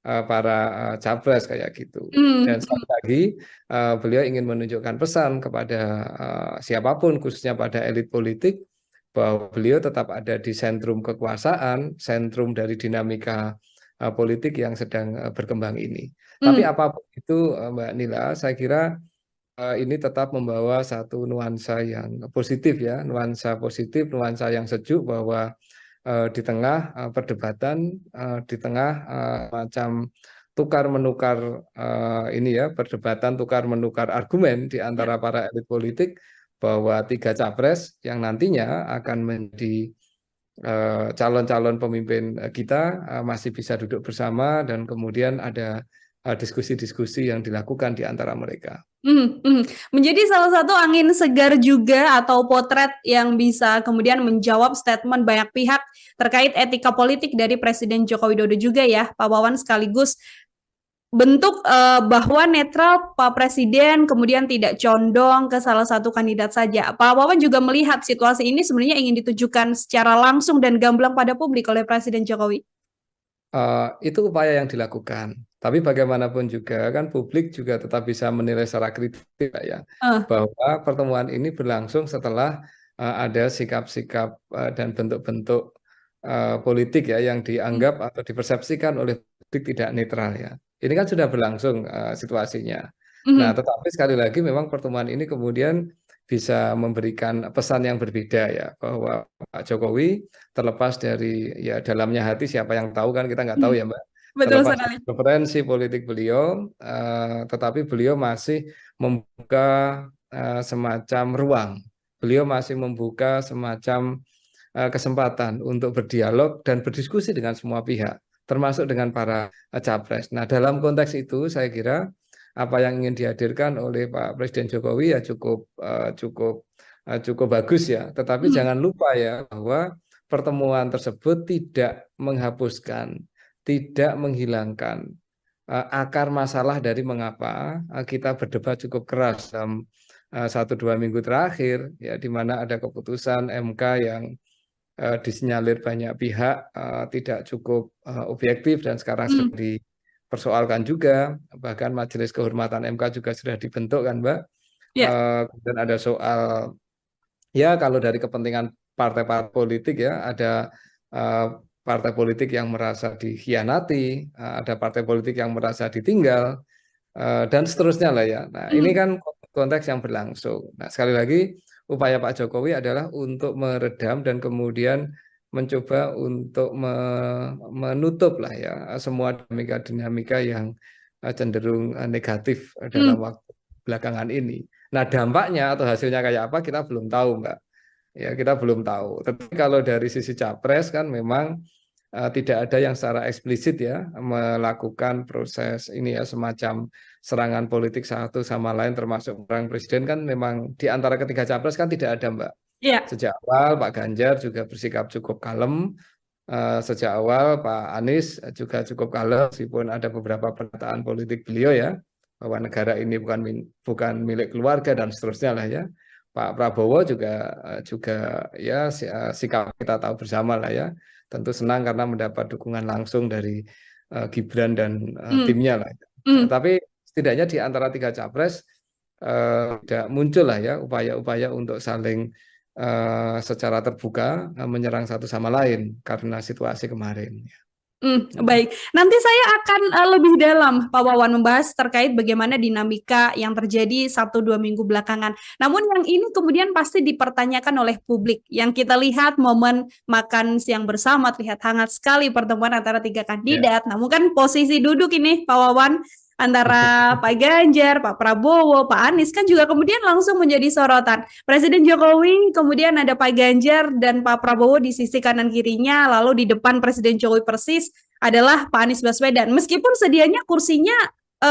para capres kayak gitu. Dan sekali lagi beliau ingin menunjukkan pesan kepada siapapun, khususnya pada elit politik, bahwa beliau tetap ada di sentrum kekuasaan, sentrum dari dinamika politik yang sedang berkembang ini. Tapi apapun itu Mbak Nila, saya kira ini tetap membawa satu nuansa yang positif ya, nuansa positif, nuansa yang sejuk bahwa di tengah perdebatan, di tengah macam tukar menukar ini ya, perdebatan tukar menukar argumen di antara para elit politik bahwa 3 capres yang nantinya akan menjadi calon-calon pemimpin kita masih bisa duduk bersama dan kemudian ada diskusi-diskusi yang dilakukan di antara mereka. Menjadi salah satu angin segar juga atau potret yang bisa kemudian menjawab statement banyak pihak terkait etika politik dari Presiden Joko Widodo juga ya, Pak Wawan, sekaligus bentuk bahwa netral Pak Presiden kemudian tidak condong ke salah satu kandidat saja. Pak Wawan juga melihat situasi ini sebenarnya ingin ditujukan secara langsung dan gamblang pada publik oleh Presiden Jokowi. Itu upaya yang dilakukan. Tapi bagaimanapun juga kan publik juga tetap bisa menilai secara kritis ya bahwa pertemuan ini berlangsung setelah ada sikap-sikap dan bentuk-bentuk politik ya yang dianggap atau dipersepsikan oleh publik tidak netral ya. Ini kan sudah berlangsung situasinya. Nah, tetapi sekali lagi memang pertemuan ini kemudian bisa memberikan pesan yang berbeda ya bahwa Pak Jokowi terlepas dari ya dalamnya hati siapa yang tahu kan kita nggak tahu ya Mbak. Betul Terlepas sekali. dari preferensi politik beliau, tetapi beliau masih membuka semacam ruang. Beliau masih membuka semacam kesempatan untuk berdialog dan berdiskusi dengan semua pihak, termasuk dengan para capres. Nah, dalam konteks itu saya kira apa yang ingin dihadirkan oleh Pak Presiden Jokowi ya cukup bagus ya. Tetapi jangan lupa ya bahwa pertemuan tersebut tidak menghapuskan, tidak menghilangkan akar masalah dari mengapa kita berdebat cukup keras dalam 1-2 minggu terakhir ya, di mana ada keputusan MK yang disinyalir banyak pihak tidak cukup objektif dan sekarang sedang dipersoalkan juga, bahkan Majelis Kehormatan MK juga sudah dibentuk kan Mbak. Kemudian ada soal ya kalau dari kepentingan partai-partai politik ya ada partai politik yang merasa dikhianati, ada partai politik yang merasa ditinggal dan seterusnya lah ya. Nah, ini kan konteks yang berlangsung. Nah, sekali lagi upaya Pak Jokowi adalah untuk meredam dan kemudian mencoba untuk menutup lah ya semua dinamika yang cenderung negatif dalam waktu belakangan ini. Nah, dampaknya atau hasilnya kayak apa kita belum tahu, Mbak. Ya, kita belum tahu. Tapi kalau dari sisi capres kan memang tidak ada yang secara eksplisit ya melakukan proses ini ya semacam serangan politik satu sama lain termasuk orang presiden kan memang di antara ketiga capres kan tidak ada Mbak. Iya. Sejak awal Pak Ganjar juga bersikap cukup kalem. Sejak awal Pak Anies juga cukup kalem, meskipun ada beberapa pernyataan politik beliau ya, bahwa negara ini bukan milik keluarga dan seterusnya lah ya. Pak Prabowo juga ya sikap kita tahu bersama lah ya. Tentu senang karena mendapat dukungan langsung dari Gibran dan Hmm. timnya lah. Hmm. Tapi setidaknya di antara tiga capres tidak muncul lah ya upaya-upaya untuk saling secara terbuka menyerang satu sama lain karena situasi kemarin. Baik, nanti saya akan lebih dalam Pak Wawan membahas terkait bagaimana dinamika yang terjadi 1-2 minggu belakangan. Namun yang ini kemudian pasti dipertanyakan oleh publik. Yang kita lihat momen makan siang bersama terlihat hangat sekali pertemuan antara tiga kandidat. Namun kan posisi duduk ini Pak Wawan antara Pak Ganjar, Pak Prabowo, Pak Anies kan juga kemudian langsung menjadi sorotan. Presiden Jokowi, kemudian ada Pak Ganjar dan Pak Prabowo di sisi kanan kirinya, lalu di depan Presiden Jokowi persis adalah Pak Anies Baswedan. Meskipun sedianya kursinya,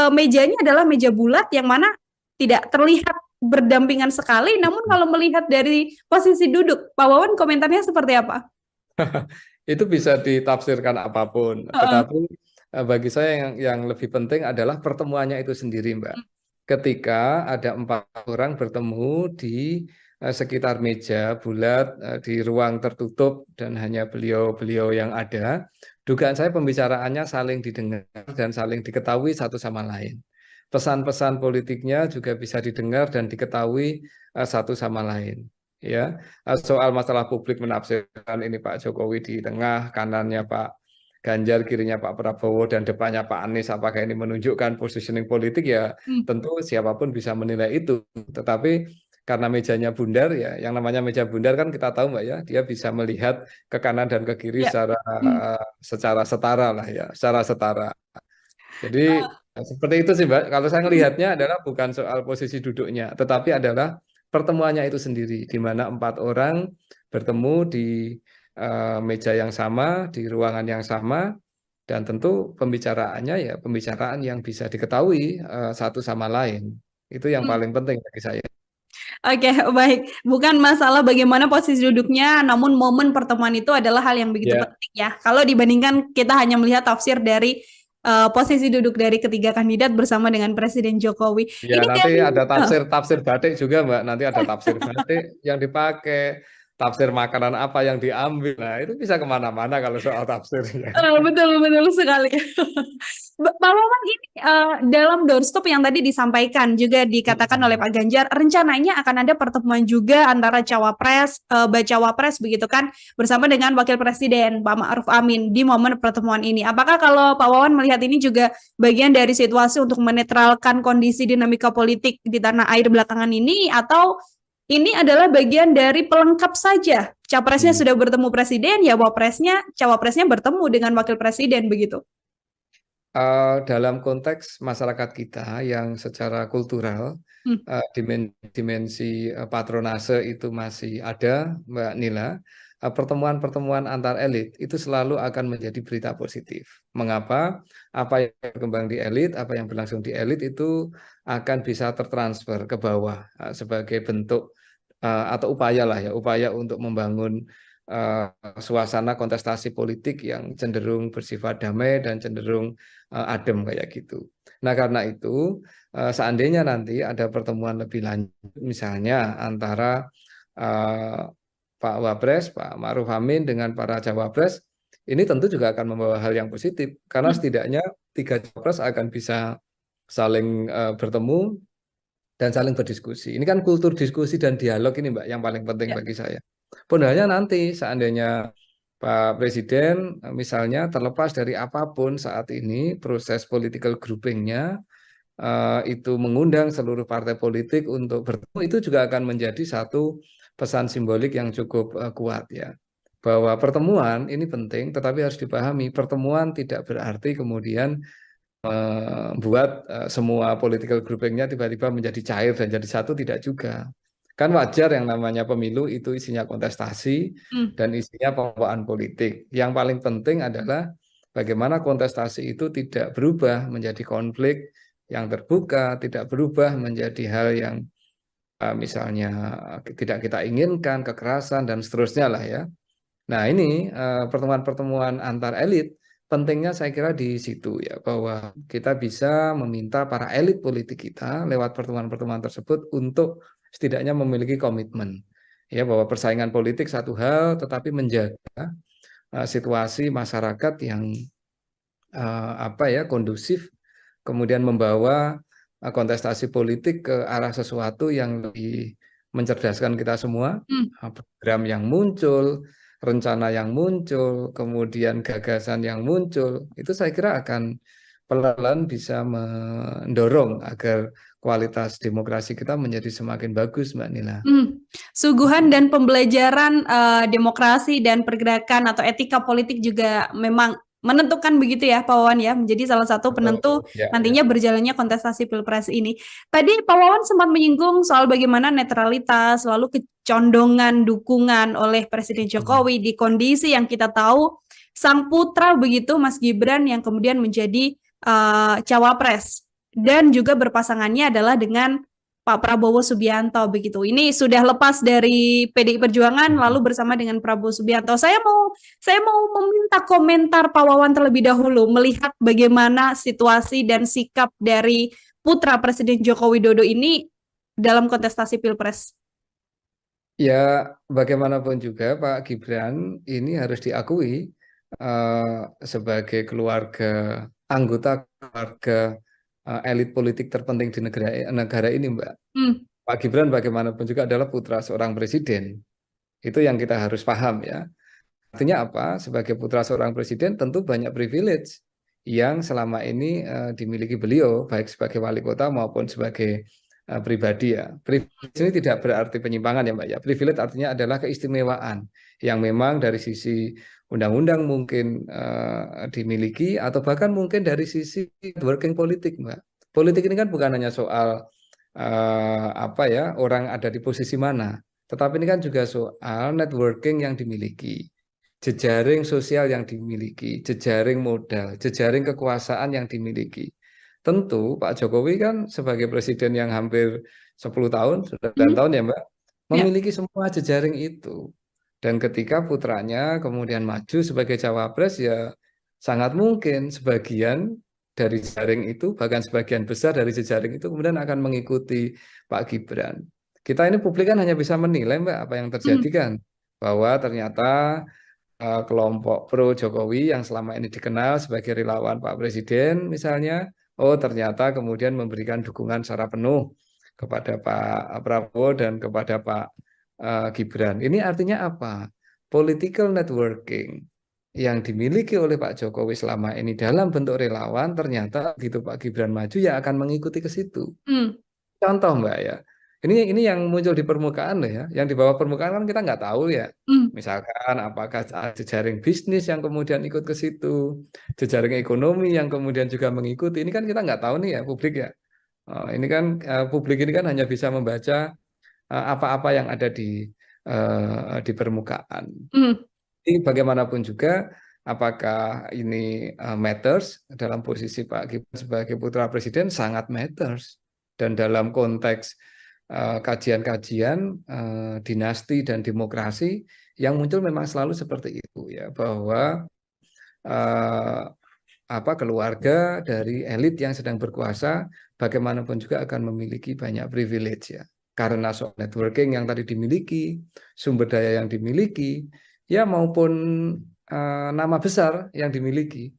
mejanya adalah meja bulat yang mana tidak terlihat berdampingan sekali, namun kalau melihat dari posisi duduk, Pak Wawan komentarnya seperti apa? Itu bisa ditafsirkan apapun, tetapi bagi saya yang lebih penting adalah pertemuannya itu sendiri, Mbak. Ketika ada 4 orang bertemu di sekitar meja bulat di ruang tertutup dan hanya beliau-beliau yang ada, dugaan saya pembicaraannya saling didengar dan saling diketahui satu sama lain. Pesan-pesan politiknya juga bisa didengar dan diketahui satu sama lain. Ya, soal masalah publik menafsirkan ini Pak Jokowi di tengah, kanannya Pak Ganjar, kirinya Pak Prabowo, dan depannya Pak Anies, apakah ini menunjukkan positioning politik ya tentu siapapun bisa menilai itu. Tetapi karena mejanya bundar ya, yang namanya meja bundar kan kita tahu Mbak ya, dia bisa melihat ke kanan dan ke kiri secara setara lah ya, secara setara. Jadi seperti itu sih Mbak, kalau saya melihatnya adalah bukan soal posisi duduknya, tetapi adalah pertemuannya itu sendiri, di mana 4 orang bertemu di meja yang sama, di ruangan yang sama, dan tentu pembicaraannya ya pembicaraan yang bisa diketahui satu sama lain. Itu yang paling penting bagi saya. Oke, baik. Bukan masalah bagaimana posisi duduknya, namun momen pertemuan itu adalah hal yang begitu penting ya. Kalau dibandingkan kita hanya melihat tafsir dari posisi duduk dari ketiga kandidat bersama dengan Presiden Jokowi. Ya, Ini nanti dari ada tafsir batik juga, Mbak. Nanti ada tafsir batik yang dipakai, tafsir makanan apa yang diambil. Nah, itu bisa kemana-mana kalau soal tafsirnya. betul sekali. Pak Wawan, ini dalam doorstop yang tadi disampaikan juga dikatakan oleh Pak Ganjar, rencananya akan ada pertemuan juga antara cawapres, bacawapres begitu kan, bersama dengan Wakil Presiden Pak Ma'ruf Amin di momen pertemuan ini. Apakah kalau Pak Wawan melihat ini juga bagian dari situasi untuk menetralkan kondisi dinamika politik di tanah air belakangan ini, atau ini adalah bagian dari pelengkap saja? Capresnya sudah bertemu presiden, ya cawapresnya bertemu dengan wakil presiden begitu. Dalam konteks masyarakat kita yang secara kultural dimensi patronase itu masih ada, Mbak Nila. Pertemuan-pertemuan antar elit itu selalu akan menjadi berita positif. Mengapa? Apa yang berkembang di elit, apa yang berlangsung di elit itu akan bisa tertransfer ke bawah sebagai bentuk atau upaya lah ya, upaya untuk membangun suasana kontestasi politik yang cenderung bersifat damai dan cenderung adem kayak gitu. Nah, karena itu seandainya nanti ada pertemuan lebih lanjut misalnya antara Pak Wapres, Pak Ma'ruf Amin dengan para cawapres, ini tentu juga akan membawa hal yang positif karena setidaknya 3 cawapres akan bisa saling bertemu dan saling berdiskusi. Ini kan kultur diskusi dan dialog ini Mbak yang paling penting bagi saya. Pondanya nanti seandainya Pak Presiden misalnya terlepas dari apapun saat ini proses political groupingnya itu mengundang seluruh partai politik untuk bertemu, itu juga akan menjadi satu pesan simbolik yang cukup kuat ya. Bahwa pertemuan ini penting, tetapi harus dipahami pertemuan tidak berarti kemudian membuat semua political groupingnya tiba-tiba menjadi cair dan jadi satu, tidak juga. Kan wajar yang namanya pemilu itu isinya kontestasi dan isinya pembawaan politik. Yang paling penting adalah bagaimana kontestasi itu tidak berubah menjadi konflik yang terbuka, tidak berubah menjadi hal yang misalnya tidak kita inginkan, kekerasan dan seterusnya lah ya. Nah, ini pertemuan-pertemuan antar elit pentingnya saya kira di situ ya, bahwa kita bisa meminta para elit politik kita lewat pertemuan-pertemuan tersebut untuk setidaknya memiliki komitmen ya, bahwa persaingan politik satu hal, tetapi menjaga situasi masyarakat yang kondusif, kemudian membawa kontestasi politik ke arah sesuatu yang lebih mencerdaskan kita semua, program yang muncul, rencana yang muncul, kemudian gagasan yang muncul, itu saya kira akan pelan-pelan bisa mendorong agar kualitas demokrasi kita menjadi semakin bagus, Mbak Nila. Suguhan dan pembelajaran demokrasi dan pergerakan atau etika politik juga memang menentukan begitu ya Pak Wawan ya, menjadi salah satu penentu nantinya berjalannya kontestasi Pilpres ini. Tadi Pak Wawan sempat menyinggung soal bagaimana netralitas, lalu kecondongan dukungan oleh Presiden Jokowi di kondisi yang kita tahu sang putra begitu Mas Gibran yang kemudian menjadi cawapres dan juga berpasangannya adalah dengan Pak Prabowo Subianto begitu. Ini sudah lepas dari PDI Perjuangan lalu bersama dengan Prabowo Subianto. Saya mau meminta komentar Pak Wawan terlebih dahulu melihat bagaimana situasi dan sikap dari putra Presiden Joko Widodo ini dalam kontestasi Pilpres. Ya, bagaimanapun juga Pak Gibran ini harus diakui sebagai anggota keluarga elit politik terpenting di negara ini, Mbak. Pak Gibran bagaimanapun juga adalah putra seorang presiden. Itu yang kita harus paham ya. Artinya apa? Sebagai putra seorang presiden tentu banyak privilege yang selama ini dimiliki beliau, baik sebagai wali kota maupun sebagai pribadi ya. Privilege ini tidak berarti penyimpangan ya Mbak ya. Privilege artinya adalah keistimewaan yang memang dari sisi undang-undang mungkin dimiliki atau bahkan mungkin dari sisi networking politik, Mbak. Politik ini kan bukan hanya soal orang ada di posisi mana, tetapi ini kan juga soal networking yang dimiliki, jejaring sosial yang dimiliki, jejaring modal, jejaring kekuasaan yang dimiliki. Tentu Pak Jokowi kan sebagai presiden yang hampir 10 tahun, sudah 9 tahun ya Mbak, memiliki semua jejaring itu. Dan ketika putranya kemudian maju sebagai cawapres, ya sangat mungkin sebagian dari jejaring itu, bahkan sebagian besar dari jejaring itu kemudian akan mengikuti Pak Gibran. Kita ini publik kan hanya bisa menilai Mbak apa yang terjadi kan, bahwa ternyata kelompok pro Jokowi yang selama ini dikenal sebagai relawan Pak Presiden misalnya, ternyata kemudian memberikan dukungan secara penuh kepada Pak Prabowo dan kepada Pak Gibran. Ini artinya apa? Political networking yang dimiliki oleh Pak Jokowi selama ini dalam bentuk relawan, ternyata begitu Pak Gibran maju ya akan mengikuti ke situ. Contoh Mbak ya, ini yang muncul di permukaan loh ya, yang di bawah permukaan kan kita nggak tahu ya. Misalkan apakah jejaring bisnis yang kemudian ikut ke situ, jejaring ekonomi yang kemudian juga mengikuti, ini kan kita nggak tahu nih ya publik ya. Ini kan publik ini kan hanya bisa membaca apa-apa yang ada di permukaan. Jadi bagaimanapun juga, apakah ini matters dalam posisi Pak Gibran sebagai putra presiden sangat matters, dan dalam konteks kajian-kajian dinasti dan demokrasi yang muncul memang selalu seperti itu ya, bahwa keluarga dari elit yang sedang berkuasa bagaimanapun juga akan memiliki banyak privilege ya. Karena soal networking yang tadi dimiliki, sumber daya yang dimiliki, ya maupun nama besar yang dimiliki.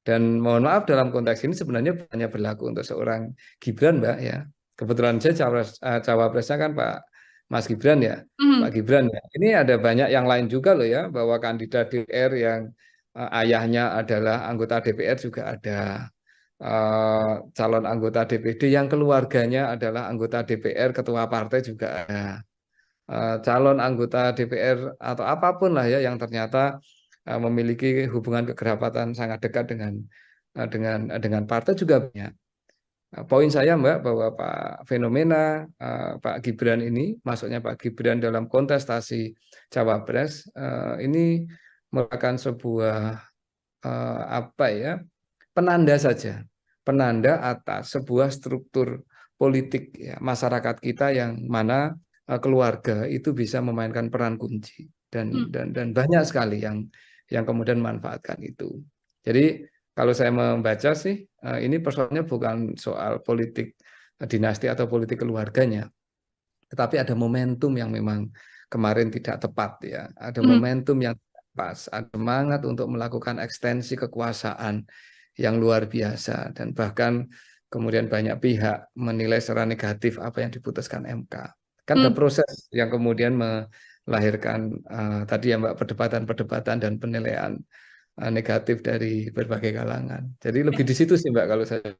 Dan mohon maaf dalam konteks ini sebenarnya hanya berlaku untuk seorang Gibran, Mbak ya. Kebetulan saya cawapresnya kan Pak Mas Gibran ya, Pak Gibran ya. Ini ada banyak yang lain juga loh ya, bahwa kandidat DPR yang ayahnya adalah anggota DPR juga ada. Calon anggota DPD yang keluarganya adalah anggota DPR, ketua partai juga ada. Calon anggota DPR atau apapun lah ya yang ternyata memiliki hubungan kekerabatan sangat dekat dengan partai juga banyak. Poin saya Mbak, bahwa fenomena Pak Gibran ini, masuknya Pak Gibran dalam kontestasi Cawapres ini merupakan sebuah penanda saja, penanda atas sebuah struktur politik ya, masyarakat kita yang mana keluarga itu bisa memainkan peran kunci dan banyak sekali yang kemudian memanfaatkan itu. Jadi kalau saya membaca sih ini persoalannya bukan soal politik dinasti atau politik keluarganya, tetapi ada momentum yang memang kemarin tidak tepat ya, ada momentum yang tidak pas, ada semangat untuk melakukan ekstensi kekuasaan yang luar biasa dan bahkan kemudian banyak pihak menilai secara negatif apa yang diputuskan MK. Kan ada proses yang kemudian melahirkan tadi ya Mbak, perdebatan-perdebatan dan penilaian negatif dari berbagai kalangan. Jadi lebih di situ sih Mbak kalau saya.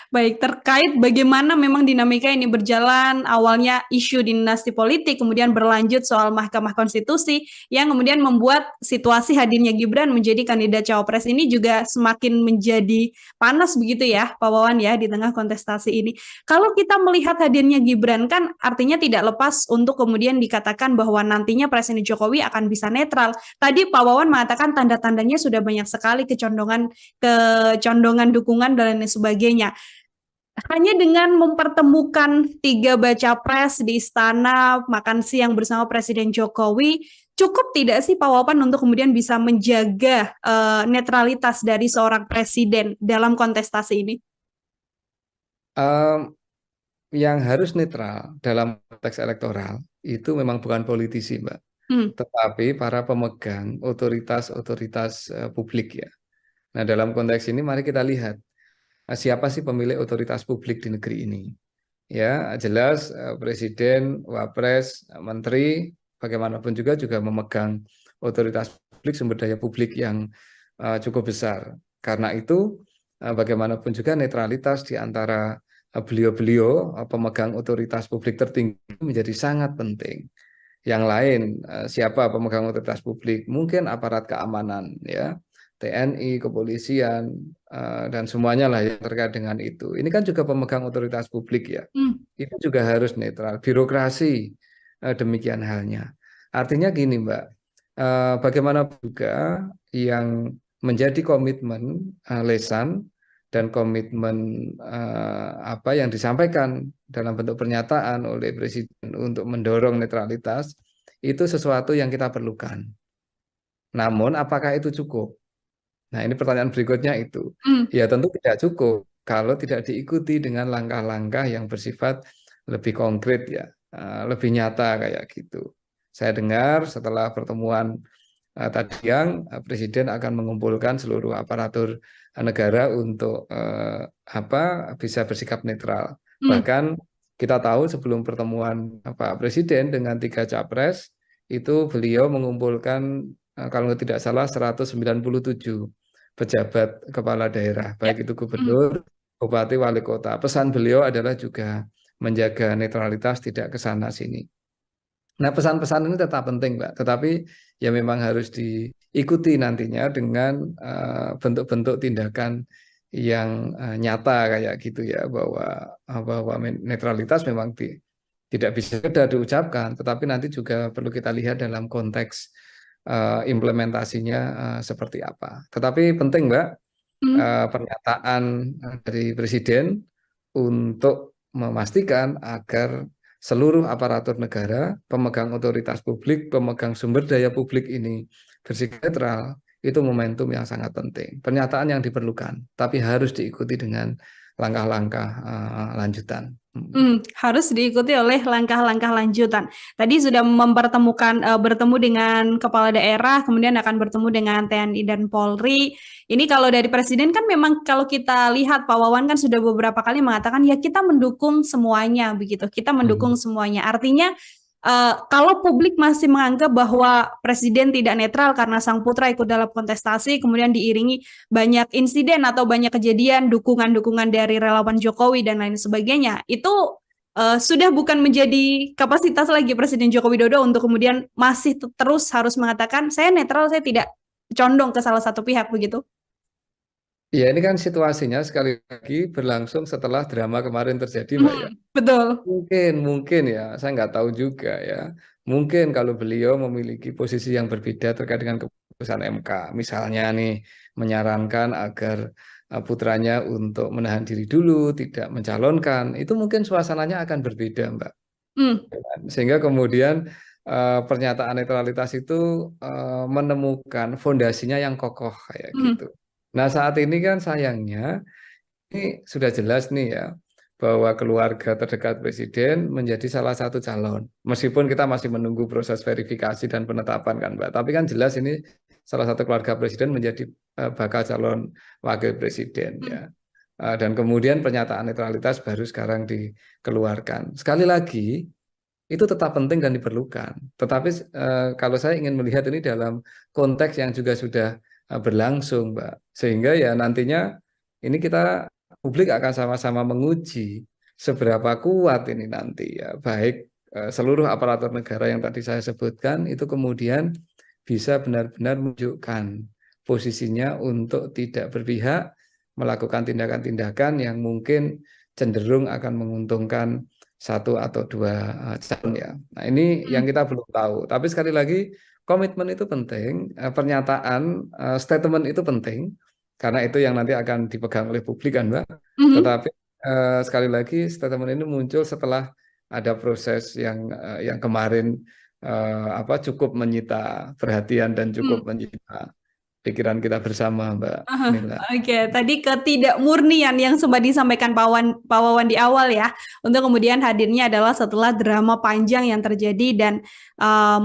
Baik, terkait bagaimana memang dinamika ini berjalan, awalnya isu dinasti politik, kemudian berlanjut soal Mahkamah Konstitusi, yang kemudian membuat situasi hadirnya Gibran menjadi kandidat cawapres ini juga semakin menjadi panas begitu ya, Pak Wawan ya, di tengah kontestasi ini. Kalau kita melihat hadirnya Gibran kan artinya tidak lepas untuk kemudian dikatakan bahwa nantinya Presiden Jokowi akan bisa netral. Tadi Pak Wawan mengatakan tanda-tandanya sudah banyak sekali kecondongan dukungan dan lain sebagainya. Hanya dengan mempertemukan 3 baca pres di istana makan siang bersama Presiden Jokowi, cukup tidak sih Pak Wawan untuk kemudian bisa menjaga netralitas dari seorang presiden dalam kontestasi ini? Yang harus netral dalam konteks elektoral itu memang bukan politisi, Mbak, tetapi para pemegang otoritas publik ya. Nah, dalam konteks ini mari kita lihat siapa sih pemilik otoritas publik di negeri ini. Ya, jelas presiden, wapres, menteri, bagaimanapun juga memegang otoritas publik, sumber daya publik yang cukup besar. Karena itu, bagaimanapun juga netralitas di antara beliau-beliau pemegang otoritas publik tertinggi menjadi sangat penting. Yang lain, siapa pemegang otoritas publik? Mungkin aparat keamanan, ya, TNI, kepolisian, dan semuanya lah yang terkait dengan itu. Ini kan juga pemegang otoritas publik ya. Itu juga harus netral. Birokrasi demikian halnya. Artinya gini Mbak, bagaimana juga yang menjadi komitmen lisan dan komitmen apa yang disampaikan dalam bentuk pernyataan oleh Presiden untuk mendorong netralitas itu sesuatu yang kita perlukan. Namun apakah itu cukup? Nah, ini pertanyaan berikutnya itu. Ya tentu tidak cukup kalau tidak diikuti dengan langkah-langkah yang bersifat lebih konkret ya, lebih nyata kayak gitu. Saya dengar setelah pertemuan tadi siang Presiden akan mengumpulkan seluruh aparatur negara untuk bisa bersikap netral. Bahkan kita tahu sebelum pertemuan Pak Presiden dengan 3 capres itu beliau mengumpulkan kalau tidak salah 197 pejabat kepala daerah, baik itu gubernur, bupati, wali kota. Pesan beliau adalah juga menjaga netralitas, tidak ke sana sini. Nah, pesan-pesan ini tetap penting, Mbak. Tetapi ya memang harus diikuti nantinya dengan bentuk-bentuk tindakan yang nyata kayak gitu ya, bahwa netralitas memang tidak bisa sekedar diucapkan, tetapi nanti juga perlu kita lihat dalam konteks implementasinya seperti apa. Tetapi penting, Mbak, pernyataan dari Presiden untuk memastikan agar seluruh aparatur negara, pemegang otoritas publik, pemegang sumber daya publik ini bersikap netral, itu momentum yang sangat penting. Pernyataan yang diperlukan, tapi harus diikuti dengan langkah-langkah lanjutan. Harus diikuti oleh langkah-langkah lanjutan. Tadi sudah bertemu dengan kepala daerah, kemudian akan bertemu dengan TNI dan Polri. Ini kalau dari Presiden kan memang kalau kita lihat Pak Wawan kan sudah beberapa kali mengatakan ya kita mendukung semuanya begitu. Kita mendukung semuanya. Artinya kalau publik masih menganggap bahwa Presiden tidak netral karena sang putra ikut dalam kontestasi, kemudian diiringi banyak insiden atau banyak kejadian dukungan-dukungan dari relawan Jokowi dan lain sebagainya, itu sudah bukan menjadi kapasitas lagi Presiden Joko Widodo untuk kemudian masih terus harus mengatakan saya netral, saya tidak condong ke salah satu pihak begitu. Ya, ini kan situasinya sekali lagi berlangsung setelah drama kemarin terjadi, Mbak ya. Betul. Mungkin ya, saya nggak tahu juga ya. Mungkin kalau beliau memiliki posisi yang berbeda terkait dengan keputusan MK, misalnya nih menyarankan agar putranya untuk menahan diri dulu, tidak mencalonkan, itu mungkin suasananya akan berbeda, Mbak. Sehingga kemudian pernyataan netralitas itu menemukan fondasinya yang kokoh kayak gitu. Nah, saat ini kan sayangnya ini sudah jelas nih ya bahwa keluarga terdekat presiden menjadi salah satu calon. Meskipun kita masih menunggu proses verifikasi dan penetapan kan, Mbak. Tapi kan jelas ini salah satu keluarga presiden menjadi bakal calon wakil presiden ya. Dan kemudian pernyataan netralitas baru sekarang dikeluarkan. Sekali lagi itu tetap penting dan diperlukan. Tetapi kalau saya ingin melihat ini dalam konteks yang juga sudah berlangsung, Mbak. Sehingga ya nantinya ini kita publik akan sama-sama menguji seberapa kuat ini nanti ya, baik seluruh aparatur negara yang tadi saya sebutkan itu kemudian bisa benar-benar menunjukkan posisinya untuk tidak berpihak, melakukan tindakan-tindakan yang mungkin cenderung akan menguntungkan satu atau dua calon ya. Nah ini yang kita belum tahu. Tapi sekali lagi komitmen itu penting, pernyataan, statement itu penting. Karena itu yang nanti akan dipegang oleh publik kan, Mbak. Tetapi sekali lagi statement ini muncul setelah ada proses yang kemarin cukup menyita perhatian dan cukup menyita pikiran kita bersama, Mbak Nila. Oke, tadi ketidakmurnian yang sempat disampaikan Pak Wawan di awal ya, untuk kemudian hadirnya adalah setelah drama panjang yang terjadi dan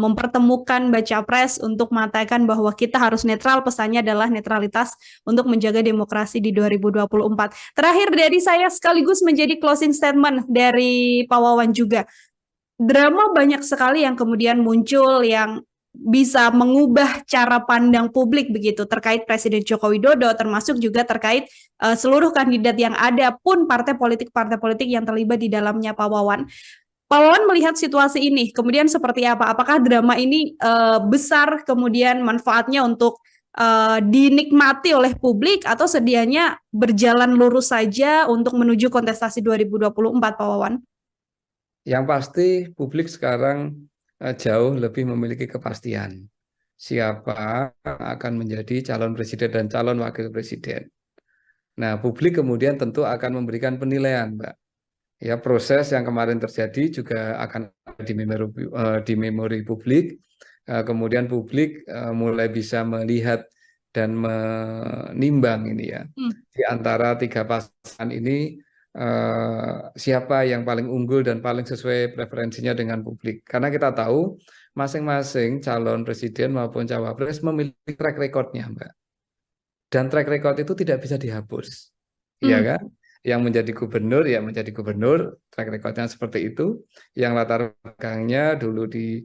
mempertemukan baca pres untuk mengatakan bahwa kita harus netral, pesannya adalah netralitas untuk menjaga demokrasi di 2024. Terakhir dari saya sekaligus menjadi closing statement dari Pak Wawan juga. Drama banyak sekali yang kemudian muncul yang bisa mengubah cara pandang publik begitu terkait Presiden Joko Widodo, termasuk juga terkait seluruh kandidat yang ada pun partai politik yang terlibat di dalamnya, Pak Wawan. Pak Wawan melihat situasi ini kemudian seperti apa? Apakah drama ini besar kemudian manfaatnya untuk dinikmati oleh publik atau sedianya berjalan lurus saja untuk menuju kontestasi 2024, Pak Wawan? Yang pasti publik sekarang jauh lebih memiliki kepastian siapa akan menjadi calon presiden dan calon wakil presiden. Nah, publik kemudian tentu akan memberikan penilaian, Mbak. Ya, proses yang kemarin terjadi juga akan di memori publik. Kemudian publik mulai bisa melihat dan menimbang ini ya. Di antara tiga pasangan ini siapa yang paling unggul dan paling sesuai preferensinya dengan publik. Karena kita tahu masing-masing calon presiden maupun cawapres memiliki track record-nya, Mbak. Dan track record itu tidak bisa dihapus. Iya kan? Yang menjadi gubernur ya menjadi gubernur, track record-nya seperti itu. Yang latar belakangnya dulu di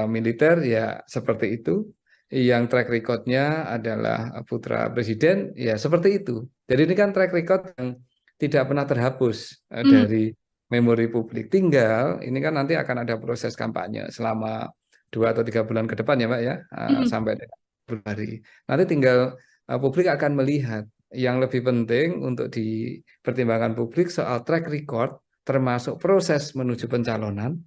militer ya seperti itu. Yang track record-nya adalah putra presiden ya seperti itu. Jadi ini kan track record yang tidak pernah terhapus dari memori publik. Tinggal ini kan nanti akan ada proses kampanye selama 2 atau 3 bulan ke depan ya, Mbak ya, sampai Februari. Nanti tinggal publik akan melihat. Yang lebih penting untuk dipertimbangkan publik soal track record termasuk proses menuju pencalonan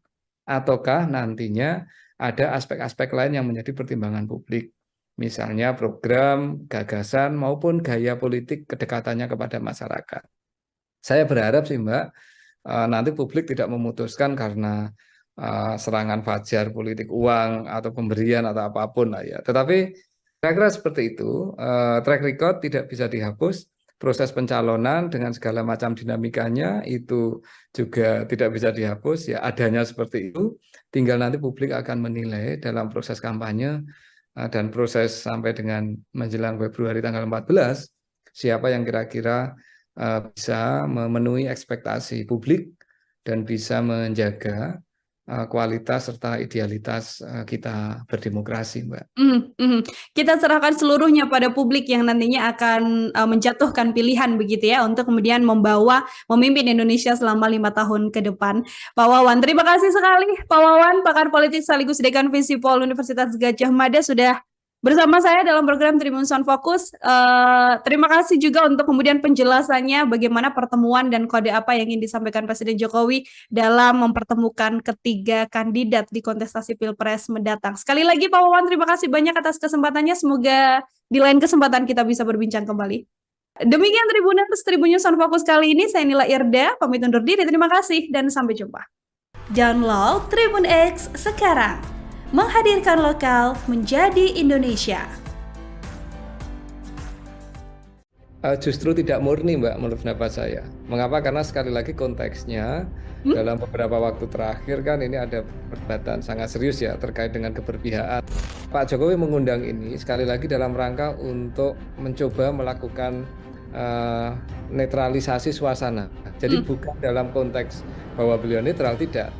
ataukah nantinya ada aspek-aspek lain yang menjadi pertimbangan publik. Misalnya program, gagasan maupun gaya politik kedekatannya kepada masyarakat. Saya berharap sih Mbak, nanti publik tidak memutuskan karena serangan fajar politik uang atau pemberian atau apapun lah ya. Tetapi kira-kira seperti itu, track record tidak bisa dihapus, proses pencalonan dengan segala macam dinamikanya itu juga tidak bisa dihapus, ya adanya seperti itu, tinggal nanti publik akan menilai dalam proses kampanye dan proses sampai dengan menjelang Februari tanggal 14, siapa yang kira-kira bisa memenuhi ekspektasi publik dan bisa menjaga kualitas serta idealitas kita berdemokrasi, Mbak. Kita serahkan seluruhnya pada publik yang nantinya akan menjatuhkan pilihan begitu ya untuk kemudian memimpin Indonesia selama 5 tahun ke depan. Pak Wawan, terima kasih sekali Pak Wawan, pakar politik sekaligus Dekan Visipol Universitas Gadjah Mada sudah bersama saya dalam program Tribun Sound Focus. Terima kasih juga untuk kemudian penjelasannya bagaimana pertemuan dan kode apa yang ingin disampaikan Presiden Jokowi dalam mempertemukan ketiga kandidat di kontestasi Pilpres mendatang. Sekali lagi Pak Wawan, terima kasih banyak atas kesempatannya. Semoga di lain kesempatan kita bisa berbincang kembali. Demikian Tribuners, Tribunnews on Fokus kali ini. Saya Nila Irda, pamit undur diri. Terima kasih dan sampai jumpa. Download Tribun X sekarang. Menghadirkan lokal menjadi Indonesia. Justru tidak murni, Mbak, menurut pendapat saya. Mengapa? Karena sekali lagi konteksnya dalam beberapa waktu terakhir kan ini ada perdebatan sangat serius ya terkait dengan keberpihakan. Pak Jokowi mengundang ini sekali lagi dalam rangka untuk mencoba melakukan netralisasi suasana. Jadi bukan dalam konteks bahwa beliau netral, tidak.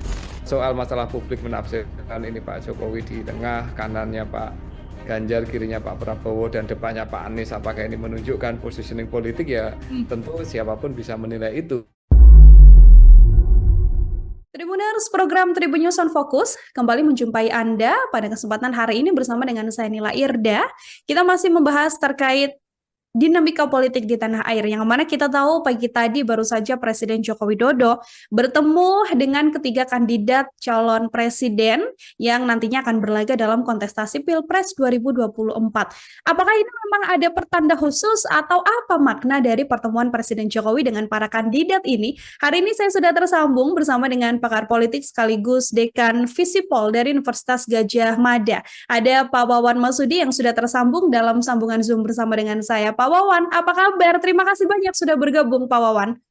Soal masalah publik menafsirkan ini Pak Jokowi di tengah, kanannya Pak Ganjar, kirinya Pak Prabowo, dan depannya Pak Anies, apakah ini menunjukkan positioning politik? Ya tentu siapapun bisa menilai itu. Tribuners, program Tribunnews on Fokus kembali menjumpai Anda pada kesempatan hari ini bersama dengan saya Nila Irda. Kita masih membahas terkait dinamika politik di tanah air, yang mana kita tahu pagi tadi baru saja Presiden Joko Widodo bertemu dengan ketiga kandidat calon presiden yang nantinya akan berlaga dalam kontestasi Pilpres 2024. Apakah ini memang ada pertanda khusus atau apa makna dari pertemuan Presiden Jokowi dengan para kandidat ini? Hari ini saya sudah tersambung bersama dengan pakar politik sekaligus Dekan Visipol dari Universitas Gadjah Mada. Ada Pak Wawan Masudi yang sudah tersambung dalam sambungan Zoom bersama dengan saya. Pak Wawan, apa kabar? Terima kasih banyak sudah bergabung, Pak Wawan.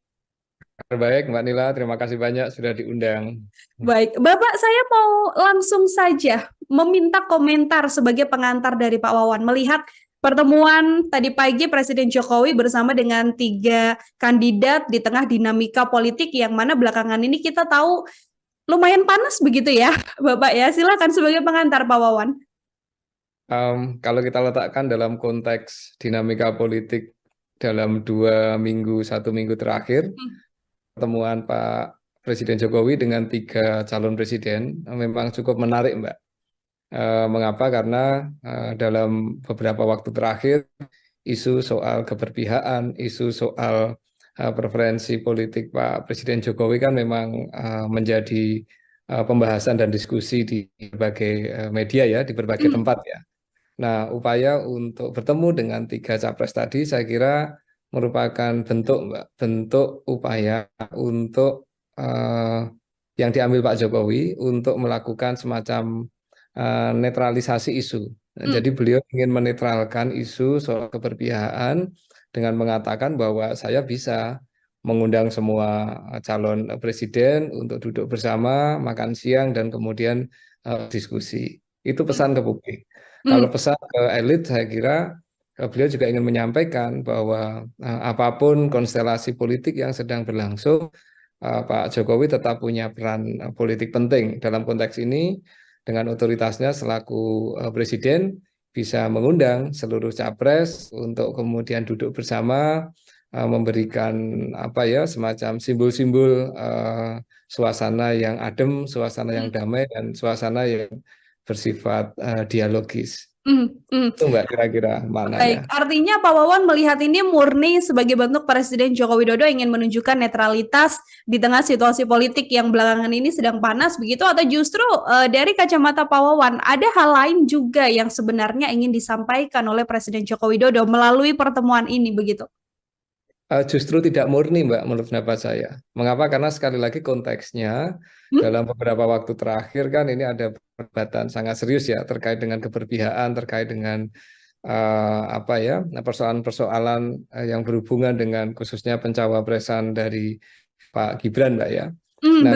Baik, Mbak Nila, terima kasih banyak sudah diundang. Baik, Bapak, saya mau langsung saja meminta komentar sebagai pengantar dari Pak Wawan melihat pertemuan tadi pagi Presiden Jokowi bersama dengan tiga kandidat di tengah dinamika politik yang mana belakangan ini kita tahu lumayan panas begitu ya, Bapak ya. Silakan sebagai pengantar, Pak Wawan. Kalau kita letakkan dalam konteks dinamika politik dalam 1 minggu terakhir, pertemuan Pak Presiden Jokowi dengan 3 calon presiden memang cukup menarik, Mbak. Mengapa? Karena dalam beberapa waktu terakhir, isu soal keberpihakan, isu soal preferensi politik Pak Presiden Jokowi kan memang menjadi pembahasan dan diskusi di berbagai media ya, di berbagai tempat ya. Nah, upaya untuk bertemu dengan 3 capres tadi saya kira merupakan bentuk upaya untuk yang diambil Pak Jokowi untuk melakukan semacam netralisasi isu. Jadi beliau ingin menetralkan isu soal keberpihakan dengan mengatakan bahwa saya bisa mengundang semua calon presiden untuk duduk bersama, makan siang, dan kemudian diskusi. Itu pesan ke publik. Kalau pesan ke elit, saya kira beliau juga ingin menyampaikan bahwa apapun konstelasi politik yang sedang berlangsung, Pak Jokowi tetap punya peran politik penting dalam konteks ini. Dengan otoritasnya selaku presiden bisa mengundang seluruh capres untuk kemudian duduk bersama, memberikan semacam simbol-simbol suasana yang adem, suasana yang damai, dan suasana yang bersifat dialogis. Itu Mbak kira-kira Baik, maknanya. artinya Pak Wawan melihat ini murni sebagai bentuk Presiden Joko Widodo ingin menunjukkan netralitas di tengah situasi politik yang belakangan ini sedang panas begitu, atau justru dari kacamata Pak Wawan ada hal lain juga yang sebenarnya ingin disampaikan oleh Presiden Joko Widodo melalui pertemuan ini begitu? Justru tidak murni, Mbak, menurut pendapat saya. Mengapa? Karena sekali lagi konteksnya dalam beberapa waktu terakhir kan ini ada perdebatan sangat serius ya terkait dengan keberpihakan, terkait dengan persoalan-persoalan yang berhubungan dengan khususnya pencawapresan dari Pak Gibran, Mbak ya. Nah,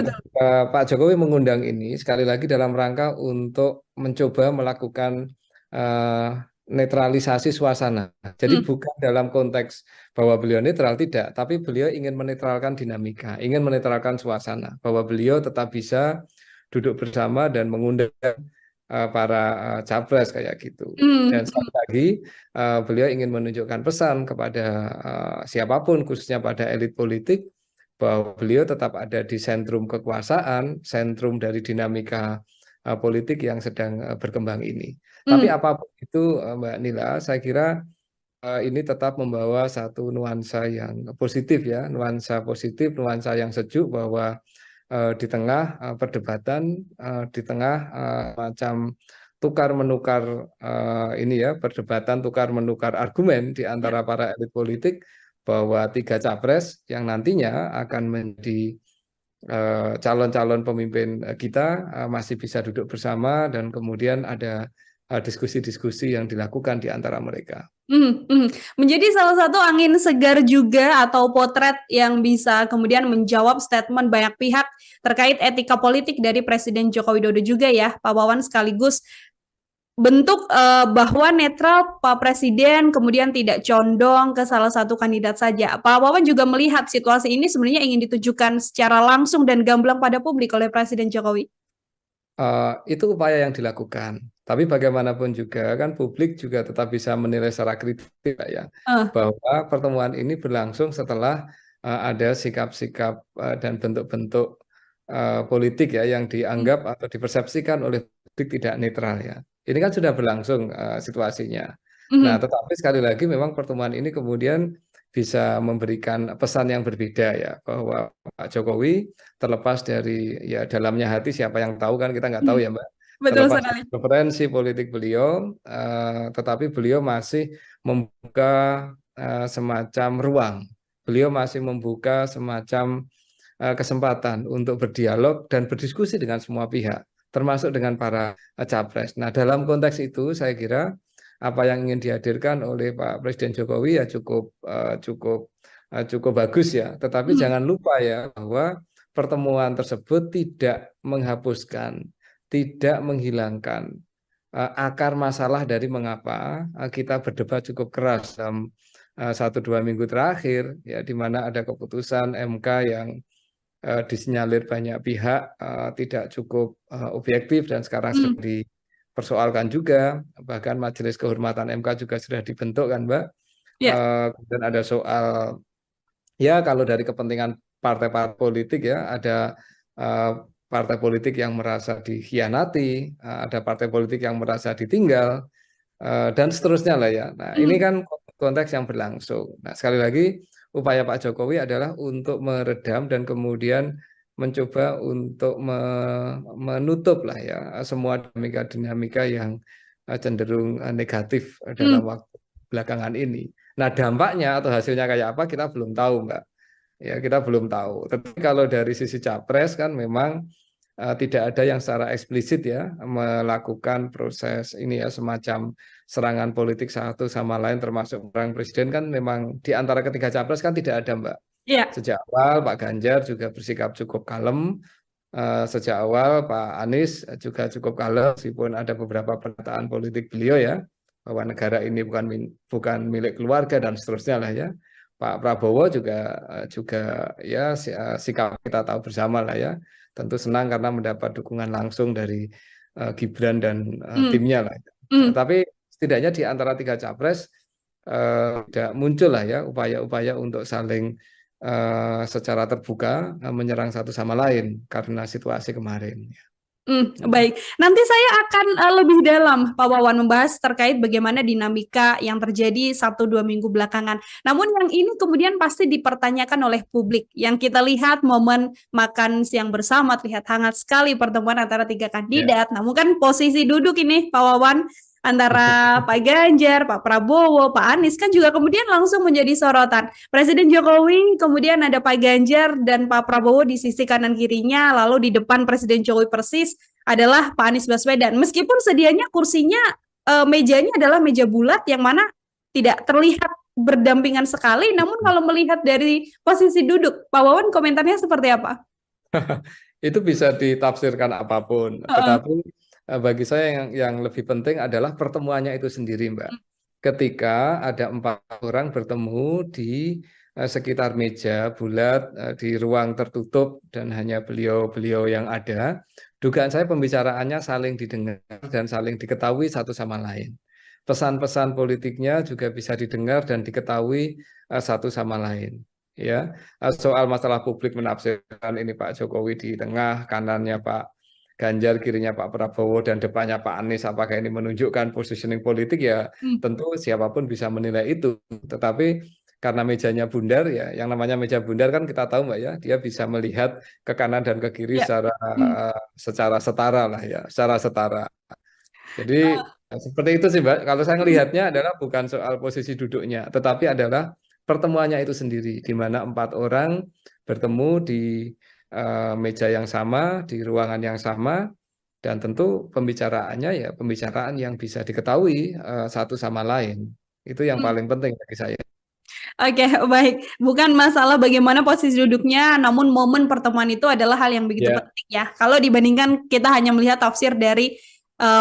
Pak Jokowi mengundang ini sekali lagi dalam rangka untuk mencoba melakukan netralisasi suasana. Jadi bukan dalam konteks bahwa beliau netral, tidak, tapi beliau ingin menetralkan dinamika, ingin menetralkan suasana, bahwa beliau tetap bisa duduk bersama dan mengundang para capres kayak gitu. Dan sekali lagi beliau ingin menunjukkan pesan kepada siapapun, khususnya pada elit politik, bahwa beliau tetap ada di sentrum kekuasaan, sentrum dari dinamika politik yang sedang berkembang ini. Tapi apapun itu, Mbak Nila, saya kira ini tetap membawa satu nuansa yang positif ya, nuansa positif, nuansa yang sejuk, bahwa di tengah perdebatan, di tengah macam tukar menukar ini ya, perdebatan tukar menukar argumen di antara para elit politik bahwa 3 capres yang nantinya akan menjadi calon-calon pemimpin kita masih bisa duduk bersama dan kemudian ada diskusi-diskusi yang dilakukan di antara mereka. Menjadi salah satu angin segar juga atau potret yang bisa kemudian menjawab statement banyak pihak terkait etika politik dari Presiden Joko Widodo juga ya, Pak Wawan, sekaligus bentuk bahwa netral Pak Presiden kemudian tidak condong ke salah satu kandidat saja. Pak Wawan juga melihat situasi ini sebenarnya ingin ditujukan secara langsung dan gamblang pada publik oleh Presiden Jokowi. Itu upaya yang dilakukan. Tapi bagaimanapun juga kan publik juga tetap bisa menilai secara kritis ya, bahwa pertemuan ini berlangsung setelah ada sikap-sikap dan bentuk-bentuk politik ya yang dianggap atau dipersepsikan oleh publik tidak netral ya. Ini kan sudah berlangsung situasinya. Nah, tetapi sekali lagi memang pertemuan ini kemudian bisa memberikan pesan yang berbeda ya, bahwa Pak Jokowi terlepas dari ya dalamnya hati siapa yang tahu kan kita nggak tahu ya Mbak. Betul Terlepas sekali. dari preferensi politik beliau, tetapi beliau masih membuka semacam ruang. Beliau masih membuka semacam kesempatan untuk berdialog dan berdiskusi dengan semua pihak, termasuk dengan para capres. Nah, dalam konteks itu saya kira apa yang ingin dihadirkan oleh Pak Presiden Jokowi ya cukup bagus ya. Tetapi jangan lupa ya bahwa pertemuan tersebut tidak menghapuskan, tidak menghilangkan akar masalah dari mengapa kita berdebat cukup keras dalam 1-2 minggu terakhir ya, di mana ada keputusan MK yang disinyalir banyak pihak tidak cukup objektif dan sekarang sedang dipersoalkan juga, bahkan Majelis Kehormatan MK juga sudah dibentuk kan Mbak. Kemudian ada soal ya kalau dari kepentingan partai-partai politik ya, ada partai politik yang merasa dikhianati, ada partai politik yang merasa ditinggal, dan seterusnya lah ya. Nah, ini kan konteks yang berlangsung. Nah, sekali lagi upaya Pak Jokowi adalah untuk meredam dan kemudian mencoba untuk menutup lah ya semua dinamika yang cenderung negatif dalam waktu belakangan ini. Nah, dampaknya atau hasilnya kayak apa kita belum tahu, Mbak. Ya, kita belum tahu. Tapi kalau dari sisi capres kan memang tidak ada yang secara eksplisit ya melakukan proses ini ya, semacam serangan politik satu sama lain termasuk orang presiden kan memang di antara ketiga capres kan tidak ada Mbak. Sejak awal Pak Ganjar juga bersikap cukup kalem, sejak awal Pak Anies juga cukup kalem meskipun ada beberapa pernyataan politik beliau ya bahwa negara ini bukan milik keluarga dan seterusnya lah ya. Pak Prabowo juga ya sikap kita tahu bersama lah ya. Tentu senang karena mendapat dukungan langsung dari Gibran dan timnya lah. Tapi setidaknya di antara 3 capres tidak muncul lah ya upaya-upaya untuk saling secara terbuka menyerang satu sama lain karena situasi kemarin. Baik, nanti saya akan lebih dalam Pak Wawan membahas terkait bagaimana dinamika yang terjadi 1-2 minggu belakangan. Namun yang ini kemudian pasti dipertanyakan oleh publik. Yang kita lihat momen makan siang bersama terlihat hangat sekali pertemuan antara 3 kandidat. Namun kan posisi duduk ini Pak Wawan antara Pak Ganjar, Pak Prabowo, Pak Anies kan juga kemudian langsung menjadi sorotan. Presiden Jokowi, kemudian ada Pak Ganjar dan Pak Prabowo di sisi kanan kirinya, lalu di depan Presiden Jokowi persis adalah Pak Anies Baswedan. Meskipun sedianya kursinya, mejanya adalah meja bulat yang mana tidak terlihat berdampingan sekali, namun kalau melihat dari posisi duduk, Pak Wawan komentarnya seperti apa? Itu bisa ditafsirkan apapun, tetapi bagi saya yang lebih penting adalah pertemuannya itu sendiri, Mbak. Ketika ada 4 orang bertemu di sekitar meja bulat di ruang tertutup dan hanya beliau-beliau yang ada, dugaan saya pembicaraannya saling didengar dan saling diketahui satu sama lain. Pesan-pesan politiknya juga bisa didengar dan diketahui satu sama lain. Ya, soal masalah publik menafsirkan ini Pak Jokowi di tengah, kanannya Pak Ganjar, kirinya Pak Prabowo, dan depannya Pak Anies, apakah ini menunjukkan positioning politik ya tentu siapapun bisa menilai itu. Tetapi karena mejanya bundar ya, yang namanya meja bundar kan kita tahu Mbak ya, dia bisa melihat ke kanan dan ke kiri secara setara lah ya, secara setara. Jadi seperti itu sih Mbak. Kalau saya ngelihatnya adalah bukan soal posisi duduknya, tetapi adalah pertemuannya itu sendiri, di mana 4 orang bertemu di meja yang sama, di ruangan yang sama, dan tentu pembicaraannya ya pembicaraan yang bisa diketahui satu sama lain. Itu yang Hmm. paling penting bagi saya. Oke, baik. Bukan masalah bagaimana posisi duduknya, namun momen pertemuan itu adalah hal yang begitu Ya, penting ya. Kalau dibandingkan kita hanya melihat tafsir dari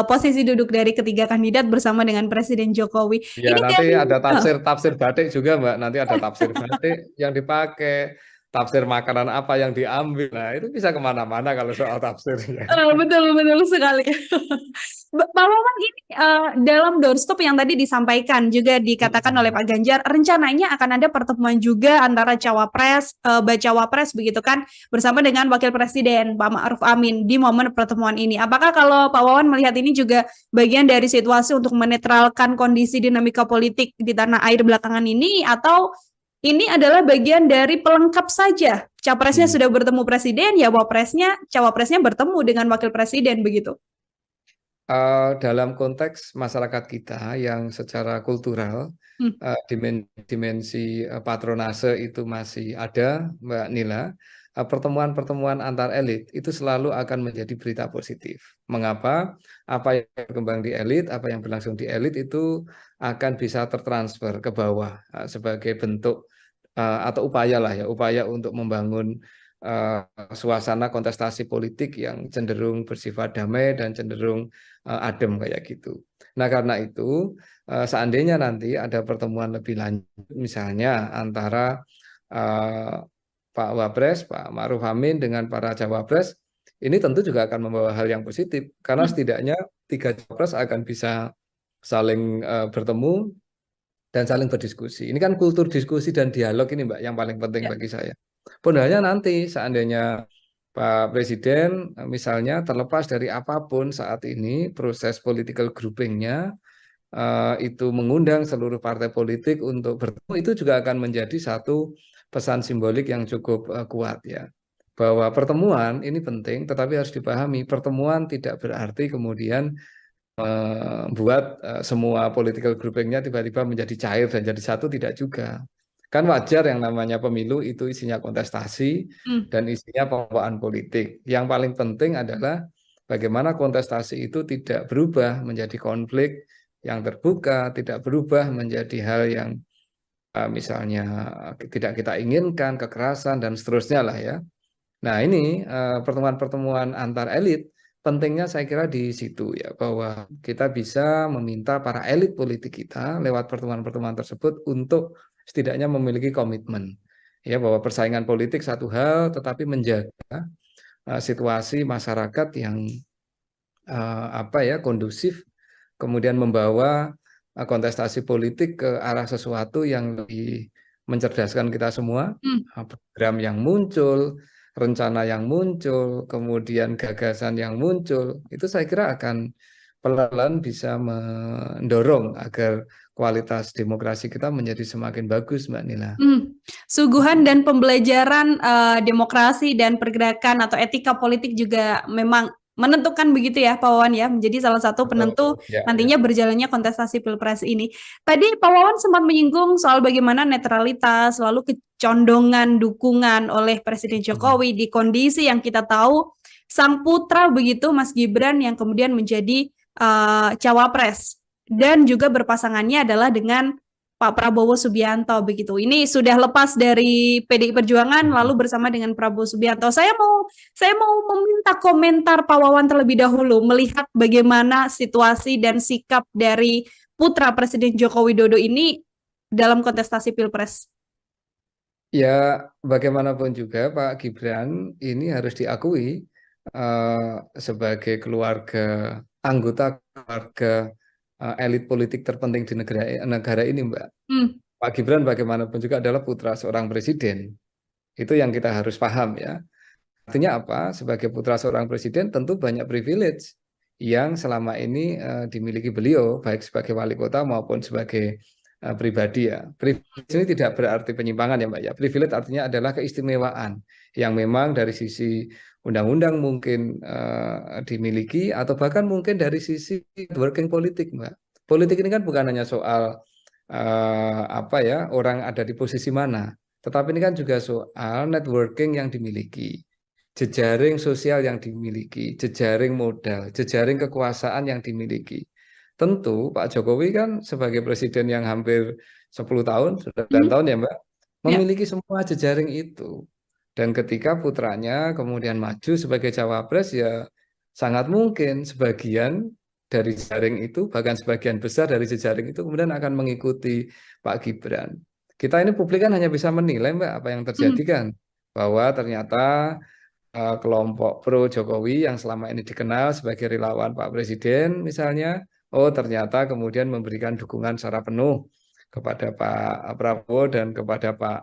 posisi duduk dari ketiga kandidat bersama dengan Presiden Jokowi. ya Ini nanti dari ada tafsir batik juga Mbak. Nanti ada tafsir batik yang dipakai, tafsir makanan apa yang diambil. Nah itu bisa kemana-mana kalau soal tafsirnya. betul betul sekali. Pak Wawan, ini dalam doorstop yang tadi disampaikan juga dikatakan oleh Pak Ganjar, rencananya akan ada pertemuan juga antara cawapres, bacawa pres begitu kan, bersama dengan Wakil Presiden Pak Ma'ruf Amin di momen pertemuan ini. Apakah kalau Pak Wawan melihat ini juga bagian dari situasi untuk menetralkan kondisi dinamika politik di tanah air belakangan ini, atau ini adalah bagian dari pelengkap saja? Capresnya sudah bertemu presiden, ya cawapresnya bertemu dengan wakil presiden begitu. Dalam konteks masyarakat kita yang secara kultural dimensi patronase itu masih ada, Mbak Nila. Pertemuan-pertemuan antar elit itu selalu akan menjadi berita positif. Mengapa? Apa yang berkembang di elit, apa yang berlangsung di elit itu akan bisa tertransfer ke bawah sebagai bentuk atau upaya lah ya, upaya untuk membangun suasana kontestasi politik yang cenderung bersifat damai dan cenderung adem kayak gitu. Nah karena itu seandainya nanti ada pertemuan lebih lanjut misalnya antara Pak Wapres, Pak Ma'ruf Amin dengan para Cawapres, ini tentu juga akan membawa hal yang positif karena setidaknya 3 Cawapres akan bisa saling bertemu dan saling berdiskusi. Ini kan kultur diskusi dan dialog ini Mbak yang paling penting bagi saya. Pondanya nanti seandainya Pak Presiden misalnya terlepas dari apapun saat ini proses political groupingnya itu mengundang seluruh partai politik untuk bertemu, itu juga akan menjadi satu pesan simbolik yang cukup kuat ya. Bahwa pertemuan ini penting, tetapi harus dipahami pertemuan tidak berarti kemudian membuat semua political groupingnya tiba-tiba menjadi cair dan jadi satu, tidak juga. Kan wajar yang namanya pemilu itu isinya kontestasi dan isinya pembawaan politik. Yang paling penting adalah bagaimana kontestasi itu tidak berubah menjadi konflik yang terbuka, tidak berubah menjadi hal yang misalnya tidak kita inginkan, kekerasan dan seterusnya lah ya. Nah ini pertemuan-pertemuan antar elit pentingnya saya kira di situ ya, bahwa kita bisa meminta para elit politik kita lewat pertemuan-pertemuan tersebut untuk setidaknya memiliki komitmen ya, bahwa persaingan politik satu hal, tetapi menjaga situasi masyarakat yang kondusif, kemudian membawa kontestasi politik ke arah sesuatu yang lebih mencerdaskan kita semua, program yang muncul, rencana yang muncul, kemudian gagasan yang muncul, itu saya kira akan pelan-pelan bisa mendorong agar kualitas demokrasi kita menjadi semakin bagus, Mbak Nila. Suguhan dan pembelajaran demokrasi dan pergerakan atau etika politik juga memang menentukan begitu ya Pak Wawan ya, menjadi salah satu penentu nantinya berjalannya kontestasi Pilpres ini. Tadi Pak Wawan sempat menyinggung soal bagaimana netralitas, lalu kecondongan dukungan oleh Presiden Jokowi di kondisi yang kita tahu sang putra begitu Mas Gibran yang kemudian menjadi cawapres dan juga berpasangannya adalah dengan Pak Prabowo Subianto begitu. Ini sudah lepas dari PDI Perjuangan lalu bersama dengan Prabowo Subianto. Saya mau meminta komentar Pak Wawan terlebih dahulu melihat bagaimana situasi dan sikap dari putra Presiden Joko Widodo ini dalam kontestasi Pilpres. Ya, bagaimanapun juga Pak Gibran ini harus diakui sebagai anggota keluarga elit politik terpenting di negara ini, Mbak. Pak Gibran bagaimanapun juga adalah putra seorang presiden. Itu yang kita harus paham ya. Artinya apa? Sebagai putra seorang presiden tentu banyak privilege yang selama ini dimiliki beliau, baik sebagai wali kota maupun sebagai pribadi ya. Privilege ini tidak berarti penyimpangan ya Mbak ya. Privilege artinya adalah keistimewaan yang memang dari sisi undang-undang mungkin dimiliki, atau bahkan mungkin dari sisi networking politik, Mbak. Politik ini kan bukan hanya soal orang ada di posisi mana, tetapi ini kan juga soal networking yang dimiliki, jejaring sosial yang dimiliki, jejaring modal, jejaring kekuasaan yang dimiliki. Tentu Pak Jokowi kan sebagai presiden yang hampir 10 tahun, sudah 9 tahun ya Mbak, memiliki semua jejaring itu. Dan ketika putranya kemudian maju sebagai cawapres, ya sangat mungkin sebagian dari jejaring itu, bahkan sebagian besar dari jejaring itu kemudian akan mengikuti Pak Gibran. Kita ini publik kan hanya bisa menilai, Mbak, apa yang terjadi kan, bahwa ternyata kelompok pro Jokowi yang selama ini dikenal sebagai relawan Pak Presiden misalnya, oh ternyata kemudian memberikan dukungan secara penuh kepada Pak Prabowo dan kepada Pak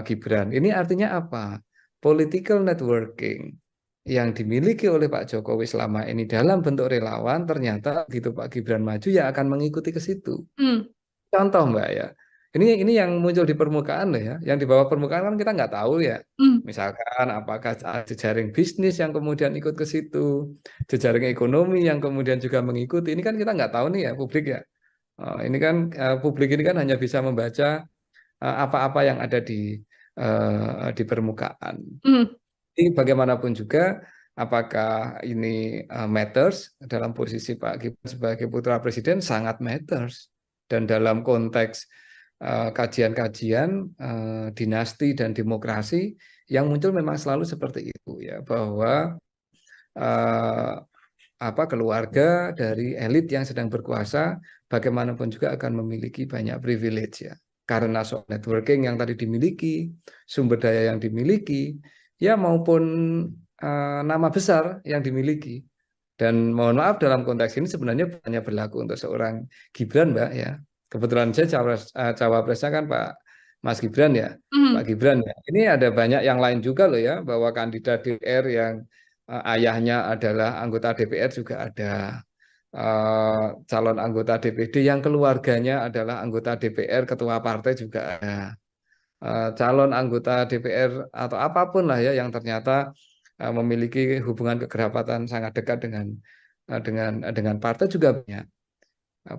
Gibran. Ini artinya apa? Political networking yang dimiliki oleh Pak Jokowi selama ini dalam bentuk relawan, ternyata begitu Pak Gibran maju ya akan mengikuti ke situ. Contoh Mbak ya, ini yang muncul di permukaan loh ya, yang di bawah permukaan kan kita nggak tahu ya. Misalkan apakah jejaring bisnis yang kemudian ikut ke situ, jejaring ekonomi yang kemudian juga mengikuti, ini kan kita nggak tahu nih ya publik ya. Ini kan publik ini kan hanya bisa membaca apa-apa yang ada di permukaan. Jadi bagaimanapun juga, apakah ini matters dalam posisi Pak Gibran sebagai putra presiden, sangat matters. Dan dalam konteks kajian-kajian dinasti dan demokrasi yang muncul memang selalu seperti itu ya, bahwa keluarga dari elit yang sedang berkuasa bagaimanapun juga akan memiliki banyak privilege ya. Karena soal networking yang tadi dimiliki, sumber daya yang dimiliki, ya maupun nama besar yang dimiliki. Dan mohon maaf dalam konteks ini sebenarnya hanya berlaku untuk seorang Gibran, Mbak ya. Kebetulan saya cawapresnya kan Pak Mas Gibran ya, Pak Gibran ya. Ini ada banyak yang lain juga loh ya, bahwa kandidat DPR yang ayahnya adalah anggota DPR juga ada. Calon anggota DPD yang keluarganya adalah anggota DPR, ketua partai juga ada. Calon anggota DPR atau apapun lah ya yang ternyata memiliki hubungan kekerabatan sangat dekat dengan partai juga banyak.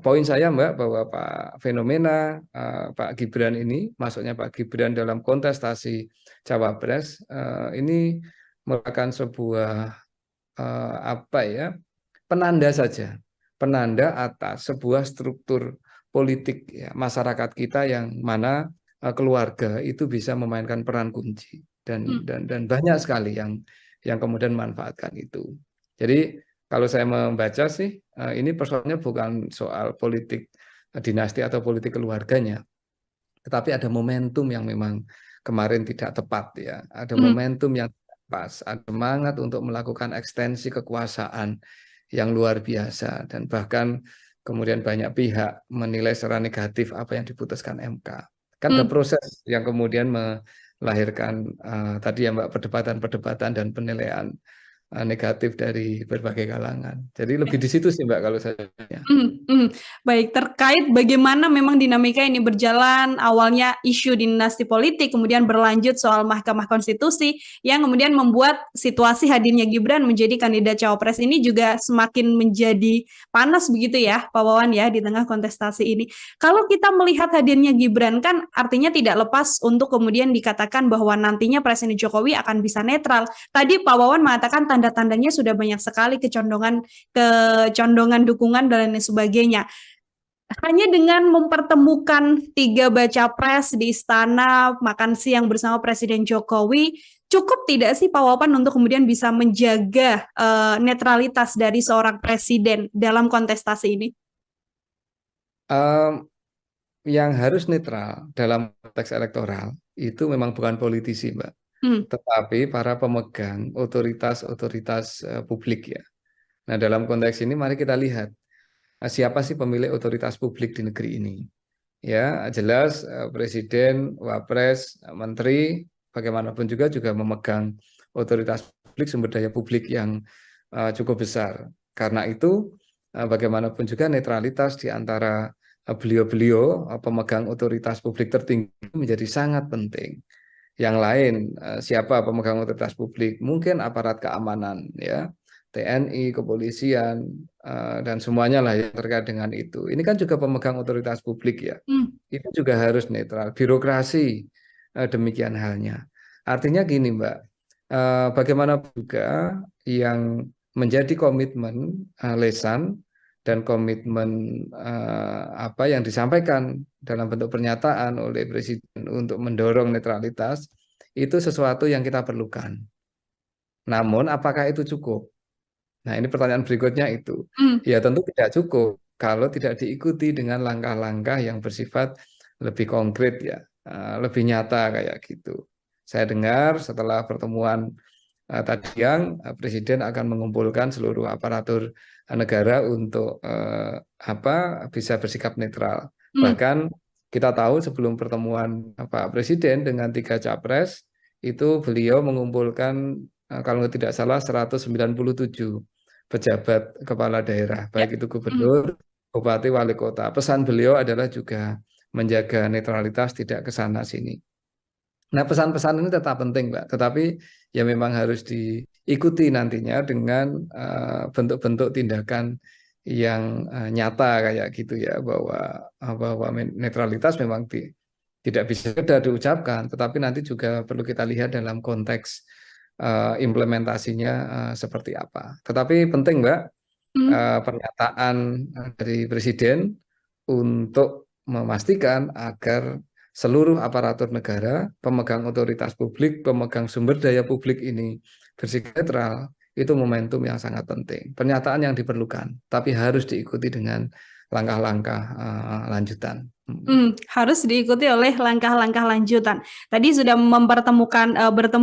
Poin saya Mbak, bahwa fenomena Pak Gibran ini, masuknya Pak Gibran dalam kontestasi Cawapres ini merupakan sebuah penanda saja, penanda atas sebuah struktur politik ya, masyarakat kita yang mana keluarga itu bisa memainkan peran kunci dan banyak sekali yang kemudian memanfaatkan itu. Jadi kalau saya membaca sih ini persoalannya bukan soal politik dinasti atau politik keluarganya, tetapi ada momentum yang memang kemarin tidak tepat ya, ada momentum yang pas, ada semangat untuk melakukan ekstensi kekuasaan yang luar biasa, dan bahkan kemudian banyak pihak menilai secara negatif apa yang diputuskan MK. Kan ada proses yang kemudian melahirkan tadi ya Mbak, perdebatan-perdebatan dan penilaian negatif dari berbagai kalangan. Jadi lebih di situ sih Mbak kalau saya. Baik, terkait bagaimana memang dinamika ini berjalan, awalnya isu dinasti politik, kemudian berlanjut soal Mahkamah Konstitusi, yang kemudian membuat situasi hadirnya Gibran menjadi kandidat cawapres ini juga semakin menjadi panas begitu ya, Pak Wawan ya, di tengah kontestasi ini. Kalau kita melihat hadirnya Gibran kan artinya tidak lepas untuk kemudian dikatakan bahwa nantinya Presiden Jokowi akan bisa netral. Tadi Pak Wawan mengatakan tanda-tandanya sudah banyak sekali kecondongan dukungan dan lain sebagainya. Hanya dengan mempertemukan 3 baca pres di istana, makan siang bersama Presiden Jokowi, cukup tidak sih Pak Wawan untuk kemudian bisa menjaga netralitas dari seorang presiden dalam kontestasi ini? Yang harus netral dalam konteks elektoral itu memang bukan politisi, Mbak. Tetapi para pemegang otoritas publik ya. Nah, dalam konteks ini mari kita lihat siapa sih pemilik otoritas publik di negeri ini. Ya, jelas presiden, wapres, menteri, bagaimanapun juga memegang otoritas publik, sumber daya publik yang cukup besar. Karena itu bagaimanapun juga netralitas di antara beliau-beliau pemegang otoritas publik tertinggi menjadi sangat penting. yang lain, siapa pemegang otoritas publik? Mungkin aparat keamanan, ya, TNI, kepolisian, dan semuanya lah yang terkait dengan itu. Ini kan juga pemegang otoritas publik ya. Itu juga harus netral. Birokrasi demikian halnya. Artinya gini, Mbak, bagaimana juga yang menjadi komitmen lisan dan komitmen apa yang disampaikan dalam bentuk pernyataan oleh Presiden untuk mendorong netralitas itu sesuatu yang kita perlukan. Namun apakah itu cukup? Nah, ini pertanyaan berikutnya itu. Ya tentu tidak cukup kalau tidak diikuti dengan langkah-langkah yang bersifat lebih konkret ya, lebih nyata kayak gitu. Saya dengar setelah pertemuan tadi siang Presiden akan mengumpulkan seluruh aparatur negara untuk bisa bersikap netral. Bahkan kita tahu sebelum pertemuan Pak Presiden dengan 3 capres itu beliau mengumpulkan kalau tidak salah 197 pejabat kepala daerah, baik itu gubernur, bupati, wali kota. Pesan beliau adalah juga menjaga netralitas, tidak ke sana sini. Nah, pesan-pesan ini tetap penting, Mbak. Tetapi ya memang harus diikuti nantinya dengan bentuk-bentuk tindakan yang nyata kayak gitu ya, bahwa netralitas memang tidak bisa sekedar diucapkan, tetapi nanti juga perlu kita lihat dalam konteks implementasinya seperti apa. Tetapi penting, Mbak, pernyataan dari Presiden untuk memastikan agar seluruh aparatur negara, pemegang otoritas publik, pemegang sumber daya publik ini bersikap netral, itu momentum yang sangat penting. Pernyataan yang diperlukan, tapi harus diikuti dengan langkah-langkah lanjutan. Harus diikuti oleh langkah-langkah lanjutan. Tadi sudah bertemu